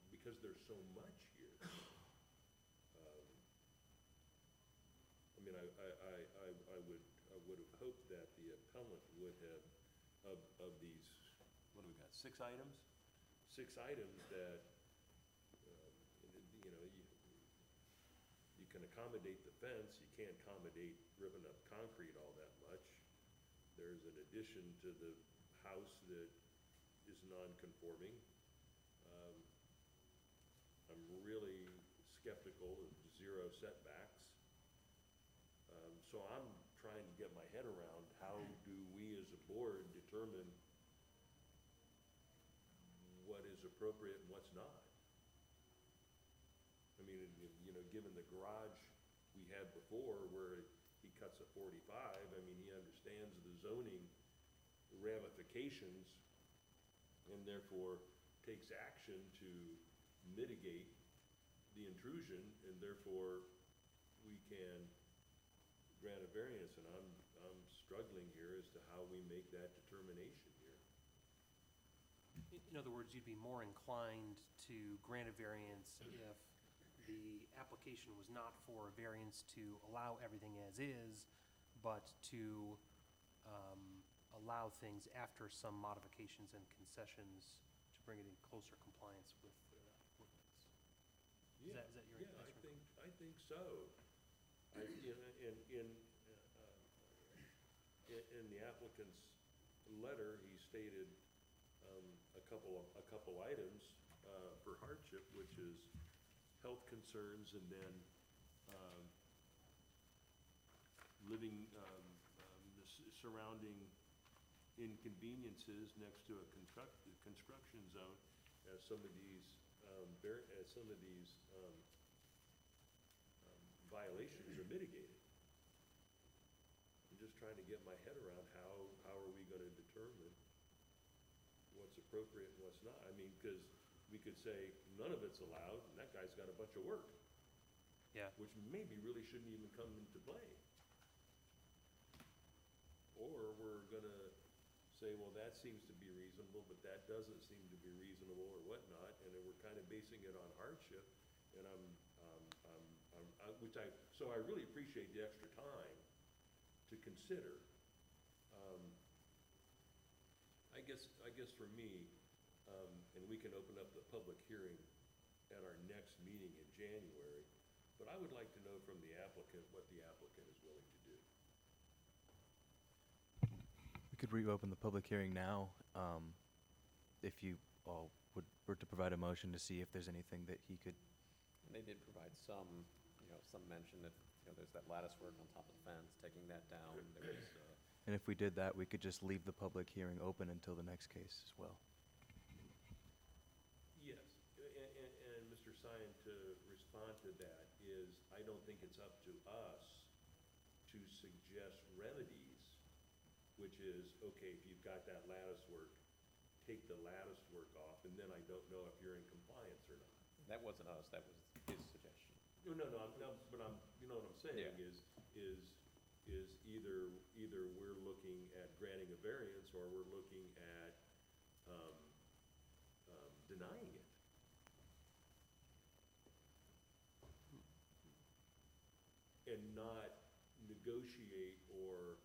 Because there's so much here. I would have hoped that the appellant would have, of these, what do we got, 6 items? 6 items that, you can accommodate the fence, you can't accommodate ripping up concrete all that much. There's an addition to the house that is non-conforming. I'm really skeptical of zero setbacks. So I'm trying to get my head around how do we as a board determine what is appropriate and what's not? I mean, given the garage we had before where he cuts a 45, I mean, he understands the zoning ramifications and therefore takes action to mitigate the intrusion, and therefore we can grant a variance, and I'm struggling here as to how we make that determination here. In other words, you'd be more inclined to grant a variance if the application was not for a variance to allow everything as is, but to allow things after some modifications and concessions to bring it in closer compliance with ordinance. Is that your answer? I think so. In the applicant's letter, he stated a couple items for hardship, which is health concerns and then living, the surrounding inconveniences next to a construction zone, as some of these violations are mitigated. I'm just trying to get my head around how are we gonna determine what's appropriate and what's not? I mean, because we could say none of it's allowed, and that guy's got a bunch of work. Yeah. Which maybe really shouldn't even come into play. Or we're gonna say, well, that seems to be reasonable, but that doesn't seem to be reasonable or whatnot, and then we're kind of basing it on hardship, and so I really appreciate the extra time to consider. I guess for me, and we can open up the public hearing at our next meeting in January, but I would like to know from the applicant what the applicant is willing to do. We could reopen the public hearing now, if you all were to provide a motion to see if there's anything that he could. And they did provide some mention that, there's that lattice work on top of the fence, taking that down. There was, And if we did that, we could just leave the public hearing open until the next case as well. Yes, and Mr. Sion, to respond to that is, I don't think it's up to us to suggest remedies, which is, okay, if you've got that lattice work, take the lattice work off, and then I don't know if you're in compliance or not. that wasn't us, that was his suggestion. No, but you know what I'm saying, Yeah. is either we're looking at granting a variance or we're looking at denying it. And not negotiate or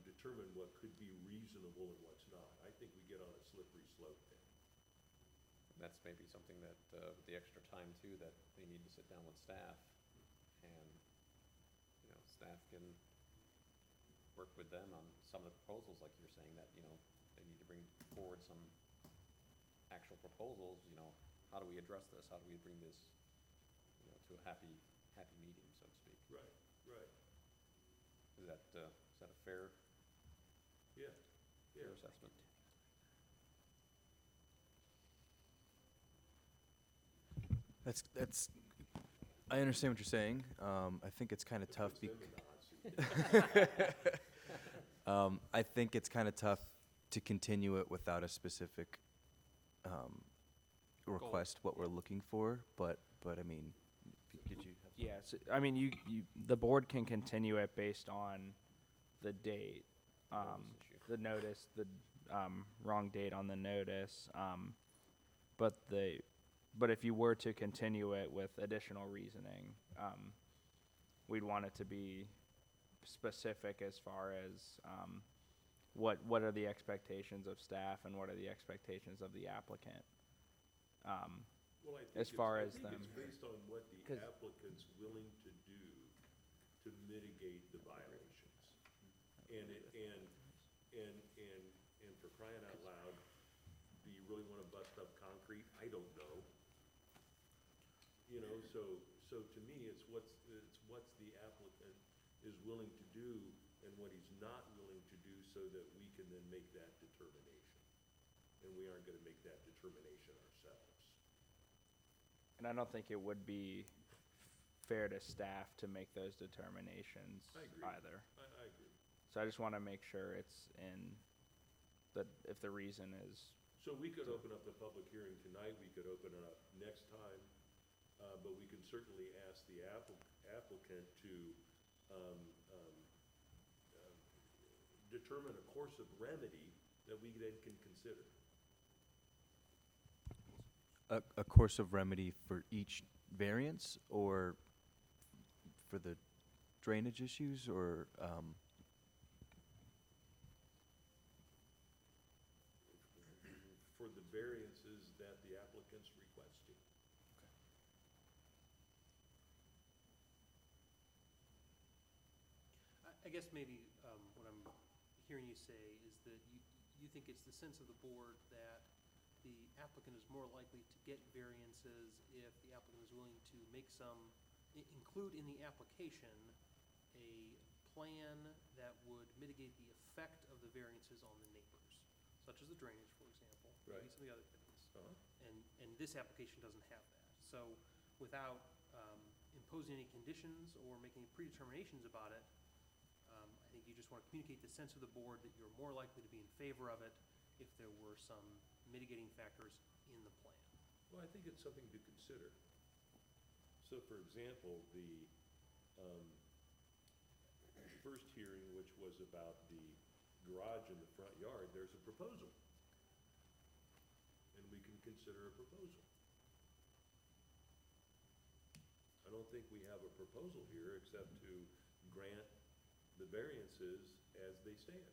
determine what could be reasonable and what's not. I think we get on a slippery slope there. That's maybe something that, with the extra time too, that they need to sit down with staff, and, staff can work with them on some of the proposals, like you're saying, that, they need to bring forward some actual proposals, how do we address this? How do we bring this, to a happy medium, so to speak? Right. Is that a fair Yeah. assessment? That's, I understand what you're saying. I think it's kind of tough. I think it's kind of tough to continue it without a specific request what we're looking for, but I mean, did you have? Yes, I mean, the board can continue it based on the date, the notice, the wrong date on the notice, but if you were to continue it with additional reasoning, we'd want it to be specific as far as what are the expectations of staff and what are the expectations of the applicant. Well, as far as I them. think it's based on what the applicant's willing to do to mitigate the violations. And for crying out loud, do you really want to bust up concrete? I don't know. you know, so to me, it's what's the applicant is willing to do and what he's not willing to do so that we can then make that determination. And we aren't gonna make that determination ourselves. And I don't think it would be fair to staff to make those determinations I agree. either. I agree. So I just want to make sure it's in, that if the reason is, So we could open up the public hearing tonight, we could open it up next time, but we can certainly ask the applicant to determine a course of remedy that we then can consider. A course of remedy for each variance, or for the drainage issues, or, For the variances that the applicant's requesting. I guess maybe what I'm hearing you say is that you think it's the sense of the board that the applicant is more likely to get variances if the applicant is willing to make include in the application a plan that would mitigate the effect of the variances on the neighbors, such as the drainage, for example, Right. maybe some of the other things. Uh-huh. And this application doesn't have that. So without imposing any conditions or making predeterminations about it, I think you just want to communicate the sense of the board that you're more likely to be in favor of it if there were some mitigating factors in the plan. Well, I think it's something to consider. So, for example, the first hearing, which was about the garage in the front yard, there's a proposal. And we can consider a proposal. I don't think we have a proposal here except to grant the variances as they stand.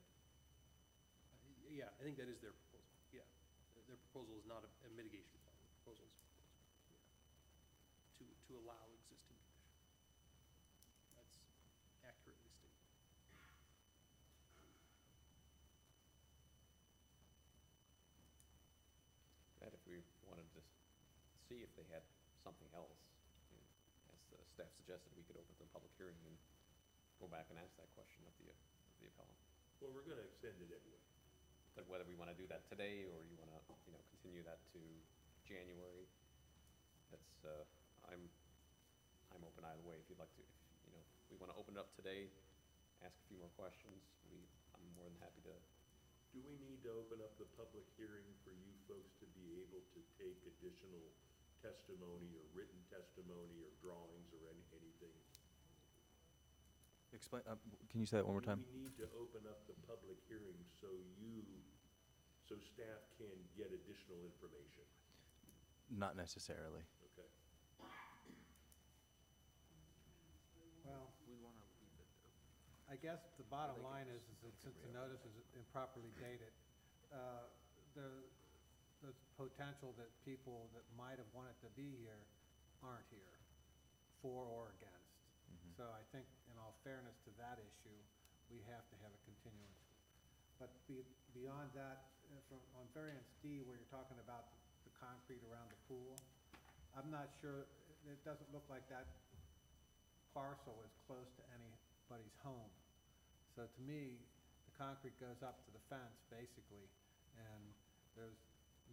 Yeah, I think that is their proposal, yeah. Their proposal is not a mitigation plan, the proposal is a proposal, yeah. To allow existing conditions. That's accurately stated. That if we wanted to see if they had something else, you know, as the staff suggested, we could open the public hearing and go back and ask that question of the appellant. Well, we're gonna extend it anyway. But whether we want to do that today, or you want to, you know, continue that to January, that's, I'm open either way. If you'd like to, if, you know, we want to open it up today, ask a few more questions, I'm more than happy to. Do we need to open up the public hearing for you folks to be able to take additional testimony or written testimony or drawings or anything? explain, can you say that one more time? Do we need to open up the public hearing so staff can get additional information? Not necessarily. Okay. Well, I guess the bottom line is that since the notice is improperly dated, the potential that people that might have wanted to be here aren't here, for or against. So I think, in all fairness to that issue, we have to have a continuance. But beyond that, on variance D, where you're talking about the concrete around the pool, I'm not sure, it doesn't look like that parcel is close to anybody's home. So to me, the concrete goes up to the fence, basically, and there's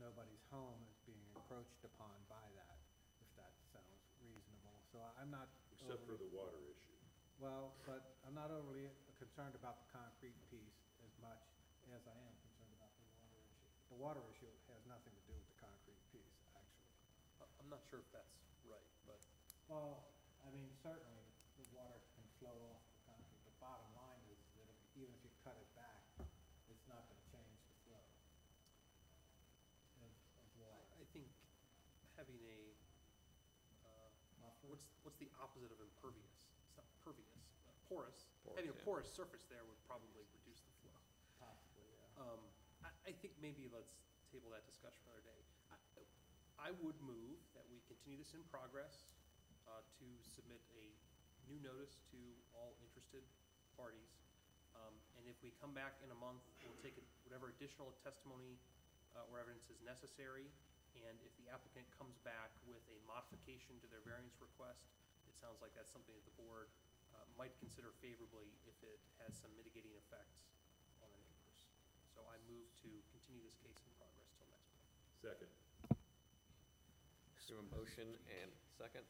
nobody's home is being encroached upon by that, if that sounds reasonable. So I'm not Except for the water issue. well, but I'm not overly concerned about the concrete piece as much as I am concerned about the water issue. The water issue has nothing to do with the concrete piece, actually. I'm not sure if that's right, but Well, I mean, certainly the water can flow off the concrete. The bottom line is that even if you cut it back, it's not going to change the flow of water. I think having what's the opposite of impervious? It's not pervious, porous. Having a yeah. porous surface there would probably reduce the flow. Possibly, yeah. I think maybe let's table that discussion for another day. I would move that we continue this in progress, to submit a new notice to all interested parties. And if we come back in a month, we'll take whatever additional testimony or evidence is necessary, And if the applicant comes back with a modification to their variance request, it sounds like that's something that the board might consider favorably if it has some mitigating effects on the neighbors. So I move to continue this case in progress till next month. Second. Do a motion and second.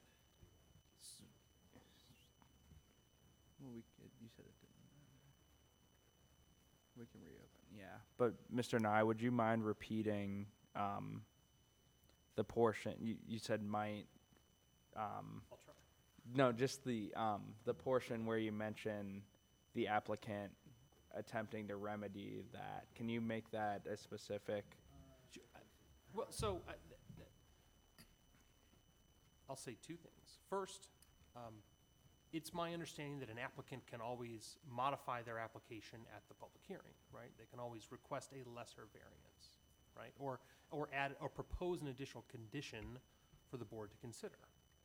Well, you said it didn't. We can reopen, yeah. But Mr. Nye, would you mind repeating the portion, you said might, I'll try. no, just the portion where you mention the applicant attempting to remedy that. Can you make that a specific? Well, so I'll say two things. First, it's my understanding that an applicant can always modify their application at the public hearing, right? They can always request a lesser variance, right? Or add or propose an additional condition for the board to consider.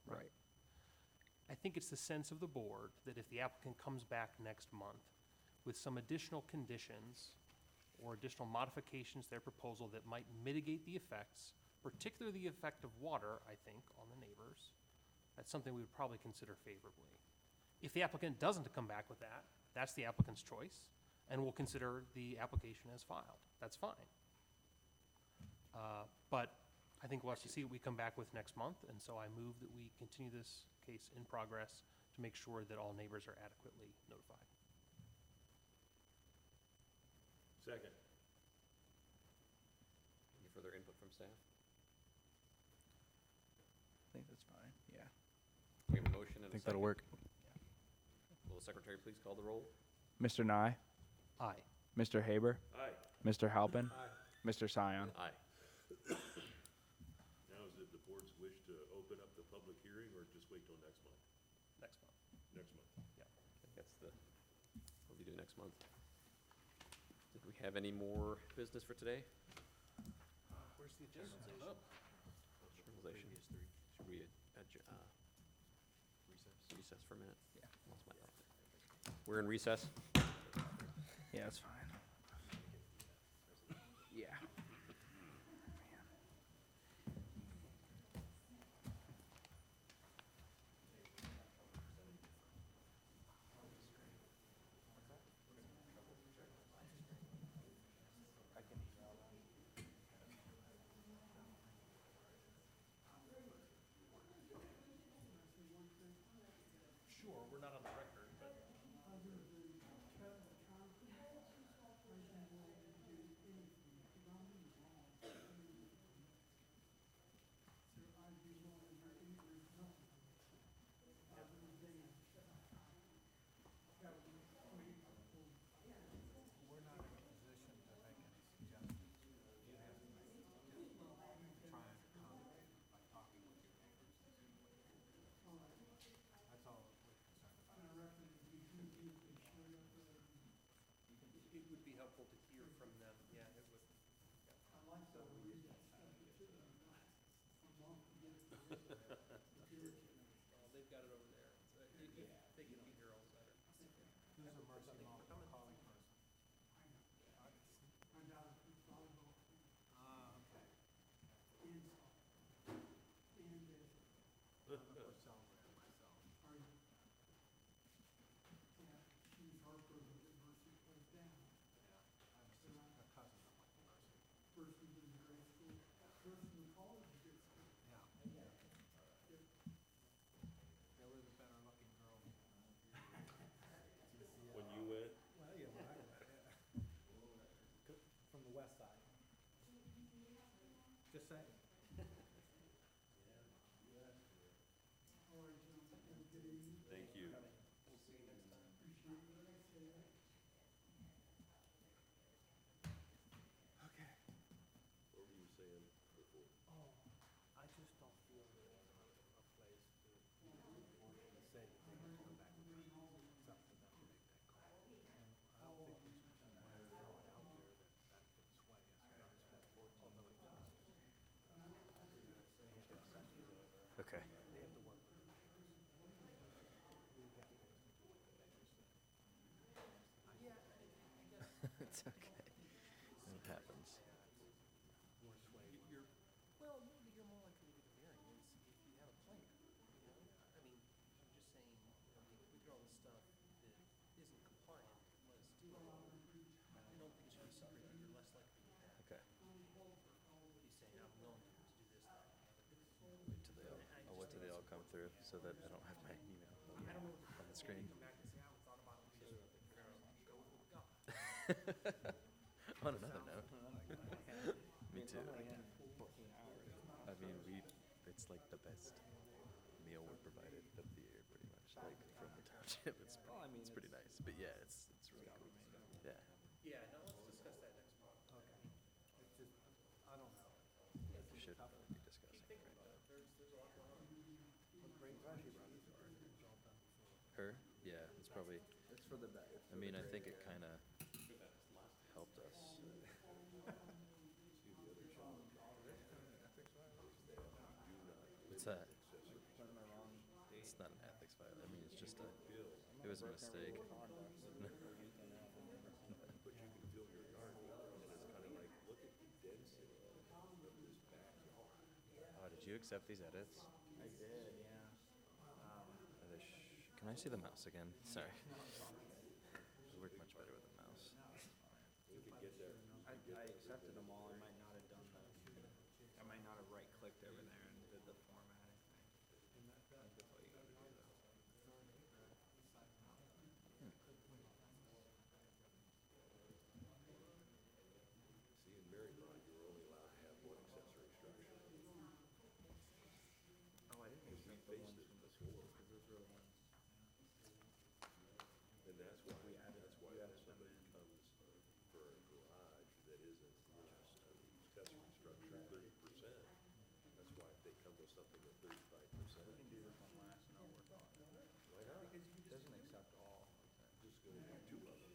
Right. I think it's the sense of the board that if the applicant comes back next month with some additional conditions or additional modifications to their proposal that might mitigate the effects, particularly the effect of water, I think, on the neighbors, that's something we would probably consider favorably. If the applicant doesn't come back with that, that's the applicant's choice, and we'll consider the application as filed. That's fine. But I think we'll have to see what we come back with next month, and so I move that we continue this case in progress to make sure that all neighbors are adequately notified. Second. Any further input from staff? I think that's fine, yeah. We have a motion and a I think second. that'll work. Will the secretary please call the roll? Mr. Nye, Aye. Mr. Haber, Aye. Mr. Halpin, Aye. Mr. Sion. Aye. Now, is it the board's wish to open up the public hearing or just wait till next month? Next month. Next month. That's what we do next month. Did we have any more business for today? Where's the agenda? Journalization. Should we recess for a minute? Yeah. Lost my thought there. We're in recess. Yeah, that's fine. Yeah. Sure, we're not on the record, but. We're not in a position to make any suggestions. You have to try and accommodate by talking with your neighbors. That's all we're concerned about. It would be helpful to hear from them, yeah, it would. They've got it over there, so if they could be here all the better. Who's the mercy calling person? Ah, okay. I'm a celebrator myself. Yeah, I'm a cousin of Michael Mercy. Yeah. There was a better looking girl. When you went? Well, yeah, when I went, yeah. From the west side. Just saying. Thank you. Okay. What were you saying before? Oh, I just don't feel we're in a place to say that they're gonna come back with something. It's up to them to make that call. And I don't think we should throw it out there that could sway us. Ultimately, Okay. they have to work. It's okay. It happens. We're swayed. Well, come through so that I don't have my email on the screen. On another note, me too. I mean, it's like the best meal we're provided of the year, pretty much, like from the township. It's pretty nice, but yeah, it's really cool. Yeah. Yeah, no, let's discuss that next month. Okay. It's just, I don't know. We should probably be discussing it right now. There's a lot going on. Her? Yeah, it's probably, It's for the better. I mean, I think it kind of helped us. What's that? It's not an ethics violation. I mean, it's just it was a mistake. Oh, did you accept these edits? I did, yeah. Can I see the mouse again? Sorry. I work much better with a mouse. I accepted them all. I might not have done I might not have right-clicked over there and did the formatting thing. That's all you gotta do, though. See, in Marymount, you were only allowed to have one accessory structure. Oh, I didn't accept the ones from the school, because those were the ones. And that's why, We added that's why them when somebody in. comes for a garage that isn't just an accessory structure, 30%, that's why if they come with something at 35%. We can do this one last and I'll work on it. Why not? It doesn't accept all. Just gonna do two of them.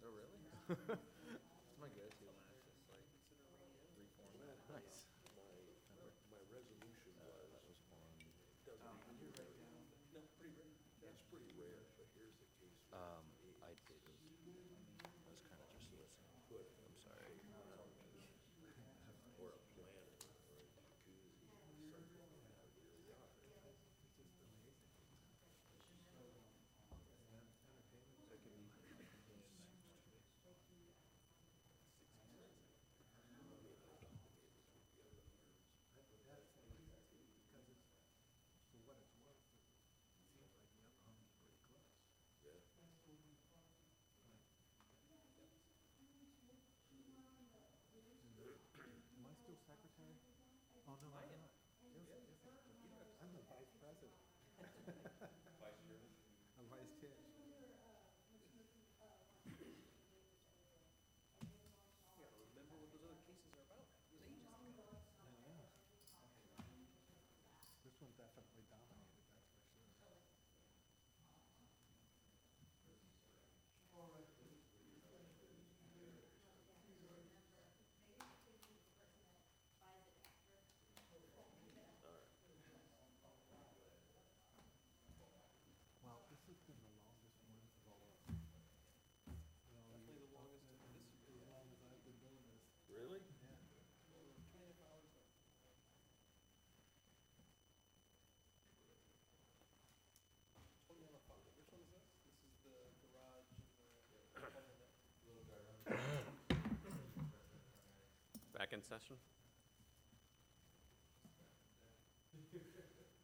Oh, really? It's my go-to when it's just like reformatted. Nice. My resolution was, doesn't need to be very, no, pretty rare. That's pretty rare, but here's the case. I didn't. I was kind of just listening. I'm sorry. Or a planet, or a jacuzzi, something out of your yard. Am I still secretary? Oh, no, I'm not. I'm the vice president. Vice Chairman? I'm vice chair. You gotta remember what those other cases are about. It was ages ago. This one definitely dominated, that's for sure. Well, this has been the longest one of all of them. Definitely the longest of this year. As long as I've been doing this. Really? Yeah. 2.5 hours though. Totally on the phone. Which one is this? This is the garage and the. Back in session? It'd be different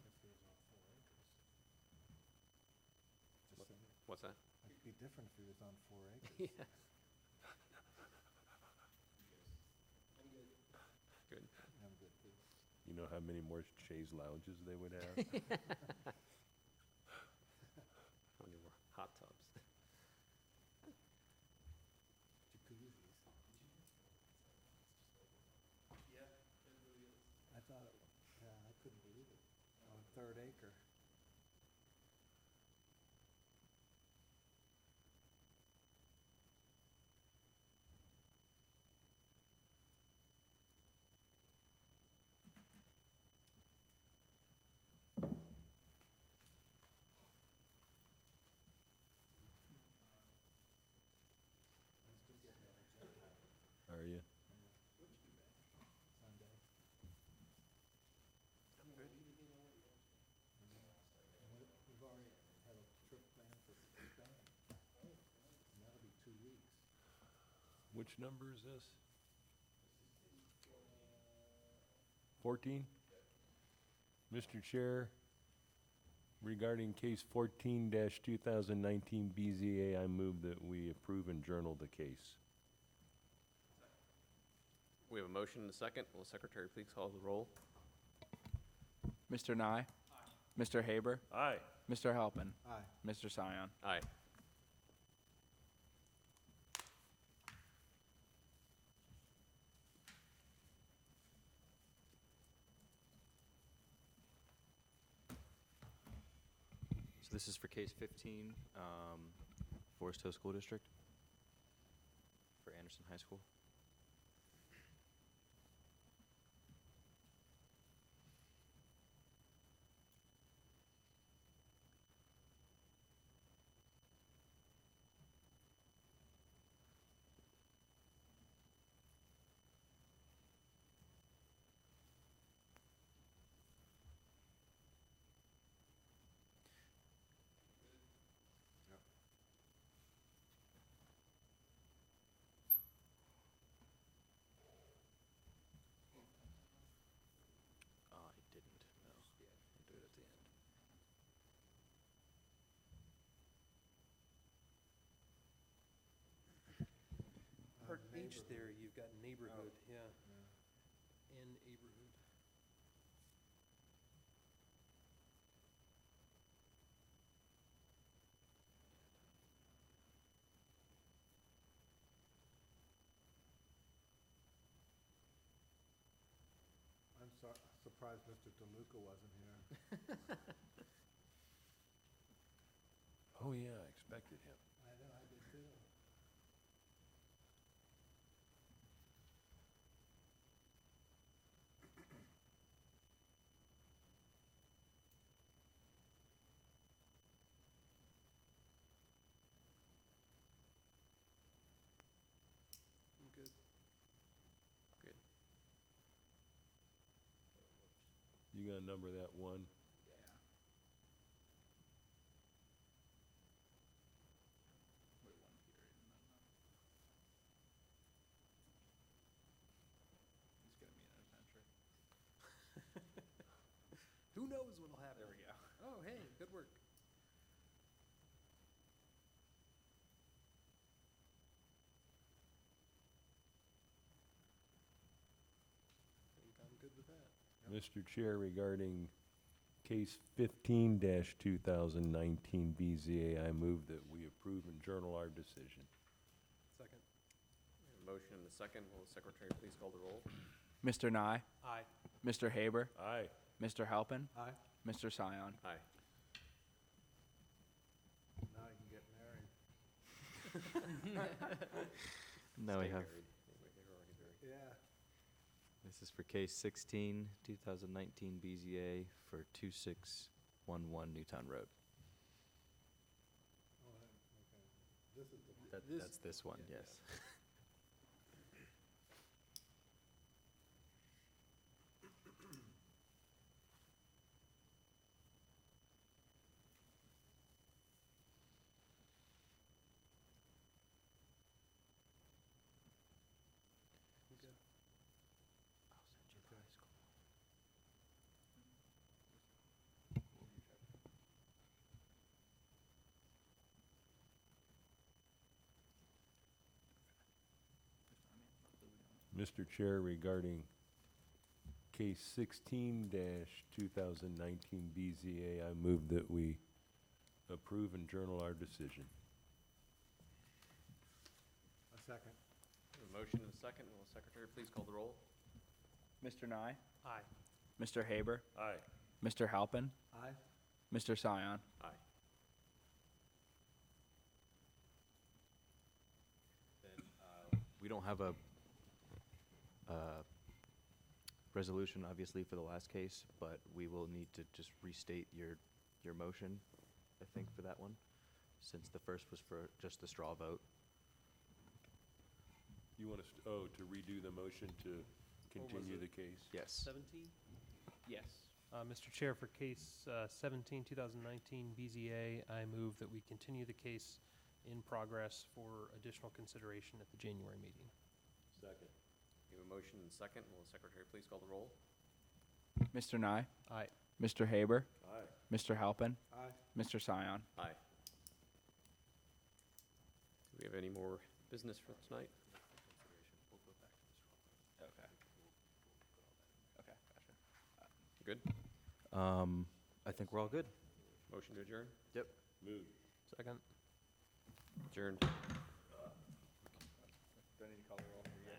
if it was on 4 acres. Just saying. What's that? It'd be different if it was on 4 acres. Yeah. Good. I'm good too. You know how many more chaise lounges they would have? How many more hot tubs? Jacuzzis. Yeah, it really is. I thought it, yeah, I couldn't believe it. On 3rd acre. are you? We've already had a trip planned for Sunday, and that'll be 2 weeks. Which number is this? 14? Mr. Chair, regarding case 14-2019 BZA, I move that we approve and journal the case. We have a motion and a second. Will the secretary please call the roll? Mr. Nye? Mr. Haber? Aye. Mr. Halpin? Aye. Mr. Sion? Aye. So this is for case 15, Forest Hill School District for Anderson High School. I didn't, no. I'll do it at the end. Part H there, you've got neighborhood, yeah, and neighborhood. I'm surprised Mr. DeLuca wasn't here. Oh, yeah, I expected him. I know, I did too. I'm good. Good. You gonna number that one? Who knows what'll happen? There we go. Oh, hey, good work. I think I'm good with that. Mr. Chair, regarding case 15-2019 BZA, I move that we approve and journal our decision. Second. We have a motion and a second. Will the secretary please call the roll? Mr. Nye? Aye. Mr. Haber? Aye. Mr. Halpin? Aye. Mr. Sion? Aye. Now you can get married. Now we Stay have, married. They were already married. Yeah. this is for case 16, 2019 BZA for 2611 Newtown Road. Oh, okay. This is the. That's this one, yeah, yes. I'm good. I'll send you the high school. Mr. Chair, regarding case 16-2019 BZA, I move that we approve and journal our decision. A second. We have a motion and a second. Will the secretary please call the roll? Mr. Nye? Aye. Mr. Haber? Aye. Mr. Halpin? Aye. Mr. Sion? Aye. Then, we don't have a resolution, obviously, for the last case, but we will need to just restate your motion, I think, for that one, since the first was for just the straw vote. You You want us, to redo the motion to continue the case? Yes. 17? Yes. Mr. Chair, for case 17, 2019 BZA, I move that we continue the case in progress for additional consideration at the January meeting. Second. We have a motion and second. Will the secretary please call the roll? Mr. Nye, Aye. Mr. Haber, Aye. Mr. Halpin, Aye. Mr. Scion. Aye. Do we have any more business for tonight? Okay. Okay, gotcha. Good? I think we're all good. Motion to adjourn? Yep. Move. Second. Adjourned. Do I need to call the roll for you?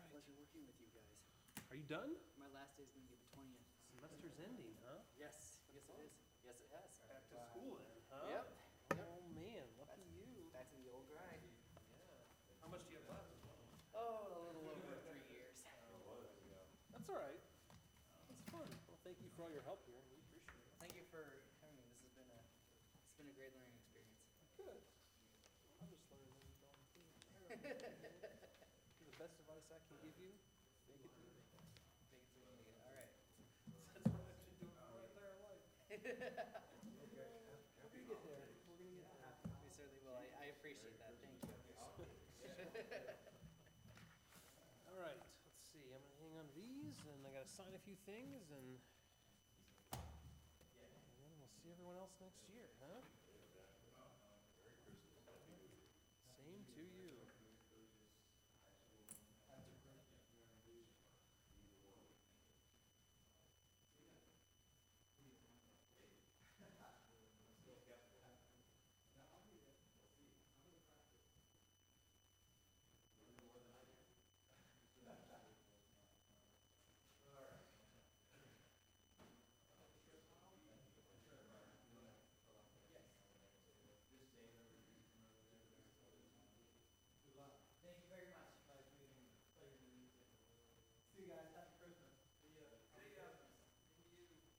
Pleasure working with you guys. Are you done? My last day is gonna be the 20th. Semester's ending, huh? Yes, yes it is. Yes, it has. Back to school then, huh? Yep. Oh, man, lucky you. Back to the old grind. Yeah. How much do you have left? Oh, a little over 3 years. That's all right. That's fun. Well, thank you for all your help here. We appreciate it. Thank you for coming. This has been a great learning experience. Good. I'm just learning as you're going through. The best advice I can give you, make it through. Make it through the meeting. All right. That's what I should do our entire life. Hope you get there. We're gonna get there. We certainly will. I appreciate that. Thank you. All right, let's see. I'm gonna hang on to these, and I gotta sign a few things, and then we'll see everyone else next year, huh? Same to you.